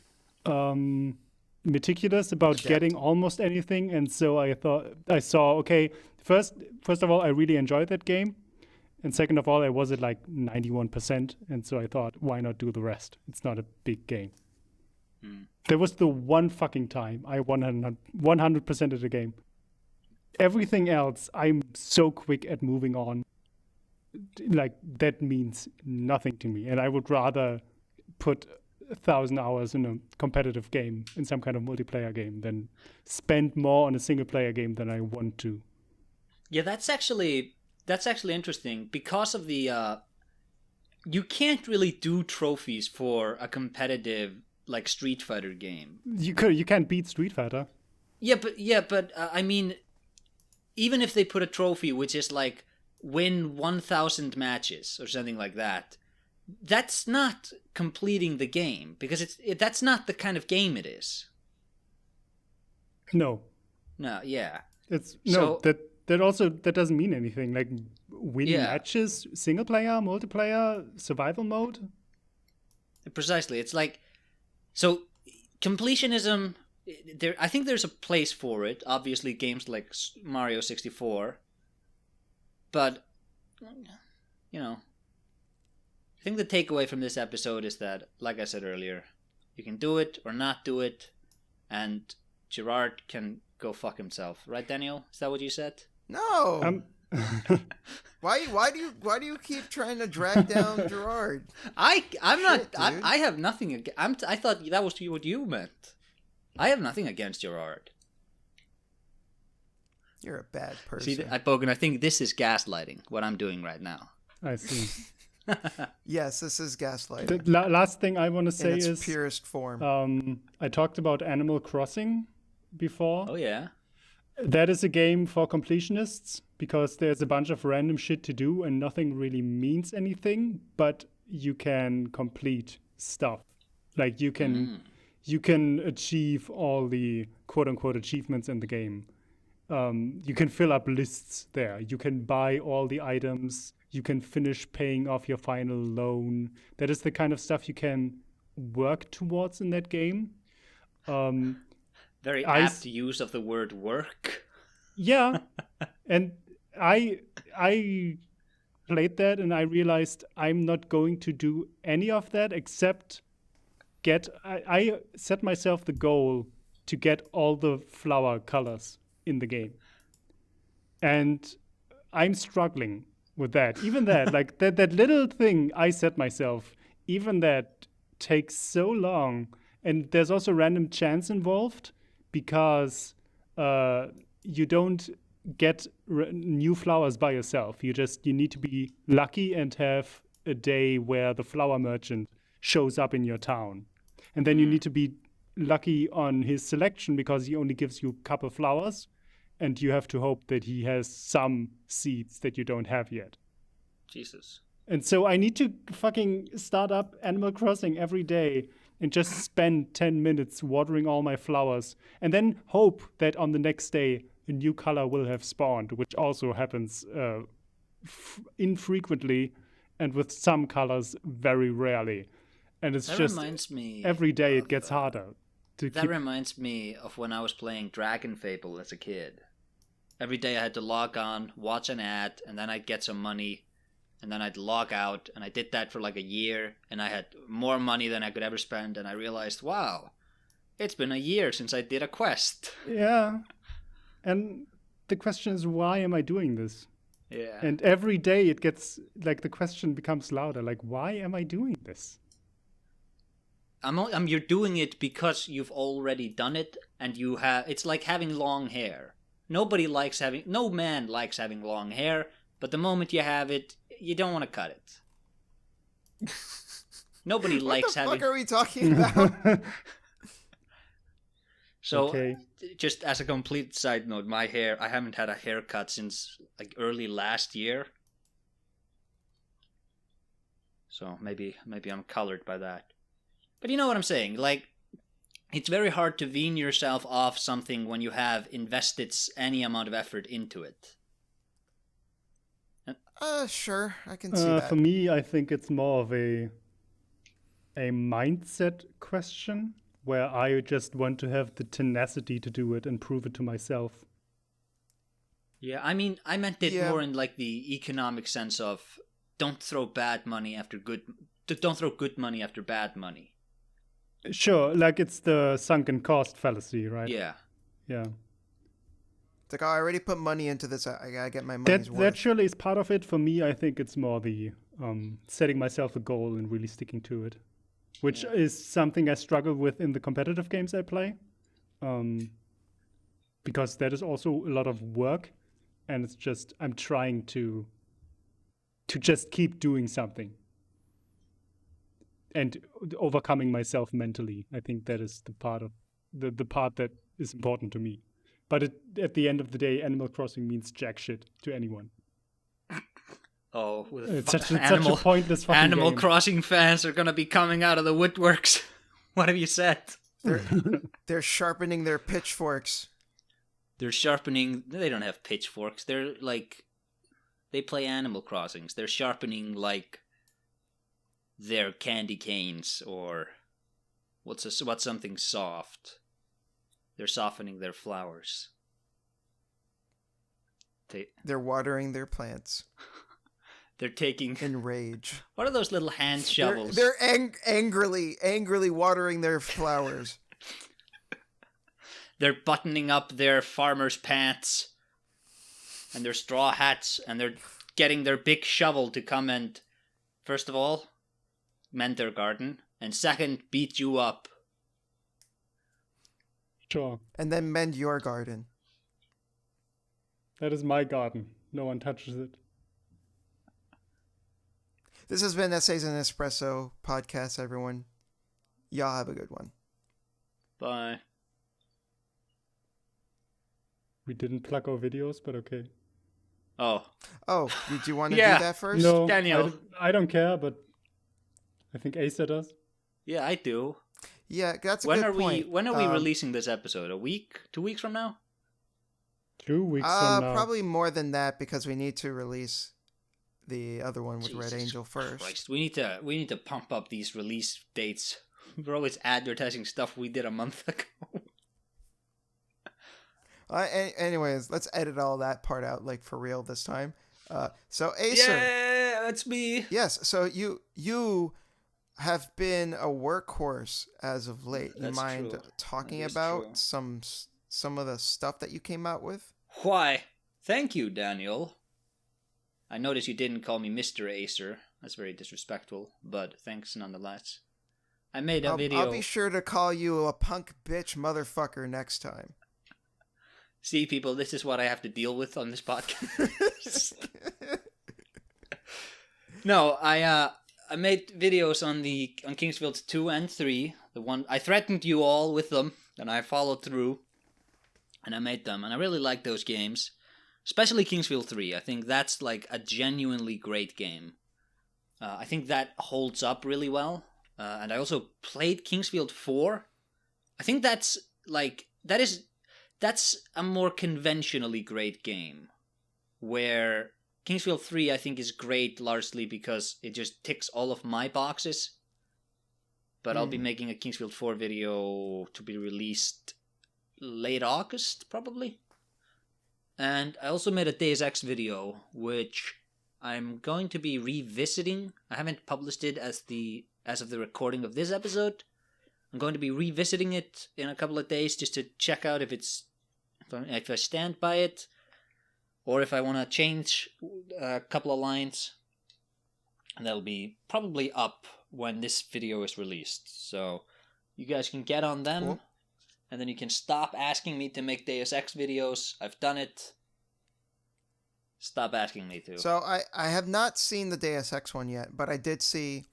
meticulous about getting almost anything, and so I saw, okay, first of all, I really enjoyed that game, and second of all, I was at like 91%, and so I thought, why not do the rest? It's not a big game. There was the one fucking time I 100% of the game. Everything else, I'm so quick at moving on. Like, that means nothing to me, and I would rather put 1,000 hours in a competitive game, in some kind of multiplayer game, than spend more on a single player game than I want to. Yeah, that's actually interesting because of the you can't really do trophies for a competitive like Street Fighter game. You can't beat Street Fighter. Yeah, but I mean, even if they put a trophy which is like win 1,000 matches or something like that, that's not completing the game because that's not the kind of game it is. No, yeah. That doesn't mean anything. Like winning matches, single player, multiplayer, survival mode. Precisely. It's like, so completionism. I think there's a place for it. Obviously, games like Mario 64. But you know, I think the takeaway from this episode is that, like I said earlier, you can do it or not do it, and Gerard can go fuck himself. Right, Daniel? Is that what you said? No. Why do you keep trying to drag down Gerard? I'm not. I have nothing. I thought that was what you meant. I have nothing against Gerard. You're a bad person. See, Bogan, I think this is gaslighting. What I'm doing right now. I see. Yes, this is gaslighting. The last thing I want to say in its is purest form. I talked about Animal Crossing before. Oh yeah. That is a game for completionists because there's a bunch of random shit to do and nothing really means anything, but you can complete stuff. Like you can achieve all the quote unquote achievements in the game. You can fill up lists there. You can buy all the items. You can finish paying off your final loan. That is the kind of stuff you can work towards in that game. Very apt use of the word work. Yeah. And I played that and I realized I'm not going to do any of that except I set myself the goal to get all the flower colors in the game. And I'm struggling with that. Even that, like that little thing I set myself, even that takes so long. And there's also random chance involved because you don't get new flowers by yourself. You need to be lucky and have a day where the flower merchant shows up in your town. And then you need to be lucky on his selection because he only gives you a couple flowers. And you have to hope that he has some seeds that you don't have yet. Jesus. And so I need to fucking start up Animal Crossing every day and just spend 10 minutes watering all my flowers and then hope that on the next day a new color will have spawned, which also happens infrequently and with some colors very rarely. And it's reminds me every day it gets harder. Reminds me of when I was playing Dragon Fable as a kid. Every day I had to log on, watch an ad, and then I'd get some money, and then I'd log out, and I did that for like a year, and I had more money than I could ever spend, and I realized, wow, it's been a year since I did a quest. Yeah. And the question is, why am I doing this? Yeah. And every day it gets, like, the question becomes louder, like, why am I doing this? You're doing it because you've already done it, and it's like having long hair. No man likes having long hair, but the moment you have it, you don't want to cut it. Nobody likes having... What the fuck are we talking about? So, okay. Just as a complete side note, my hair, I haven't had a haircut since like early last year. So maybe I'm colored by that. But you know what I'm saying, like, it's very hard to wean yourself off something when you have invested any amount of effort into it. Sure, I can see that. For me, I think it's more of a mindset question. where I just want to have the tenacity to do it and prove it to myself. Yeah, I mean, I meant it Yeah. more in like the economic sense of don't throw bad money after good. Don't throw good money after bad money. Sure, like it's the sunken cost fallacy, right? Yeah. Yeah. It's like, oh, I already put money into this. I gotta get my money's That worth. surely is part of it. For me, I think it's more the setting myself a goal and really sticking to it, which is something I struggle with in the competitive games I play, because that is also a lot of work, and it's just I'm trying to just keep doing something and overcoming myself mentally. I think that is the part of the part that is important to me. But at the end of the day, Animal Crossing means jack shit to anyone. Oh, with It's such a pointless fucking Animal game. Crossing fans are gonna be coming out of the woodworks. What have you said? They're sharpening their pitchforks. They're sharpening. They don't have pitchforks. They're like, they play Animal Crossings. They're sharpening like their candy canes or what's something soft. They're softening their flowers. They're watering their plants They're taking. in rage. What are those little hand shovels? They're angrily watering their flowers. They're buttoning up their farmer's pants and their straw hats, and they're getting their big shovel to come and, first of all, mend their garden, and second, beat you up. Sure. And then mend your garden. That is my garden. No one touches it. This has been Essays in Espresso podcast, everyone. Y'all have a good one. Bye. We didn't plug our videos, but okay. Oh, Did you want to Yeah. do that first? No, Daniel. I don't care, but I think Asa does. yeah, I do. Yeah, that's a When good are point. we releasing this episode? A week? 2 weeks from now? 2 weeks from now. Probably more than that because we need to release the other one with Jesus Red Angel first. Christ, we need to pump up these release dates. We're always advertising stuff we did a month ago. Anyways, let's edit all that part out, like for real this time. So Acer, Yeah, that's me. yes. So you have been a workhorse as of late. You That's mind true. talking That is about true. some of the stuff that you came out with? Why? Thank you, Daniel. I noticed you didn't call me Mr. Acer. That's very disrespectful, but thanks nonetheless. I made a video. I'll be sure to call you a punk bitch motherfucker next time. See, people, this is what I have to deal with on this podcast. No, I made videos on Kingsfield 2 and 3. The one I threatened you all with them, and I followed through, and I made them, and I really like those games, especially Kingsfield 3. I think that's like a genuinely great game. I think that holds up really well, and I also played Kingsfield 4. I think that's a more conventionally great game, where Kingsfield 3 I think is great largely because it just ticks all of my boxes. But I'll be making a Kingsfield 4 video to be released late August, probably. And I also made a Deus Ex video, which I'm going to be revisiting. I haven't published it as of the recording of this episode. I'm going to be revisiting it in a couple of days just to check out if I stand by it, or if I want to change a couple of lines. And that'll be probably up when this video is released. So you guys can get on them, Cool. and then you can stop asking me to make Deus Ex videos. I've done it. Stop asking me to. So I have not seen the Deus Ex one yet, but I did see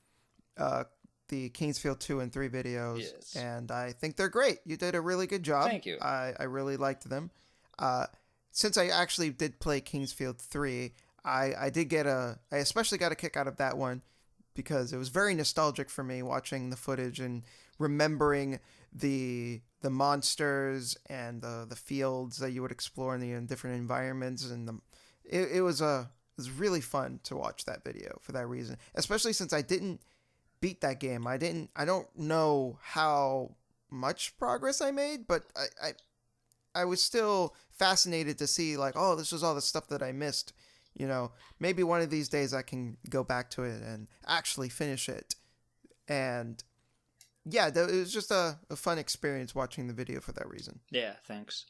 the Kingsfield 2 and 3 videos, Yes. and I think they're great. You did a really good job. Thank you. I really liked them. Since I actually did play Kingsfield 3, I especially got a kick out of that one because it was very nostalgic for me watching the footage and remembering the monsters and the fields that you would explore in the different environments, and it was really fun to watch that video for that reason, especially since I didn't beat that game. I don't know how much progress I made, but I was still fascinated to see, like, oh, this was all the stuff that I missed. You know, maybe one of these days I can go back to it and actually finish it. And yeah, it was just a fun experience watching the video for that reason. Yeah, thanks.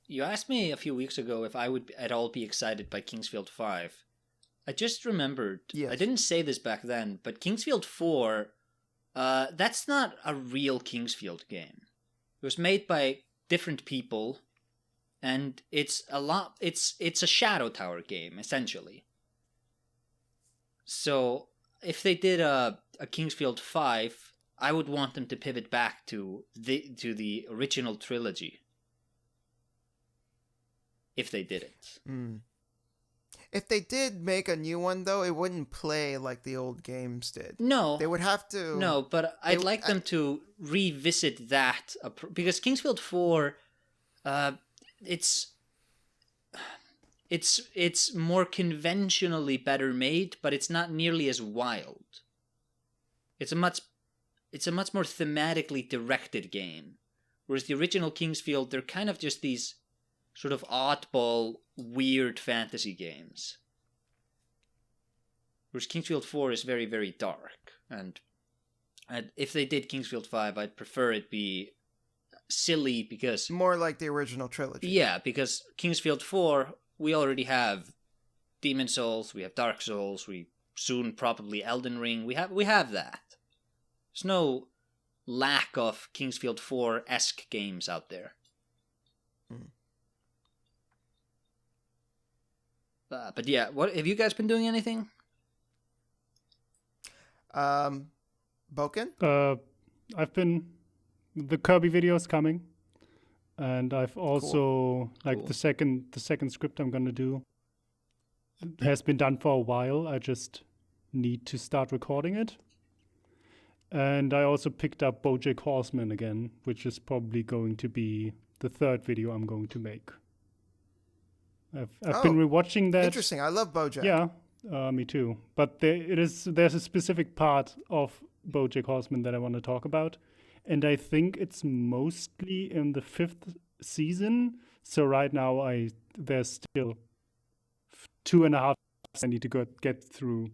You asked me a few weeks ago if I would at all be excited by Kingsfield 5. I just remembered, yes. I didn't say this back then, but Kingsfield 4, that's not a real Kingsfield game. It was made by different people, and it's a Shadow Tower game, essentially. So, if they did a Kingsfield 5, I would want them to pivot back to the original trilogy. If they did it. If they did make a new one, though, it wouldn't play like the old games did. No. They would have to... No, but I'd like them to revisit that. Because Kingsfield 4, it's more conventionally better made, but it's not nearly as wild. It's a much more thematically directed game. Whereas the original Kingsfield, they're kind of just these sort of oddball, weird fantasy games. Whereas Kingsfield 4 is very, very dark. And if they did Kingsfield 5, I'd prefer it be silly because... More like the original trilogy. Yeah, because Kingsfield 4, we already have Demon Souls, we have Dark Souls, we soon probably Elden Ring. We have that. There's no lack of Kingsfield 4-esque games out there. But yeah, what have you guys been doing? Anything? Boken? I've been the Kirby videos coming, and I've also the second script I'm gonna do has been done for a while. I just need to start recording it. And I also picked up BoJack Horseman again, which is probably going to be the third video I'm going to make. I've been rewatching that. Interesting. I love BoJack. Yeah, me too. But there's a specific part of BoJack Horseman that I want to talk about, and I think it's mostly in the 5th season. So right now there's still 2.5 I need to get through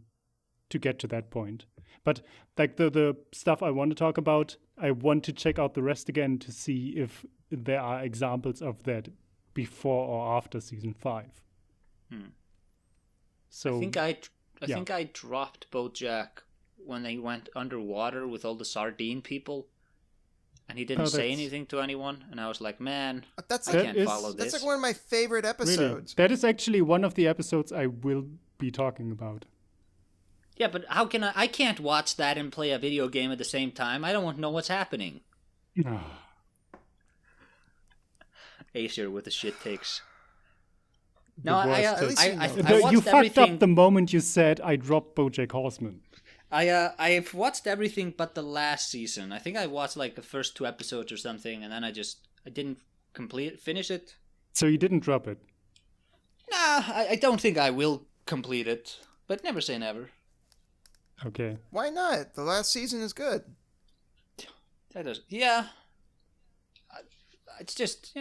to get to that point. But like the stuff I want to talk about, I want to check out the rest again to see if there are examples of that before or after season 5. So I think I dropped BoJack when they went underwater with all the sardine people, and he didn't say anything to anyone, and I was like, man, I can't follow this. That's like one of my favorite episodes. Really? That is actually one of the episodes I will be talking about. Yeah, but how can I can't watch that and play a video game at the same time. I don't want to know what's happening. Acer with the shit takes. No, I watched you fucked up the moment you said I dropped BoJack Horseman. I've watched everything but the last season. I think I watched like the first 2 episodes or something, and then I didn't finish it. So you didn't drop it? Nah, I don't think I will complete it, but never say never. Okay. Why not? The last season is good. Yeah. It's just,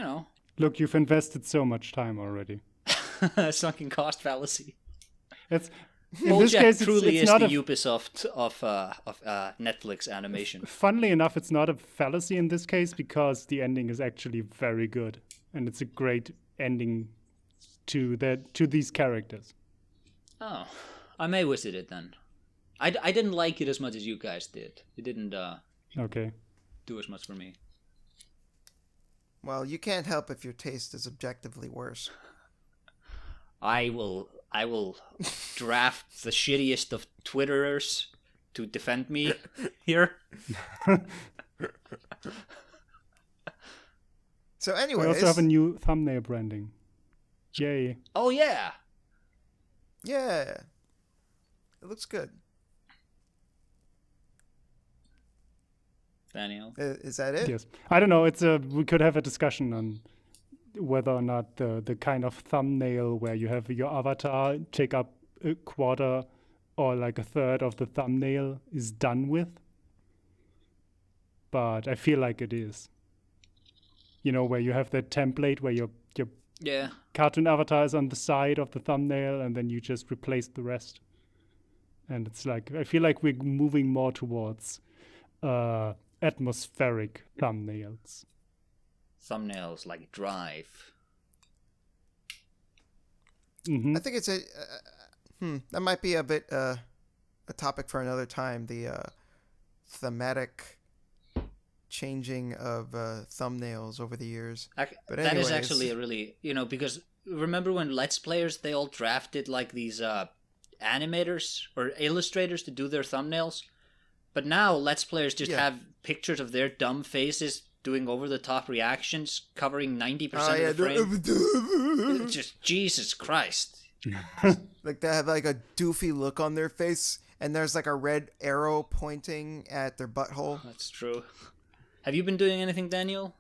Look, you've invested so much time already. Sunken cost fallacy. In BoJack this case, truly it's is not the Ubisoft of Netflix animation. Funnily enough, it's not a fallacy in this case because the ending is actually very good, and it's a great ending to these characters. Oh, I may visit it then. I didn't like it as much as you guys did. It didn't do as much for me. Well, you can't help if your taste is objectively worse. I will draft the shittiest of Twitterers to defend me here. So anyways, we also have a new thumbnail branding. Yay. Oh yeah. Yeah. It looks good. Daniel. Is that it? Yes. I don't know. We could have a discussion on whether or not the kind of thumbnail where you have your avatar take up a quarter 1/4 or 1/3 of the thumbnail is done with. Oh, I think I dropped BoJack Horseman. I don't know. It's a we could have a discussion on whether or not the kind of thumbnail where you have your avatar take up a quarter or like 1/3 of the thumbnail is done with. 'Cause, like, but I feel like it is. You know, where you have that template where your Yeah. cartoon avatar is on the side of the thumbnail, and then you just replace the rest. And it's like, I feel like we're moving more towards atmospheric thumbnails. Thumbnails like Drive. Mm-hmm. I think it's that might be a bit a topic for another time. The thematic changing of thumbnails over the years. But that is anyways. actually a really, because remember when Let's Players, they all drafted like these animators or illustrators to do their thumbnails? But now Let's Players just have pictures of their dumb faces doing over-the-top reactions covering 90% of the frame. It's just, Jesus Christ. Like they have like a doofy look on their face, and there's like a red arrow pointing at their butthole. That's true. Have you been doing anything, Daniel?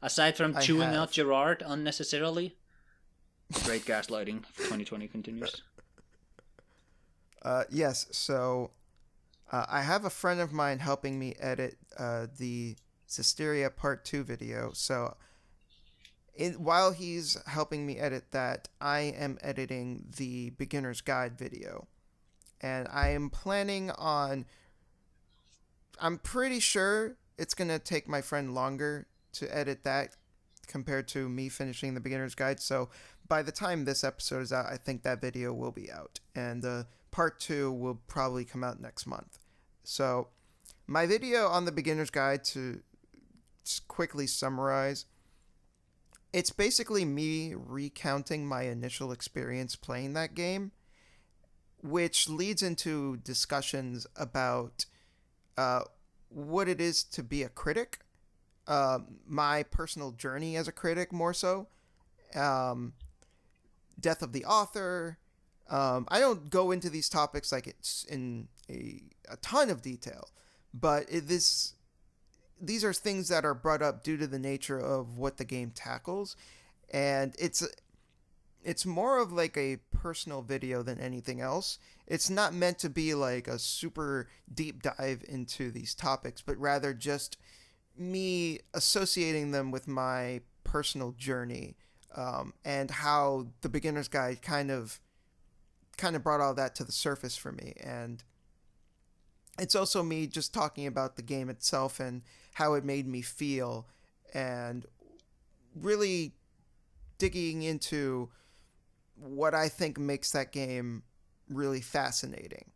Aside from chewing out Gerard unnecessarily? Great gaslighting. 2020 continues. Yes, so I have a friend of mine helping me edit the Cysteria Part 2 video. So while he's helping me edit that, I am editing the Beginner's Guide video. And I am planning on... I'm pretty sure it's going to take my friend longer to edit that compared to me finishing the Beginner's Guide. So by the time this episode is out, I think that video will be out. And Part 2 will probably come out next month. So my video on the Beginner's Guide, to quickly summarize, it's basically me recounting my initial experience playing that game, which leads into discussions about what it is to be a critic, my personal journey as a critic more so, death of the author. I don't go into these topics like it's in a ton of detail, but these are things that are brought up due to the nature of what the game tackles, and it's more of like a personal video than anything else. It's not meant to be like a super deep dive into these topics, but rather just me associating them with my personal journey, and how the Beginner's Guide kind of brought all that to the surface for me. And it's also me just talking about the game itself and how it made me feel, and really digging into what I think makes that game really fascinating.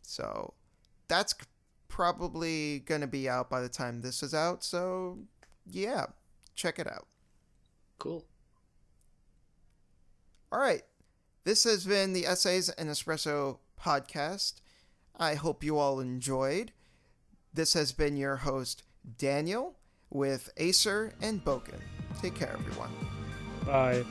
So that's probably going to be out by the time this is out. So yeah, check it out. Cool. All right. This has been the Essays and Espresso podcast. I hope you all enjoyed. This has been your host, Daniel, with Acer and Boken. Take care, everyone. Bye.